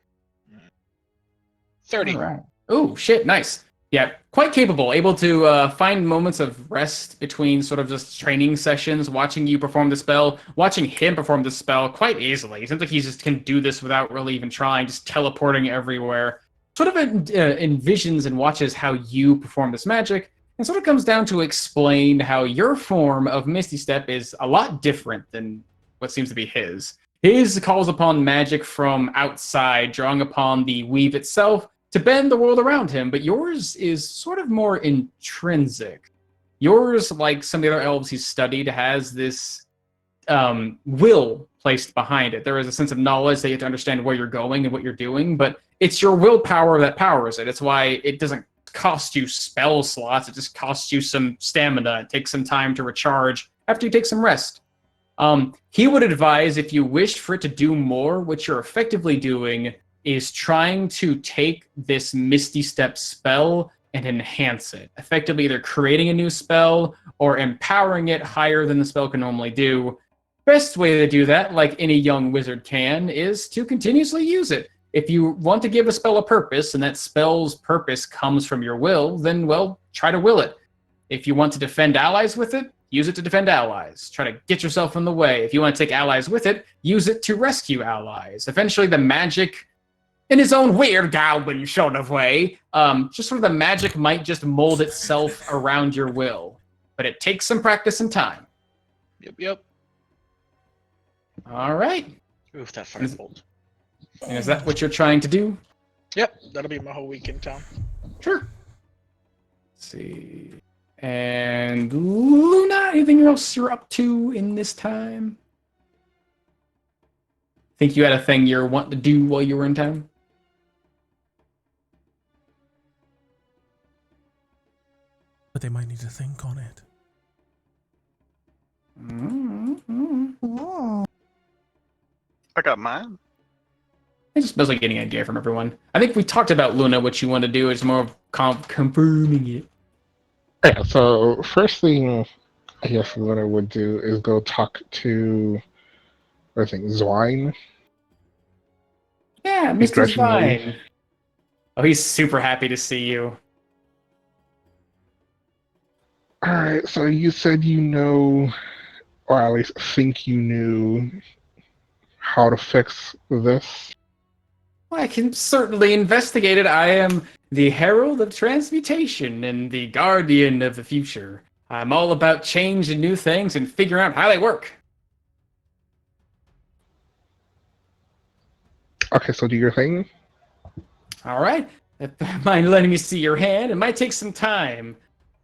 30. All right. Oh, shit. Nice. Yeah, quite capable. Able to find moments of rest between sort of just training sessions, watching you perform the spell, watching him perform the spell quite easily. It seems like he just can do this without really even trying, just teleporting everywhere. Sort of envisions and watches how you perform this magic, and sort of comes down to explain how your form of Misty Step is a lot different than what seems to be his. His calls upon magic from outside, drawing upon the weave itself to bend the world around him, but yours is sort of more intrinsic. Yours, like some of the other elves he's studied, has this will placed behind it. There is a sense of knowledge that you have to understand where you're going and what you're doing, but it's your willpower that powers it. It's why it doesn't cost you spell slots, it just costs you some stamina. It takes some time to recharge after you take some rest. He would advise, if you wish for it to do more, what you're effectively doing is trying to take this Misty Step spell and enhance it. Effectively either creating a new spell or empowering it higher than the spell can normally do. Best way to do that, like any young wizard can, is to continuously use it. If you want to give a spell a purpose, and that spell's purpose comes from your will, then, well, try to will it. If you want to defend allies with it, use it to defend allies. Try to get yourself in the way. If you want to take allies with it, use it to rescue allies. Eventually, the magic, in his own weird Galvin sort of way, just sort of the magic might just mold itself around your will. But it takes some practice and time. Yep. All right. Oof, that firebolt. And is that what you're trying to do? Yep, that'll be my whole week in town. Sure. Let's see. And Luna, anything else you're up to in this time? Think you had a thing you're wanting to do while you were in town? But they might need to think on it. I got mine. It's just mostly getting an idea from everyone. I think we talked about Luna, what you want to do. It's more of confirming it. Yeah, so first thing I guess what I would do is go talk to, I think, Zwine, Yeah, Mr. begrudgingly. Zvine. Oh, he's super happy to see you. Alright, so you said you know, or at least think you knew, how to fix this? Well, I can certainly investigate it. I am the Herald of Transmutation and the Guardian of the Future. I'm all about change and new things and figuring out how they work. Okay, so do your thing. All right. Mind letting me see your hand? It might take some time.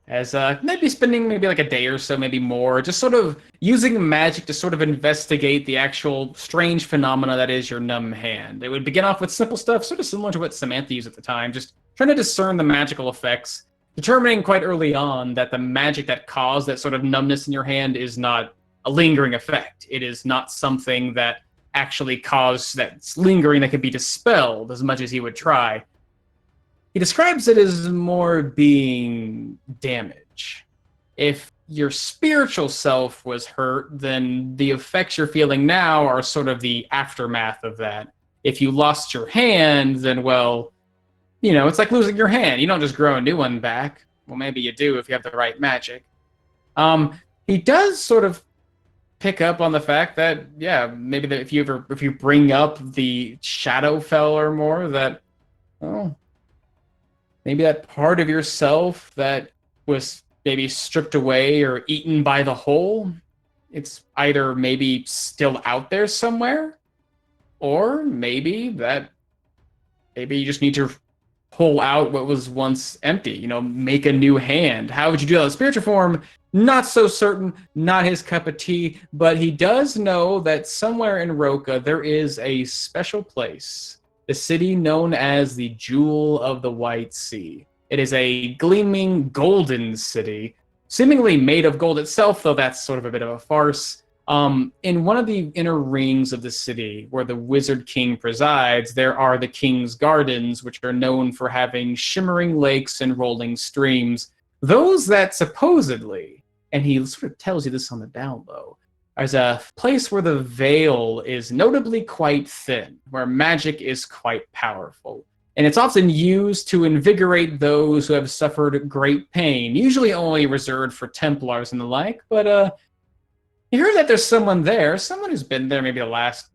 As maybe spending maybe like a day or so, maybe more, just sort of using magic to sort of investigate the actual strange phenomena that is your numb hand. It would begin off with simple stuff, sort of similar to what Samantha used at the time, just trying to discern the magical effects, determining quite early on that the magic that caused that sort of numbness in your hand is not a lingering effect. It is not something that actually caused that lingering that could be dispelled as much as he would try. He describes it as more being damage. If your spiritual self was hurt, then the effects you're feeling now are sort of the aftermath of that. If you lost your hand, then, well, you know, it's like losing your hand. You don't just grow a new one back. Well, maybe you do if you have the right magic. He does sort of pick up on the fact that, yeah, maybe that if you bring up the Shadowfell or more, that, oh, maybe that part of yourself that was maybe stripped away or eaten by the hole, it's either maybe still out there somewhere, or maybe you just need to pull out what was once empty, you know, make a new hand. How would you do that in spiritual form? Not so certain, not his cup of tea, but he does know that somewhere in Roka there is a special place, the city known as the Jewel of the White Sea. It is a gleaming golden city, seemingly made of gold itself, though that's sort of a bit of a farce. In one of the inner rings of the city, where the Wizard King presides, there are the King's Gardens, which are known for having shimmering lakes and rolling streams. Those that supposedly, and he sort of tells you this on the down low, there's a place where the veil is notably quite thin, where magic is quite powerful. And it's often used to invigorate those who have suffered great pain, usually only reserved for Templars and the like. But you hear that there's someone there, someone who's been there maybe the last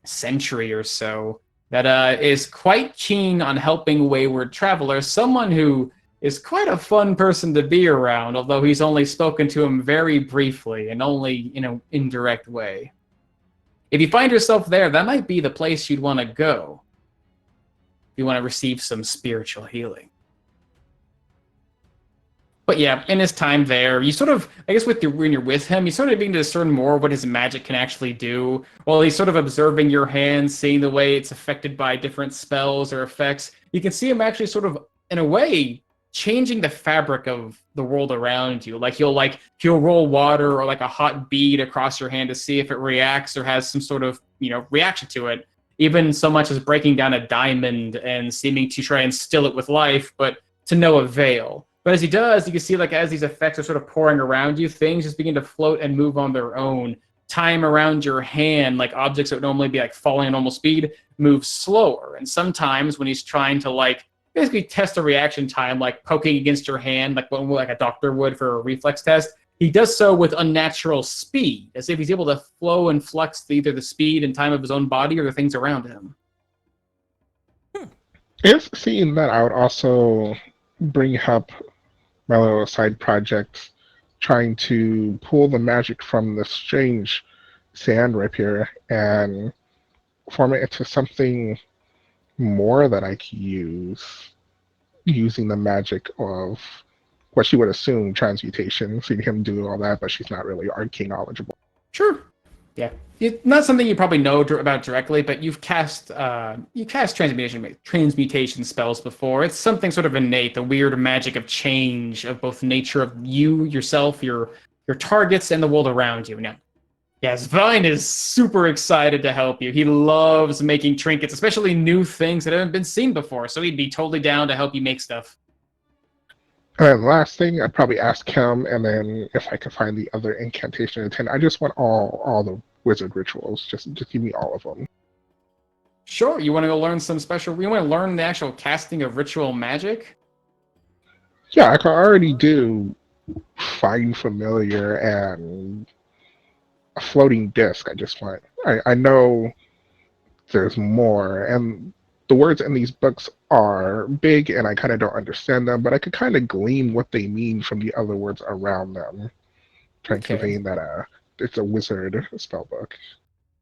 century or so, that is quite keen on helping wayward travelers, someone who is quite a fun person to be around, although he's only spoken to him very briefly and only in an indirect way. If you find yourself there, that might be the place you'd want to go if you want to receive some spiritual healing. But yeah, in his time there, you sort of, I guess when you're with him, you sort of begin to discern more what his magic can actually do. While he's sort of observing your hand, seeing the way it's affected by different spells or effects, you can see him actually sort of, in a way, changing the fabric of the world around you. He'll roll water or like a hot bead across your hand to see if it reacts or has some sort of, reaction to it. Even so much as breaking down a diamond and seeming to try and still it with life, but to no avail. But as he does, you can see as these effects are sort of pouring around you, things just begin to float and move on their own. Time around your hand, like objects that would normally be falling at normal speed, move slower. And sometimes when he's trying to basically test a reaction time, like poking against your hand, like a doctor would for a reflex test, he does so with unnatural speed, as if he's able to flow and flex either the speed and time of his own body or the things around him. If seeing that, I would also bring up my little side project, trying to pull the magic from the strange sand rapier and form it into something more that I could use, using the magic of what she would assume transmutation, seeing him do all that, but she's not really arcane knowledgeable. Sure. Yeah. It's not something you probably know about directly, but you've cast transmutation spells before. It's something sort of innate, the weird magic of change of both nature of you, yourself, your targets, and the world around you. Now, yes, Vine is super excited to help you. He loves making trinkets, especially new things that haven't been seen before, so he'd be totally down to help you make stuff. And then last thing, I'd probably ask him, and then if I could find the other incantation to attend, I just want all the wizard rituals. Just give me all of them. Sure, you want to go learn some special... You want to learn the actual casting of ritual magic? Yeah, I can already do Find Familiar and a floating disc. I just want. I know there's more, and the words in these books are big, and I kind of don't understand them, but I could kind of glean what they mean from the other words around them, trying to convey that it's a wizard spell book.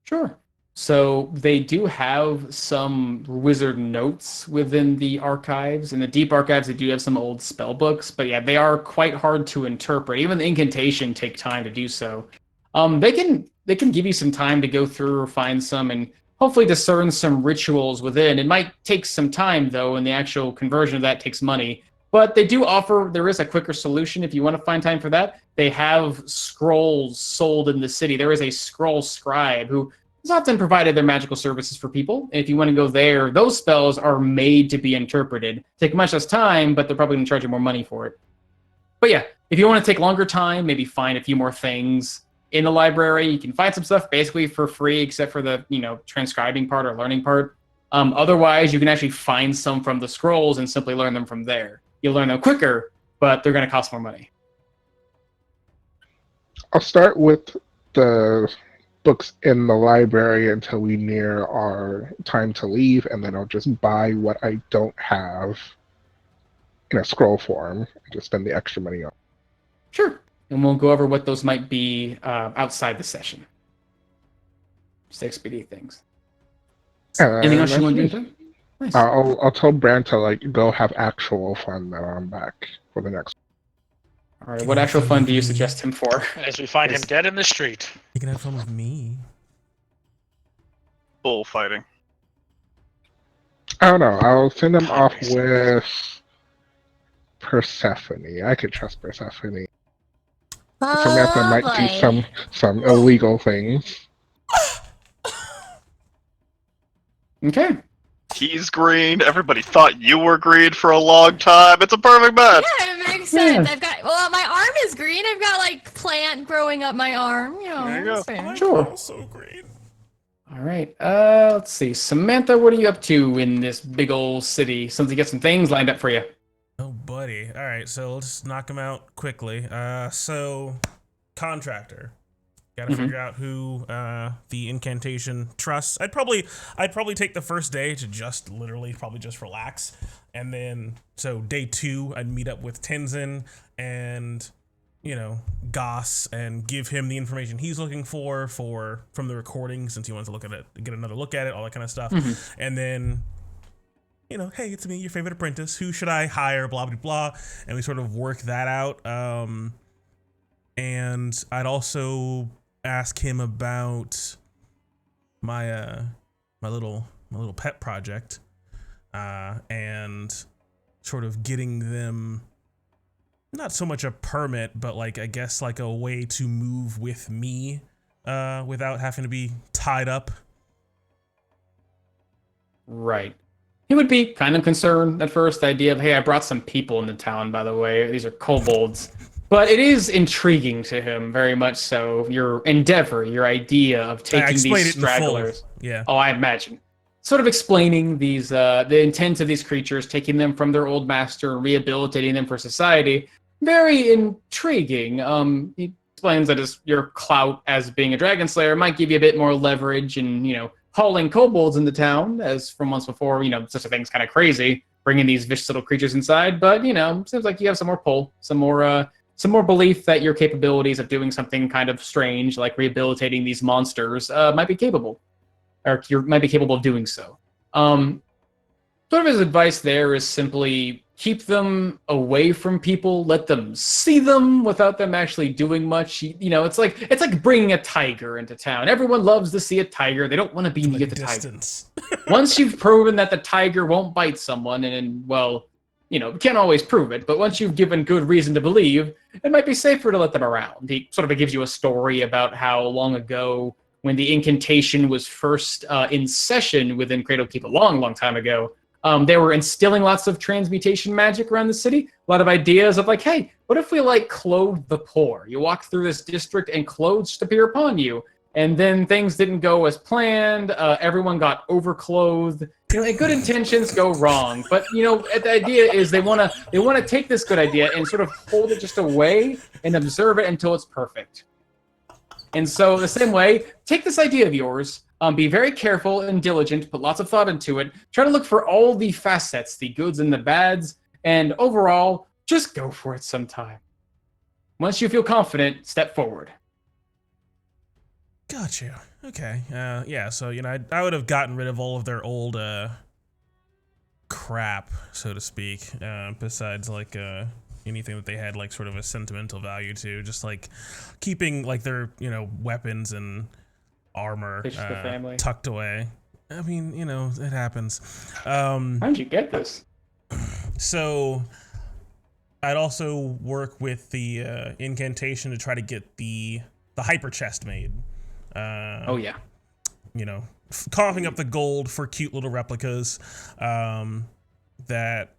Sure. So they do have some wizard notes within the archives. In the deep archives, they do have some old spell books, but yeah, they are quite hard to interpret. Even the incantation take time to do so. They can give you some time to go through or find some and hopefully discern some rituals within. It might take some time though, and the actual conversion of that takes money. But they do offer, there is a quicker solution if you want to find time for that. They have scrolls sold in the city. There is a scroll scribe who has often provided their magical services for people. And if you want to go there, those spells are made to be interpreted. Take much less time, but they're probably going to charge you more money for it. But yeah, if you want to take longer time, maybe find a few more things in the library, you can find some stuff basically for free, except for the transcribing part or learning part. Otherwise, you can actually find some from the scrolls and simply learn them from there. You'll learn them quicker, but they're going to cost more money. I'll start with the books in the library until we near our time to leave, and then I'll just buy what I don't have in a scroll form and just spend the extra money on. Sure. And we'll go over what those might be outside the session. Just to expedite things. Anything else you want to do? Nice. I'll tell Bran to go have actual fun that I'm back for the next. All right. What actual fun do you suggest him for? As we find him dead in the street. You can have fun with me. Bullfighting. I don't know. I'll send him off with Persephone. I could trust Persephone. Samantha might do some illegal things. Okay. He's green. Everybody thought you were green for a long time. It's a perfect match. Yeah, it makes sense. I've got my arm is green. I've got plant growing up my arm. There you go. Fair. Sure. So green. All right. Let's see. Samantha, what are you up to in this big old city? Something get some things lined up for you. Oh, buddy. All right, so let's knock them out quickly. So, contractor. Got to figure out who the incantation trusts. I'd probably take the first day to just relax, and then so day 2 I'd meet up with Tenzin and Goss and give him the information he's looking for from the recording, since he wants to look at it, get another look at it, all that kind of stuff, and then. Hey, it's me, your favorite apprentice. Who should I hire? Blah, blah, blah. And we sort of work that out. And I'd also ask him about my my little pet project. And sort of getting them not so much a permit, but I guess a way to move with me without having to be tied up. Right. He would be kind of concerned at first, the idea of, hey, I brought some people into town, by the way. These are kobolds. But it is intriguing to him, very much so. Your endeavor, your idea of taking these stragglers. Yeah. Oh, I imagine. Sort of explaining these, the intent of these creatures, taking them from their old master, rehabilitating them for society. Very intriguing. He explains that your clout as being a dragon slayer might give you a bit more leverage and, hauling kobolds into town, as from once before, such a thing's kind of crazy, bringing these vicious little creatures inside. But, seems like you have some more pull, some more belief that your capabilities of doing something kind of strange, like rehabilitating these monsters, might be capable, or you might be capable of doing so. Sort of his advice there is simply keep them away from people, let them see them without them actually doing much. It's like bringing a tiger into town. Everyone loves to see a tiger. They don't want to be near the tiger. Once you've proven that the tiger won't bite someone, and you can't always prove it, but once you've given good reason to believe, it might be safer to let them around. He sort of gives you a story about how long ago, when the incantation was first in session within Cradle Keep a long, long time ago, They were instilling lots of transmutation magic around the city. A lot of ideas of like, hey, what if we like clothe the poor? You walk through this district and clothes just appear upon you. And then things didn't go as planned. Everyone got overclothed. You know, and good intentions go wrong. But you know, the idea is they wanna take this good idea and sort of hold it just away and observe it until it's perfect. And so the same way, take this idea of yours. Be very careful and diligent. Put lots of thought into it. Try to look for all the facets, the goods and the bads, and overall, just go for it sometime. Once you feel confident, step forward. Got you. Okay. Yeah. So you know, I would have gotten rid of all of their old crap, so to speak. Besides like anything that they had like sort of a sentimental value to, just like keeping like their weapons and armor tucked away. I mean, you know, it happens. How'd you get this? So I'd also work with the incantation to try to get the hyper chest made. Oh yeah. You know, coughing up the gold for cute little replicas that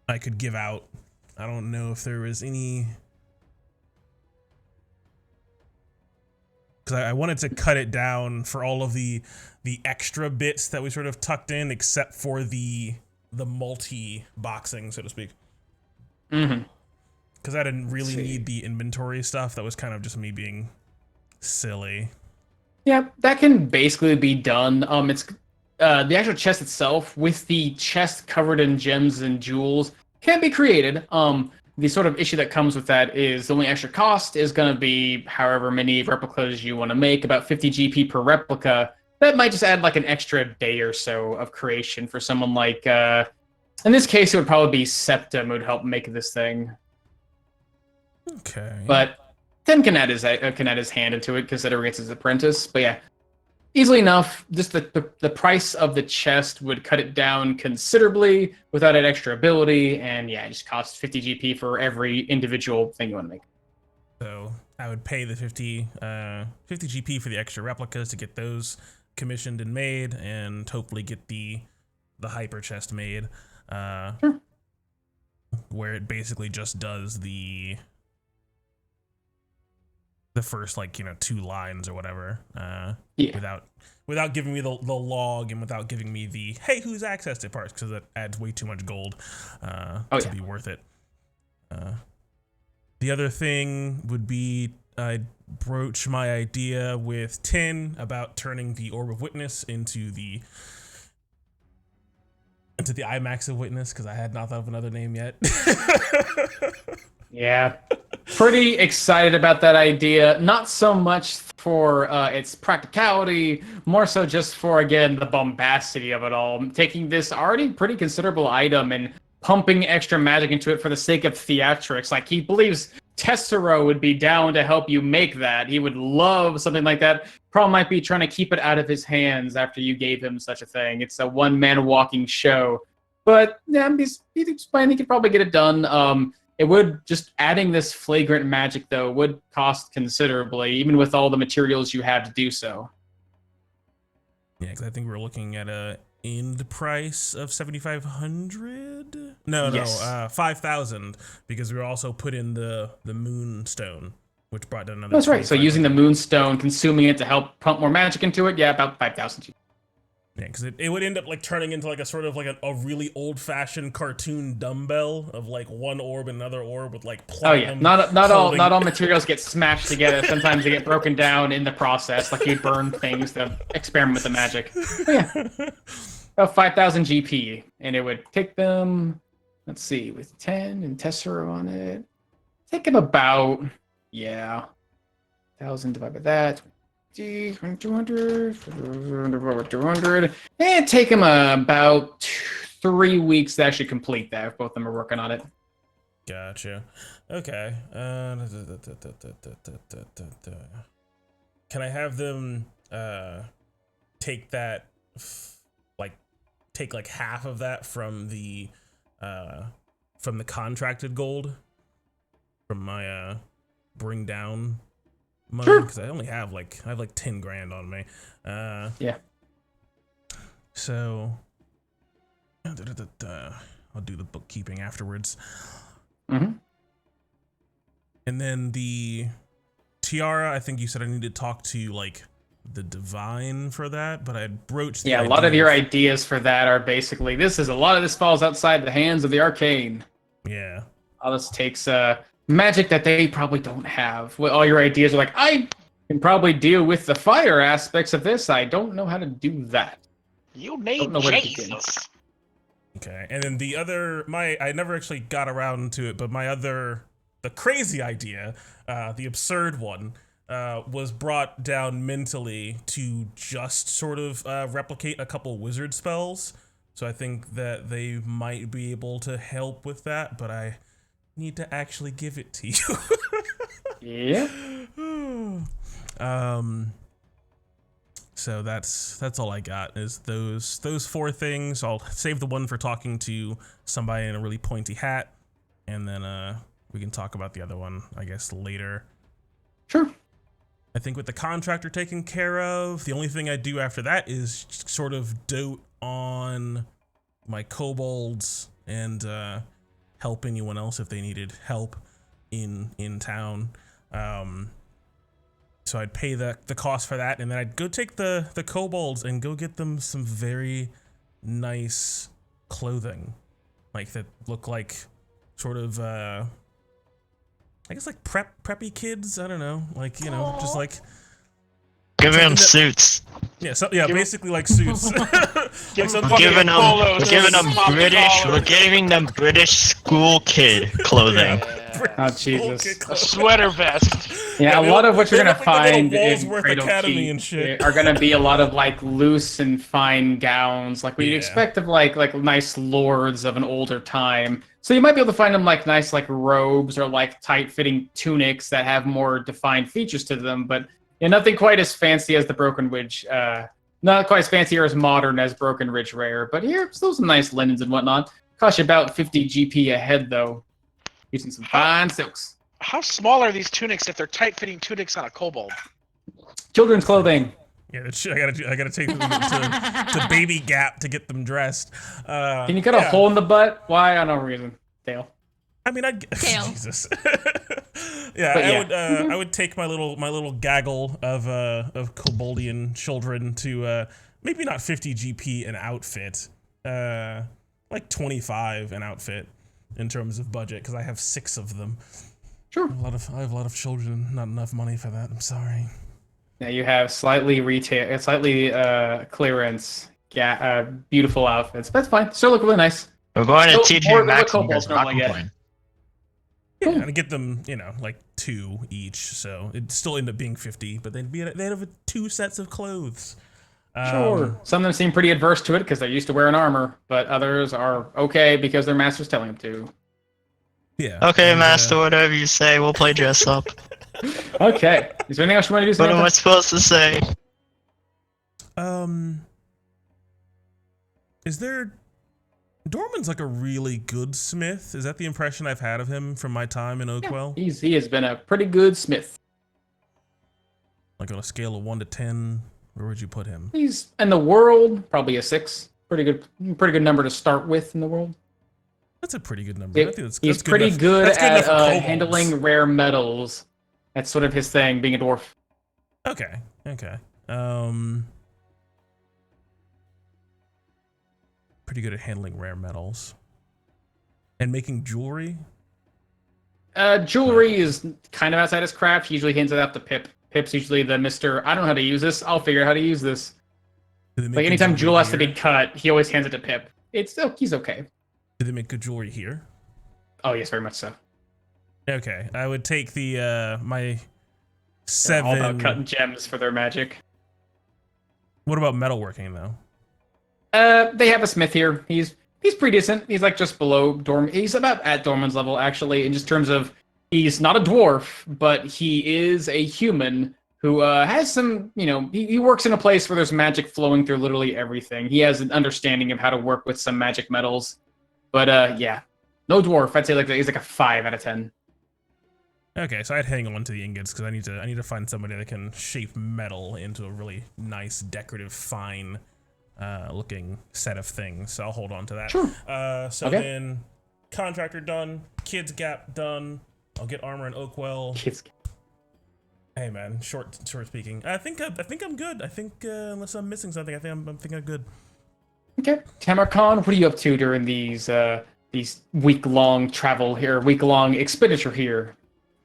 I could give out. I don't know if there was any, because I wanted to cut it down for all of the extra bits that we sort of tucked in, except for the multi-boxing, so to speak. Mm-hmm. Because I didn't really need the inventory stuff. That was kind of just me being silly. Yeah, that can basically be done. It's the actual chest itself, with the chest covered in gems and jewels, can be created. The sort of issue that comes with that is the only extra cost is going to be however many replicas you want to make, about 50 GP per replica. That might just add like an extra day or so of creation for someone like, in this case, it would probably be Septim who would help make this thing. Okay. But Tim can add his hand into it, considering it's his apprentice. But yeah, easily enough. Just the price of the chest would cut it down considerably without an extra ability, and yeah, it just costs 50 GP for every individual thing you want to make. So I would pay the 50 GP for the extra replicas to get those commissioned and made, and hopefully get the hyper chest made, Sure. where it basically just does the first, like, 2 lines or whatever, Yeah. without giving me the log, and without giving me the hey, who's accessed it parts, because that adds way too much gold to be worth it. The other thing would be I'd broach my idea with Tin about turning the Orb of Witness into the IMAX of Witness, because I had not thought of another name yet. Yeah. Pretty excited about that idea. Not so much for its practicality, more so just for, again, the bombacity of it all. Taking this already pretty considerable item and pumping extra magic into it for the sake of theatrics. Like, he believes Tessero would be down to help you make that. He would love something like that. Problem might be trying to keep it out of his hands after you gave him such a thing. It's a one-man walking show. But yeah, I think he'd probably get it done. It would, just adding this flagrant magic, though, would cost considerably, even with all the materials you have to do so. Yeah, because I think we're looking at a end price of 7,500. No, 5,000, because we also put in the moonstone, which brought down another. That's right. So using the moonstone, consuming it to help pump more magic into it, yeah, about 5,000. Yeah, because it would end up like turning into like a sort of like a really old-fashioned cartoon dumbbell of like one orb and another orb with like platinum. Oh yeah, not all materials get smashed together. Sometimes they get broken down in the process, like you burn things to experiment with the magic. But yeah, about 5,000 GP, and it would take them. Let's see, with 10 and Tessero on it, take them about 1,000 divided by that. 200, and take them about 3 weeks to actually complete that. If both of them are working on it. Gotcha. Okay. Can I have them take that, take like half of that from the contracted gold from my bring down money? Sure. Because I only have I have like 10 grand on me. Yeah. So I'll do the bookkeeping afterwards. Mm-hmm. And then the tiara, I think you said I need to talk to like the divine for that, but I had broached the Yeah, a lot of your ideas for that are basically a lot of this falls outside the hands of the arcane. Yeah. All this takes magic that they probably don't have. Well, all your ideas are like, I can probably deal with the fire aspects of this. I don't know how to do that. You Don't need know where to begin. Jesus. Okay. And then the other, I never actually got around to it, but the crazy idea, the absurd one, was brought down mentally to just sort of replicate a couple wizard spells. So I think that they might be able to help with that, but I need to actually give it to you. Yeah. So that's all I got is those 4 things. I'll save the one for talking to somebody in a really pointy hat, and then we can talk about the other one, I guess, later. Sure. I think with the contractor taken care of, the only thing I do after that is sort of dote on my kobolds and help anyone else if they needed help in town. So I'd pay the cost for that, and then I'd go take the kobolds and go get them some very nice clothing, like that look like sort of I guess like preppy kids. I don't know, like just like Giving them suits. yeah, so yeah, basically like suits. Give some them Giving them, polos, we're giving them poppy British. collars. We're giving them British school kid clothing. Oh, Jesus. A sweater vest. Yeah, a lot of what you're they gonna look like the little find in Walsworth Cradle Academy Keep and shit. are gonna be a lot of like loose and fine gowns, like what you'd Yeah. expect of like nice lords of an older time. So you might be able to find them like nice like robes or like tight-fitting tunics that have more defined features to them, but yeah, nothing quite as fancy as the Broken Ridge. Not quite as fancy or as modern as Broken Ridge Rare, but here, still some nice linens and whatnot. Cost you about 50 GP a head though, using some fine silks. How small are these tunics if they're tight-fitting tunics on a kobold? Children's clothing. Yeah, that shit, I gotta take them to Baby Gap to get them dressed. Can you cut a hole in the butt? Why? I no reason. Dale. I mean, Tail. Jesus. Yeah, But I would take my little gaggle of koboldian children to maybe not 50 GP an outfit, like 25 an outfit in terms of budget because I have 6 of them. Sure. I have a lot of children, not enough money for that. I'm sorry. Now you have slightly clearance, beautiful outfits. That's fine. Still look really nice. We're going to Still teach more you than what Max. You kobolds guys not normally get. complain. Yeah, and I get them, like 2 each, so it'd still end up being 50, but they'd have 2 sets of clothes. Sure. Some of them seem pretty adverse to it because they're used to wearing armor, but others are okay because their master's telling them to. Yeah. Okay, and, Master, whatever you say, we'll play dress up. Okay. Is there anything else you want to do, What am I Samantha? supposed to say? Is there... Dorman's like a really good smith. Is that the impression I've had of him from my time in Oakwell? He has been a pretty good smith. Like on a scale of 1 to 10, where would you put him? He's in the world, probably a 6. Pretty good number to start with in the world. That's a pretty good number. I think that's He's good pretty enough. good That's at enough for kobolds. handling rare metals. That's sort of his thing, being a dwarf. Okay. Pretty good at handling rare metals. And making jewelry? Jewelry is kind of outside his craft. He usually hands it out to Pip. Pip's usually the Mr. I don't know how to use this. I'll figure out how to use this. Do they make Like good anytime jewel jewelry has to be here? cut, he always hands it to Pip. He's okay. Do they make good jewelry here? Oh yes, very much so. Okay. I would take the my They're 7. all about cutting gems for their magic. What about metalworking though? They have a smith here. He's pretty decent. He's like just below Dorm. He's about at Dorman's level actually, in just terms of he's not a dwarf, but he is a human who has some. He works in a place where there's magic flowing through literally everything. He has an understanding of how to work with some magic metals. But yeah, no dwarf. I'd say he's like a 5 out of 10. Okay, so I'd hang on to the ingots because I need to find somebody that can shape metal into a really nice, decorative, fine looking set of things. So I'll hold on to that. Sure. So Okay. then, contractor done, kids gap done. I'll get armor and Oakwell. Kids. Hey man, short speaking. I think I'm good. I think unless I'm missing something, I think I'm good. Okay. Tamarcon, what are you up to during these week-long travel here, week-long expenditure here?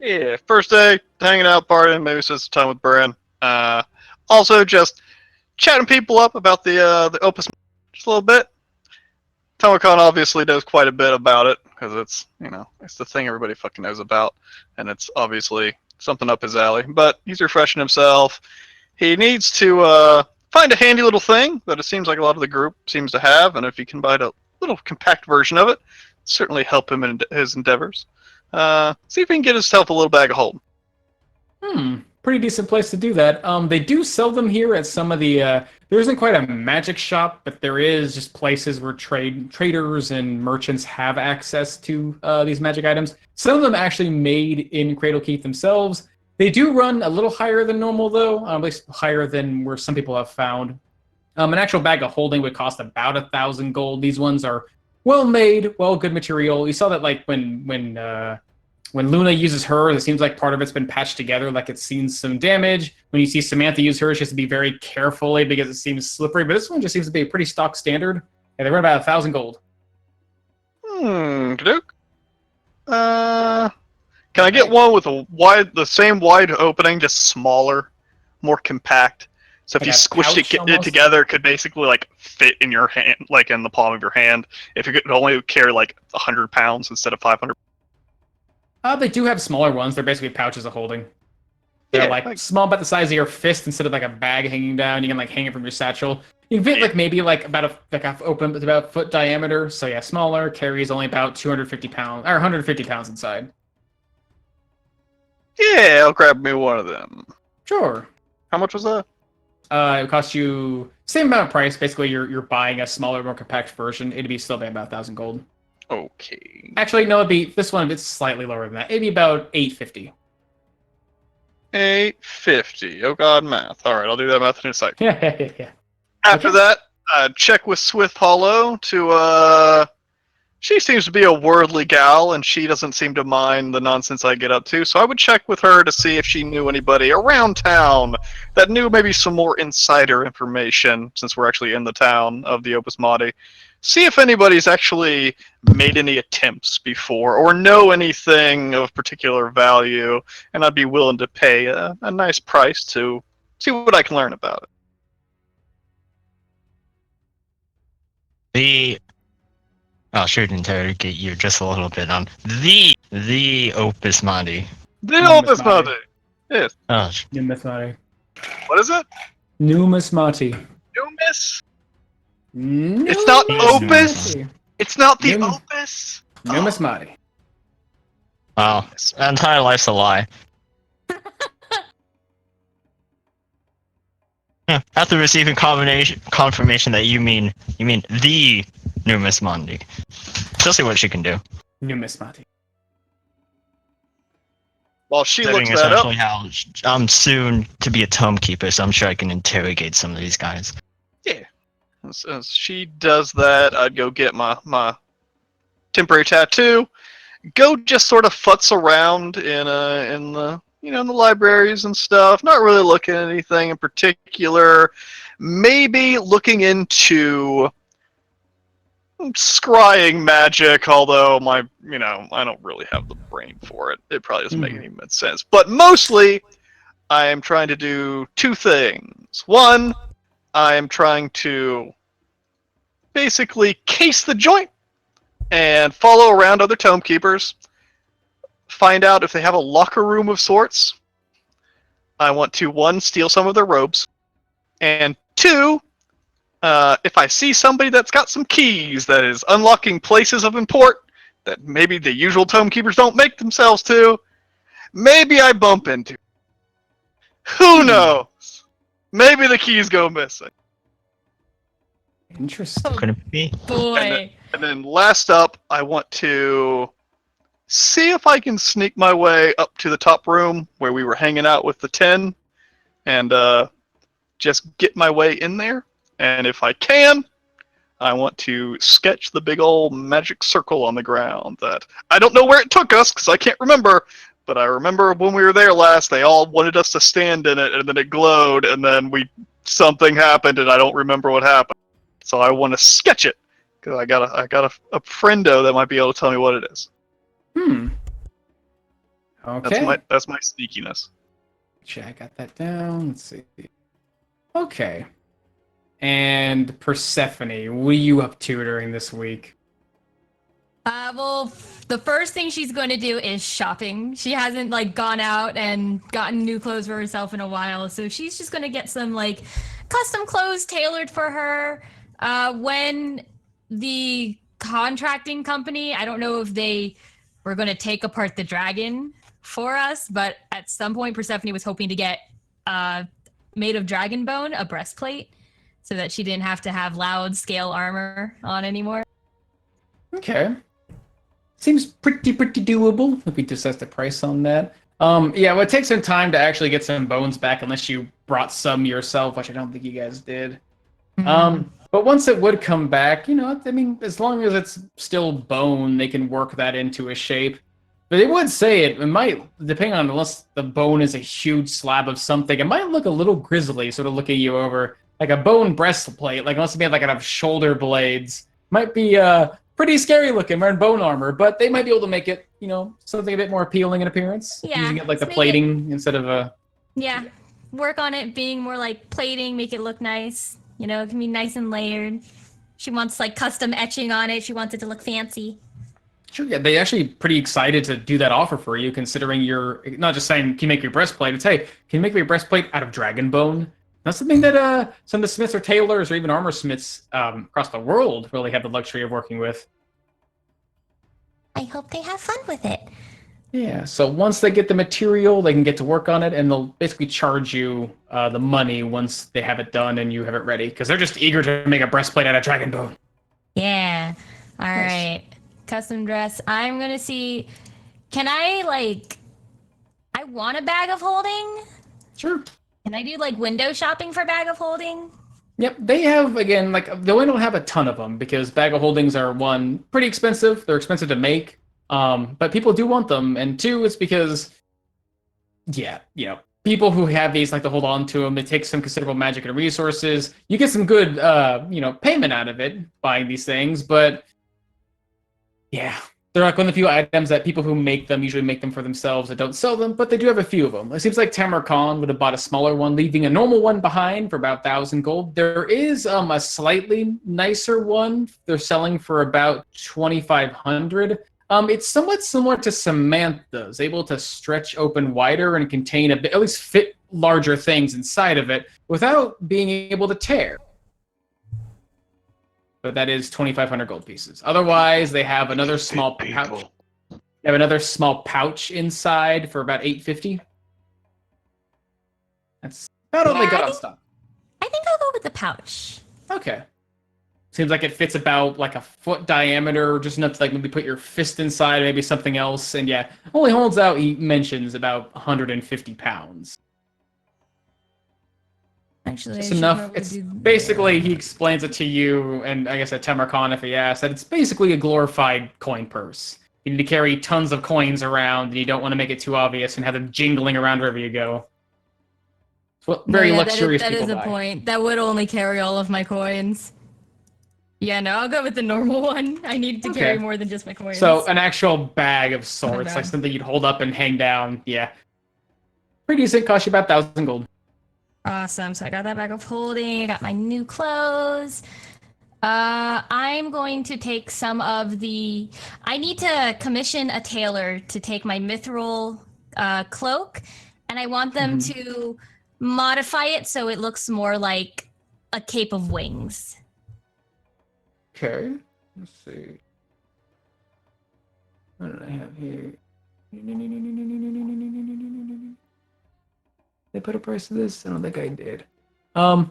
Yeah, first day, hanging out, partying, maybe spend some time with Bran. Also just chatting people up about the Opus just a little bit. Tamarcon obviously knows quite a bit about it, because it's, it's the thing everybody fucking knows about, and it's obviously something up his alley. But he's refreshing himself. He needs to find a handy little thing that it seems like a lot of the group seems to have, and if he can find a little compact version of it, certainly help him in his endeavors. See if he can get himself a little bag of holding. Pretty decent place to do that. They do sell them here at some of the. There isn't quite a magic shop, but there is just places where traders and merchants have access to these magic items. Some of them actually made in Cradle Keith themselves. They do run a little higher than normal, though, at least higher than where some people have found. An actual bag of holding would cost about 1,000 gold. These ones are well made, good material. You saw that like when Luna uses hers, it seems like part of it's been patched together, like it's seen some damage. When you see Samantha use hers, she has to be very carefully because it seems slippery. But this one just seems to be a pretty stock standard. And they run about 1,000 gold. Duke. Can I get one with the same wide opening, just smaller, more compact? So if Like you a squished pouch it almost? together, it could basically like fit in your hand, like in the palm of your hand. If you could only carry like 100 pounds instead of 500. They do have smaller ones. They're basically pouches of holding. They're like small, about the size of your fist instead of like a bag hanging down. You can like hang it from your satchel. You can fit like maybe like about it's about a foot diameter. So yeah, smaller, carries only about 250 pounds or 150 pounds inside. Yeah, I'll grab me one of them. Sure. How much was that? It would cost you same amount of price. Basically, you're buying a smaller, more compact version. It'd be still about 1,000 gold. Okay. Actually, no, it'd be this one. It's slightly lower than that. It'd be about 850. 850. Oh god, math. All right, I'll do that math in a second. Yeah. After Okay. that, check with Swift Hollow to she seems to be a worldly gal, and she doesn't seem to mind the nonsense I get up to. So I would check with her to see if she knew anybody around town that knew maybe some more insider information, since we're actually in the town of the Opus Madi. See if anybody's actually made any attempts before, or know anything of particular value, and I'd be willing to pay a nice price to see what I can learn about it. I should interrogate you just a little bit on the Opus Madi. The Opus Madi! Yes. Oh, Numismati. What is it? Numismati. Numis? It's not Opus? It's not the Opus? Numismati. wow. That entire life's a lie. Yeah, after receiving confirmation that you mean the Numis Mondi. She'll see what she can do. Numismati. While she Considering looks that up, especially how I'm soon to be a tome keeper, so I'm sure I can interrogate some of these guys. as she does that, I'd go get my temporary tattoo. Go just sort of futz around in the in the libraries and stuff. Not really looking at anything in particular. Maybe looking into scrying magic, although I don't really have the brain for it. It probably doesn't make any sense. But mostly, I am trying to do two things. One, I am trying to basically case the joint and follow around other tome keepers. Find out if they have a locker room of sorts. I want to, one, steal some of their robes. And two, if I see somebody that's got some keys that is unlocking places of import that maybe the usual tome keepers don't make themselves to, maybe I bump into. Who knows? Maybe the keys go missing. Interesting. Could it be? Boy. And then last up, I want to see if I can sneak my way up to the top room where we were hanging out with the 10 and just get my way in there. And if I can, I want to sketch the big old magic circle on the ground that I don't know where it took us because I can't remember, but I remember when we were there last, they all wanted us to stand in it, and then it glowed, and then something happened, and I don't remember what happened. So I want to sketch it because I got a friendo that might be able to tell me what it is. Okay. That's my sneakiness. I got that down. Let's see. Okay. And Persephone, what are you up to during this week? Well, the first thing she's going to do is shopping. She hasn't gone out and gotten new clothes for herself in a while, so she's just going to get some custom clothes tailored for her. When the contracting company, I don't know if they were going to take apart the dragon for us, but at some point Persephone was hoping to get made of dragon bone a breastplate so that she didn't have to have loud scale armor on anymore. Okay. Seems pretty doable. If we just set the price on that. Yeah, it would take some time to actually get some bones back unless you brought some yourself, which I don't think you guys did. But once it would come back, I mean, as long as it's still bone, they can work that into a shape. But they would say it might, depending on, unless the bone is a huge slab of something, it might look a little grisly, sort of looking you over. Like a bone breastplate, unless it made have shoulder blades. Might be pretty scary looking, wearing bone armor, but they might be able to make it, something a bit more appealing in appearance. Yeah, using it the plating instead of a... Yeah, work on it being more like plating, make it look nice. It can be nice and layered. She wants custom etching on it. She wants it to look fancy. Sure, yeah, they actually pretty excited to do that offer for you, considering you're not just saying, can you make your breastplate? It's, hey, can you make me a breastplate out of dragon bone? That's something that some of the smiths or tailors or even armor smiths across the world really have the luxury of working with. I hope they have fun with it. Yeah, so once they get the material, they can get to work on it, and they'll basically charge you the money once they have it done and you have it ready, because they're just eager to make a breastplate out of dragon bone. Yeah. All right. Custom dress. I'm going to see... Can I, I want a bag of holding? Sure. Can I do window shopping for bag of holding? Yep, they have, again, they only don't have a ton of them because bag of holdings are, one, pretty expensive. They're expensive to make, but people do want them. And two, it's because, people who have these like to hold on to them. It takes some considerable magic and resources. You get some good, payment out of it buying these things, but yeah. They're like one of the few items that people who make them usually make them for themselves and don't sell them, but they do have a few of them. It seems like Tamarkan would have bought a smaller one, leaving a normal one behind for about 1,000 gold. There is a slightly nicer one they're selling for about 2,500. It's somewhat similar to Samantha's, able to stretch open wider and contain a bit, at least fit larger things inside of it without being able to tear. But that is 2,500 gold pieces. Otherwise, they have another small pouch. They have another small pouch inside for about 850. That's about all they got on stock. I think I'll go with the pouch. Okay. Seems like it fits about a foot diameter, just enough to maybe put your fist inside, maybe something else. And yeah, only holds out, he mentions, about 150 pounds. Actually, it's enough. It's basically, he explains it to you, and I guess at Tamarkan, if he asks, that it's basically a glorified coin purse. You need to carry tons of coins around, and you don't want to make it too obvious and have them jingling around wherever you go. Well, very luxurious people buy. That is a point. That would only carry all of my coins. Yeah, no, I'll go with the normal one. I need to carry more than just my coins. So an actual bag of sorts, like something you'd hold up and hang down. Yeah. Pretty decent. Cost you about 1,000 gold. Awesome. So I got that bag of holding. I got my new clothes. I'm going to take some of the... I need to commission a tailor to take my mithril cloak, and I want them to modify it so it looks more like a cape of wings. Okay. Let's see. What did I have here? Did I put a price to this? I don't think I did.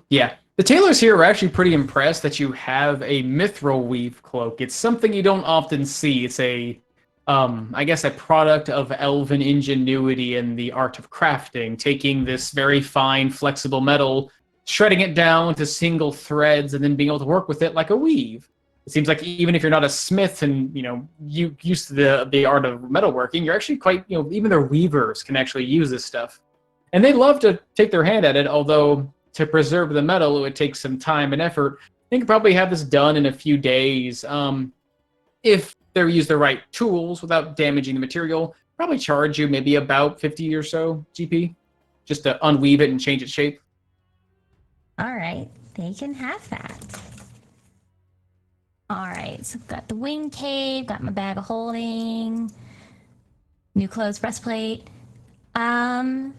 Yeah. The tailors here are actually pretty impressed that you have a mithril weave cloak. It's something you don't often see. It's a, I guess, a product of elven ingenuity and the art of crafting, taking this very fine, flexible metal shredding it down to single threads and then being able to work with it like a weave. It seems like even if you're not a smith and you used to the art of metalworking, you're actually quite even their weavers can actually use this stuff, and they love to take their hand at it. Although to preserve the metal, it would take some time and effort. They could probably have this done in a few days if they use the right tools without damaging the material. Probably charge you maybe about 50 or so GP just to unweave it and change its shape. All right, they can have that. All right, so got the wing cave, got my bag of holding, new clothes, breastplate. I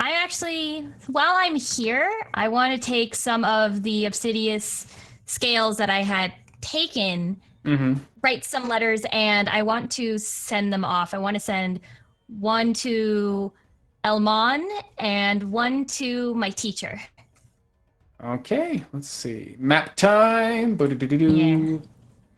actually, while I'm here, I want to take some of the Obsidious scales that I had taken, write some letters, and I want to send them off. I want to send one to Elmon and one to my teacher. Okay, let's see. Map time. Yeah.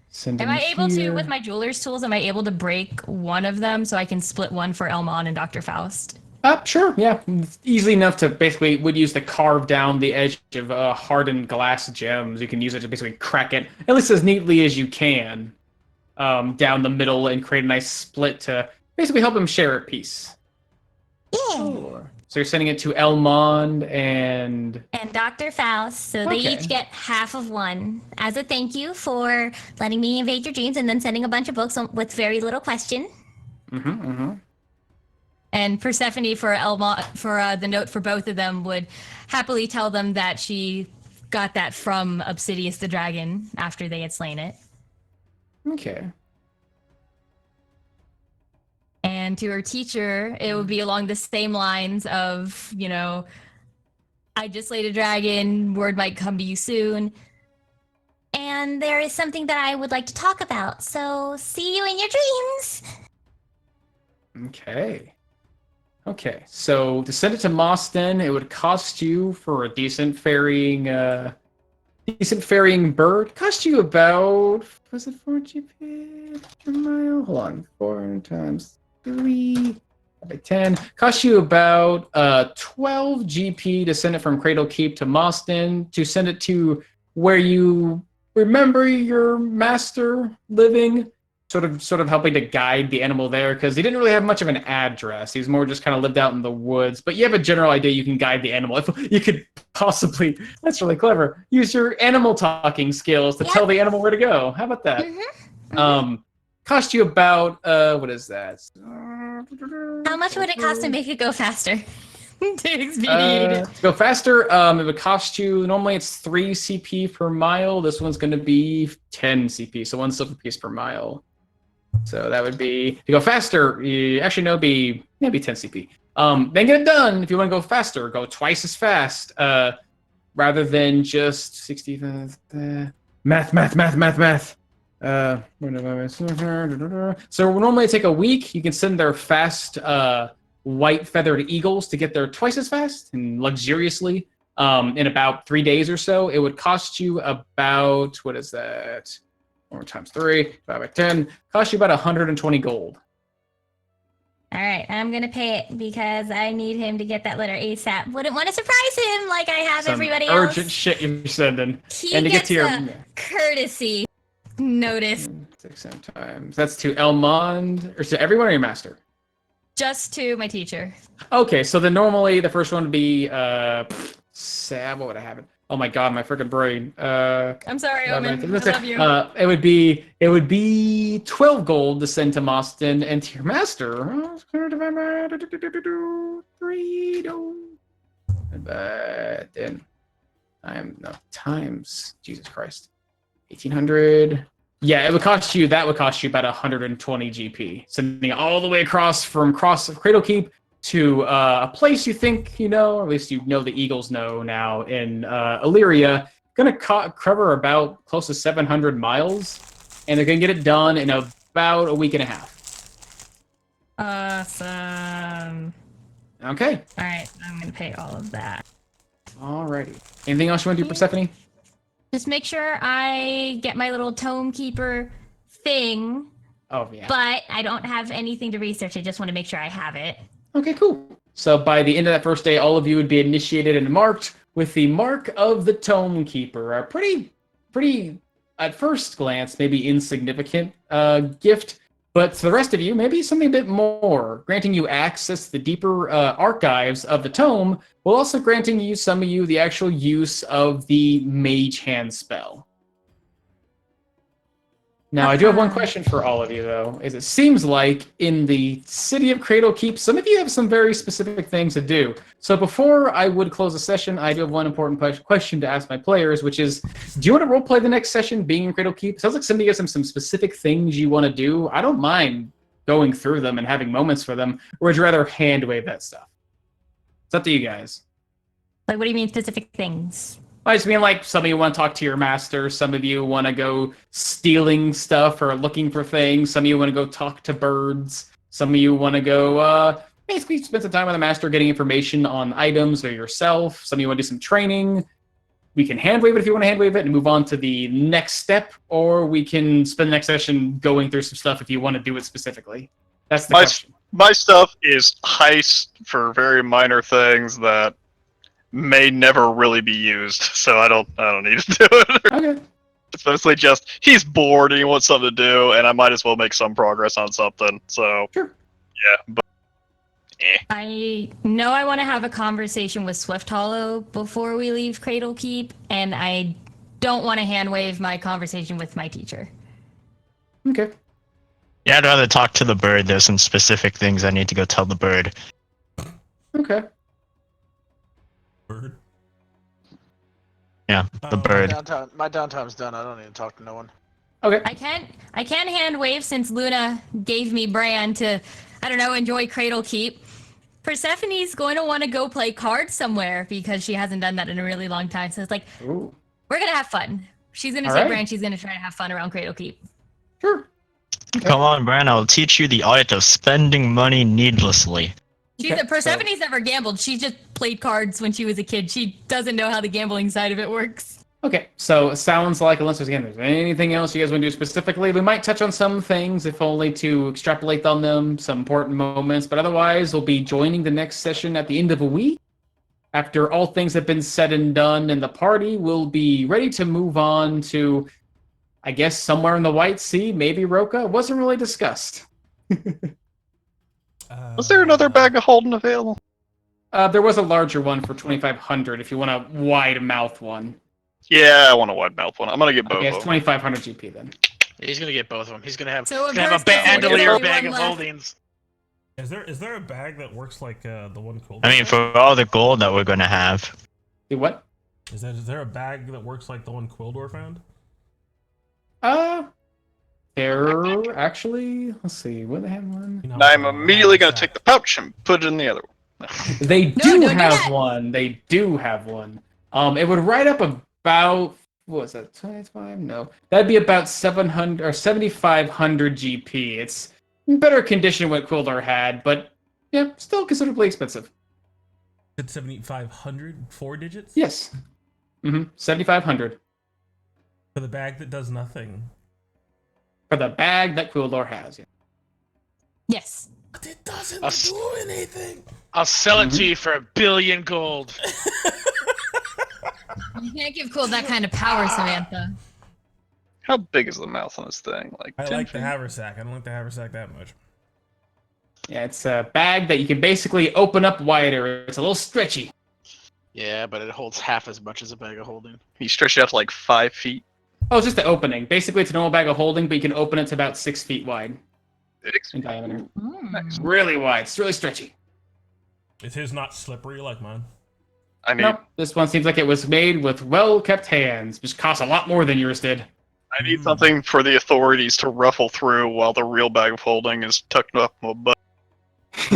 Send Am them I able to, here. with my jeweler's tools, am I able to break one of them so I can split one for Elmon and Dr. Faust? Sure, yeah. It's easily enough to basically would use to carve down the edge of hardened glass gems. You can use it to basically crack it, at least as neatly as you can, down the middle and create a nice split to basically help him share a piece. Yeah. Sure. So you're sending it to Elmond and Dr. Faust, so they Okay. each get half of one as a thank you for letting me invade your dreams and then sending a bunch of books with very little question. And Persephone for the note for both of them would happily tell them that she got that from Obsidious the dragon after they had slain it. Okay. And to her teacher, it would be along the same lines of, I just slayed a dragon, word might come to you soon. And there is something that I would like to talk about, so see you in your dreams. Okay, so to send it to Moston, it would cost you for a decent ferrying bird. Cost you about, was it 4 GP per mile? Hold on, 4 times 3 by 10. Cost you about 12 GP to send it from Cradle Keep to Moston, to send it to where you remember your master living. Sort of helping to guide the animal there, because he didn't really have much of an address. He was more just kind of lived out in the woods. But you have a general idea you can guide the animal. If you could possibly, that's really clever, use your animal talking skills to tell the animal where to go. How about that? Cost you about, what is that? How much would it cost to make it go faster? To expedite it. To go faster, it would cost you, normally it's 3 CP per mile. This one's going to be 10 CP, so 1 silver piece per mile. So that would be, to go faster, actually no, be maybe 10 CP. Then get it done. If you want to go faster, go twice as fast, rather than just 60. Math. So normally it take a week. You can send their fast white feathered eagles to get there twice as fast and luxuriously in about 3 days or so. It would cost you about, what is that? 4 times 3, 5 by 10. Cost you about 120 gold. All right, I'm going to pay it because I need him to get that letter ASAP. Wouldn't want to surprise him like I have everybody else. Urgent shit you're sending. He and to gets get to your a courtesy notice. 6 times. That's to Elmond, or to everyone or your master? Just to my teacher. Okay, so then normally the first one would be Sam. What would I have it? Oh my god, my freaking brain. I'm sorry, Omen. I love you. It would be 12 gold to send to Moston and to your master. But then times Jesus Christ, 1800. Yeah, that would cost you about 120 GP, sending it all the way across from Cradle Keep to a place you think you know, or at least you know the Eagles know now in Illyria. Gonna cover about close to 700 miles, and they're gonna get it done in about a week and a half. Awesome. Okay. All right, I'm gonna pay all of that. Alrighty. Anything else you want to do, Persephone? Just make sure I get my little tome keeper thing. Oh yeah. But I don't have anything to research. I just want to make sure I have it. Okay, cool. So by the end of that first day, all of you would be initiated and marked. with the Mark of the Tome Keeper. A pretty, at first glance, maybe insignificant gift, but to the rest of you, maybe something a bit more, granting you access to the deeper archives of the tome, while also granting some of you the actual use of the Mage Hand spell. Now, I do have one question for all of you, though, is it seems like in the city of Cradle Keep, some of you have some very specific things to do. So before I would close the session, I do have one important question to ask my players, which is, do you want to roleplay the next session being in Cradle Keep? Sounds like somebody has some specific things you want to do. I don't mind going through them and having moments for them, or would you rather hand wave that stuff? It's up to you guys. Like, what do you mean specific things? I just mean, like, some of you want to talk to your master, some of you want to go stealing stuff or looking for things, some of you want to go talk to birds, some of you want to go, basically spend some time with the master getting information on items or yourself, some of you want to do some training. We can hand wave it if you want to hand wave it and move on to the next step, or we can spend the next session going through some stuff if you want to do it specifically. That's the question. My stuff is heist for very minor things that may never really be used, so I don't need to do it. Okay. It's mostly just he's bored and he wants something to do, and I might as well make some progress on something. So sure. Yeah, but I know I want to have a conversation with Swift Hollow before we leave Cradle Keep, and I don't want to hand wave my conversation with my teacher. Okay. Yeah, I'd rather talk to the bird. There's some specific things I need to go tell the bird. Okay. Bird? Yeah, the bird. My downtime's done. I don't need to talk to no one. Okay. I can't hand wave since Luna gave me Bran to, I don't know, enjoy Cradle Keep. Persephone's going to want to go play cards somewhere because she hasn't done that in a really long time. So it's like, Ooh. we're going to have fun. She's going to All take right. Bran. She's going to try to have fun around Cradle Keep. Sure. Okay. Come on, Bran, I'll teach you the art of spending money needlessly. Persephone's never gambled. She just played cards when she was a kid. She doesn't know how the gambling side of it works. Okay, so it sounds like, unless there's anything else you guys want to do specifically, we might touch on some things, if only to extrapolate on them, some important moments, but otherwise we'll be joining the next session at the end of a week. After all things have been said and done, and the party will be ready to move on to, I guess, somewhere in the White Sea, maybe Roka. It wasn't really discussed. Was there another bag of holding available? There was a larger one for 2,500 if you want a wide mouth one. Yeah, I want a wide mouth one. I'm gonna get both. Okay, it's of them. 2,500 GP then. He's gonna get both of them. He's gonna have, So gonna have a bandolier bag of holdings. Is there a bag that works like the one cold? I mean, for all the gold that we're gonna have. Do what? Is there a bag that works like the one Quildor found? There actually, let's see, where they have one. You know, And I'm immediately gonna take the pouch and put it in the other one. They No, do don't do have that. one. They do have one. It would write up about, what was that, 25? No. That'd be about 700 or 7,500 GP. It's in better condition than what Quildor had, but yeah, still considerably expensive. It's 7,500, 4 digits? Yes. 7,500 For the bag that does nothing. for the bag that Quildor has. Yeah. Yes. But it doesn't I'll do anything. I'll sell it to you for 1 billion gold. You can't give Quill that kind of power, Samantha. How big is the mouth on this thing? Like I 10 like the feet? haversack. I don't like the haversack that much. Yeah, it's a bag that you can basically open up wider. It's a little stretchy. Yeah, but it holds half as much as a bag of holding. You stretch it out to like 5 feet. Oh, it's just the opening. Basically, it's a normal bag of holding, but you can open it to about 6 feet wide in diameter. Nice. Really wide. It's really stretchy. Is his not slippery like mine? I need Nope. This one seems like it was made with well-kept hands. Just costs a lot more than yours did. I need something for the authorities to ruffle through while the real bag of holding is tucked up my butt.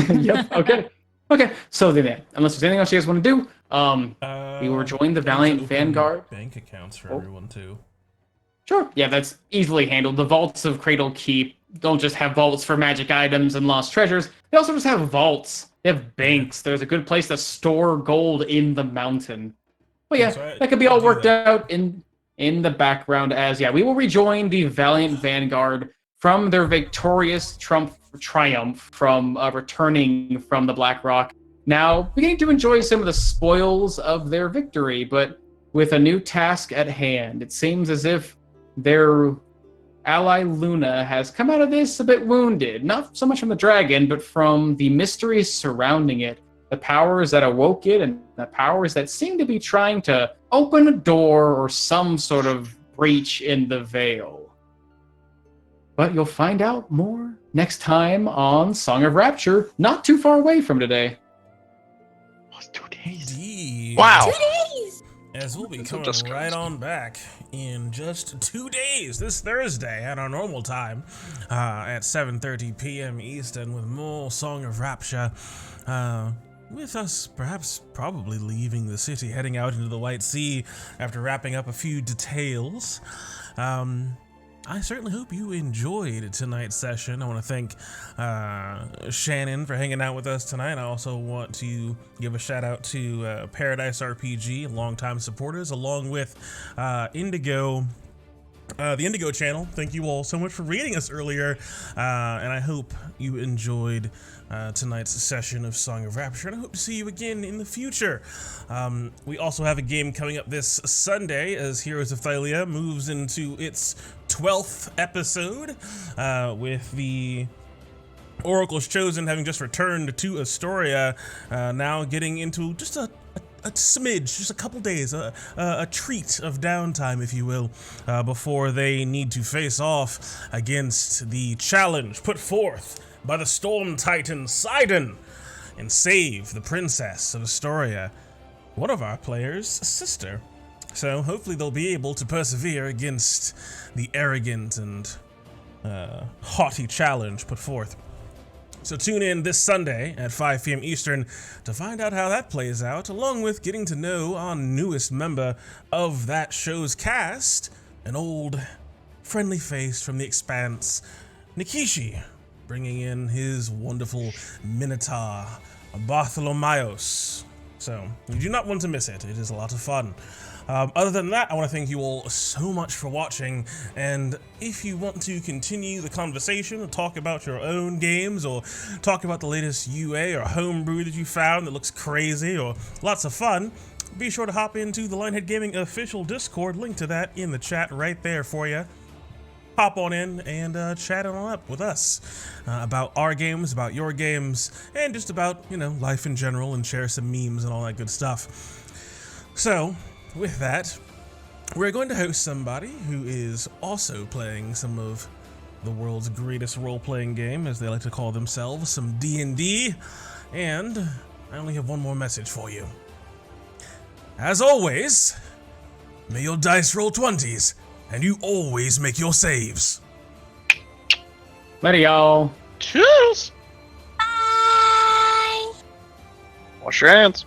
Yep. Okay. Okay. So then, unless there's anything else you guys want to do, we will join the Valiant open Vanguard. Bank accounts for Oh. everyone too. Sure. Yeah, that's easily handled. The vaults of Cradle Keep don't just have vaults for magic items and lost treasures. They also just have vaults. They have banks. There's a good place to store gold in the mountain. But yeah, That's right. that could be all Do worked that. out in the background as, yeah, we will rejoin the Valiant Vanguard from their victorious triumph from returning from the Black Rock. now beginning to enjoy some of the spoils of their victory, but with a new task at hand. It seems as if their ally Luna has come out of this a bit wounded, not so much from the dragon, but from the mysteries surrounding it, the powers that awoke it, and the powers that seem to be trying to open a door or some sort of breach in the veil. But you'll find out more next time on Song of Rapture, not too far away from today. What's 2 days? Indeed. Wow. 2 days. As we'll be It's coming just right crazy. on back in just 2 days, this Thursday at our normal time, at 7:30 p.m. Eastern, with more Song of Rapture. With us perhaps probably leaving the city, heading out into the White Sea after wrapping up a few details. I certainly hope you enjoyed tonight's session. I want to thank Shannon for hanging out with us tonight. I also want to give a shout out to Paradise RPG, longtime supporters, along with Indigo. The Indigo channel. Thank you all so much for reading us earlier, and I hope you enjoyed tonight's session of Song of Rapture, and I hope to see you again in the future. We also have a game coming up this Sunday as Heroes of Thalia moves into its 12th episode, with the Oracle's Chosen having just returned to Astoria, now getting into just a smidge, just a couple days, a treat of downtime, if you will, before they need to face off against the challenge put forth by the Storm Titan Sidon and save the Princess of Astoria, one of our players' sister. So hopefully they'll be able to persevere against the arrogant and haughty challenge put forth. So tune in this Sunday at 5 p.m. Eastern to find out how that plays out, along with getting to know our newest member of that show's cast, an old friendly face from the Expanse, Nikishi, bringing in his wonderful Minotaur, Bartholomeos. So you do not want to miss it. It is a lot of fun. Other than that, I want to thank you all so much for watching, and if you want to continue the conversation and talk about your own games, or talk about the latest UA or homebrew that you found that looks crazy or lots of fun, be sure to hop into the Lionhead Gaming official Discord, link to that in the chat right there for you. Hop on in and chat on up with us about our games, about your games, and just about, life in general, and share some memes and all that good stuff. So, with that, we're going to host somebody who is also playing some of the world's greatest role-playing game, as they like to call themselves, some D&D, and I only have one more message for you. As always, may your dice roll 20s, and you always make your saves. Later, y'all. Cheers! Bye. Wash your hands.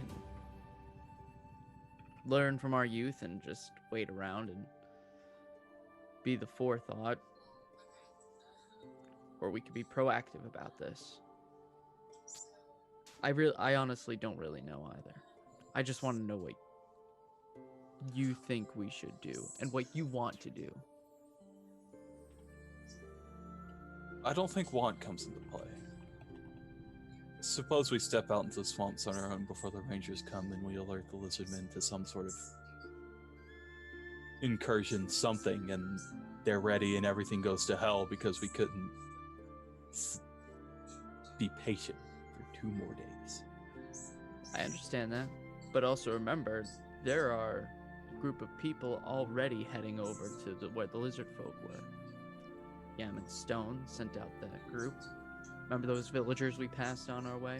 can learn from our youth and just wait around and be the forethought, or we could be proactive about this. I honestly don't really know either. I just want to know what you think we should do and what you want to do. I don't think want comes into play. Suppose we step out into the swamps on our own before the rangers come and we alert the lizardmen to some sort of incursion, something, and they're ready and everything goes to hell because we couldn't be patient for 2 more days. I understand that, but also remember, there are a group of people already heading over to where the lizard folk were. Yaman Stone sent out that group. Remember those villagers we passed on our way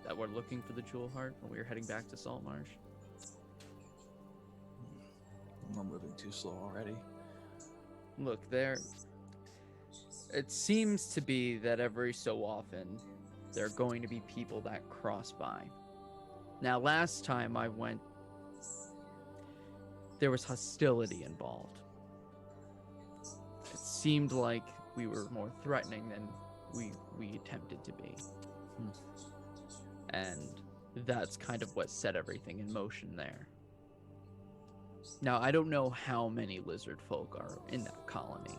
that were looking for the Jewel Heart when we were heading back to Saltmarsh? We're moving too slow already. Look, it seems to be that every so often there are going to be people that cross by. Now, last time I went, there was hostility involved. It seemed like we were more threatening than we attempted to be. And that's kind of what set everything in motion there. Now, I don't know how many lizard folk are in that colony.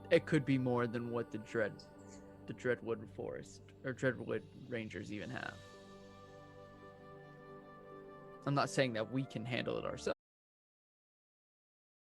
It could be more than what the Dreadwood Forest or Dreadwood Rangers even have. I'm not saying that we can handle it ourselves.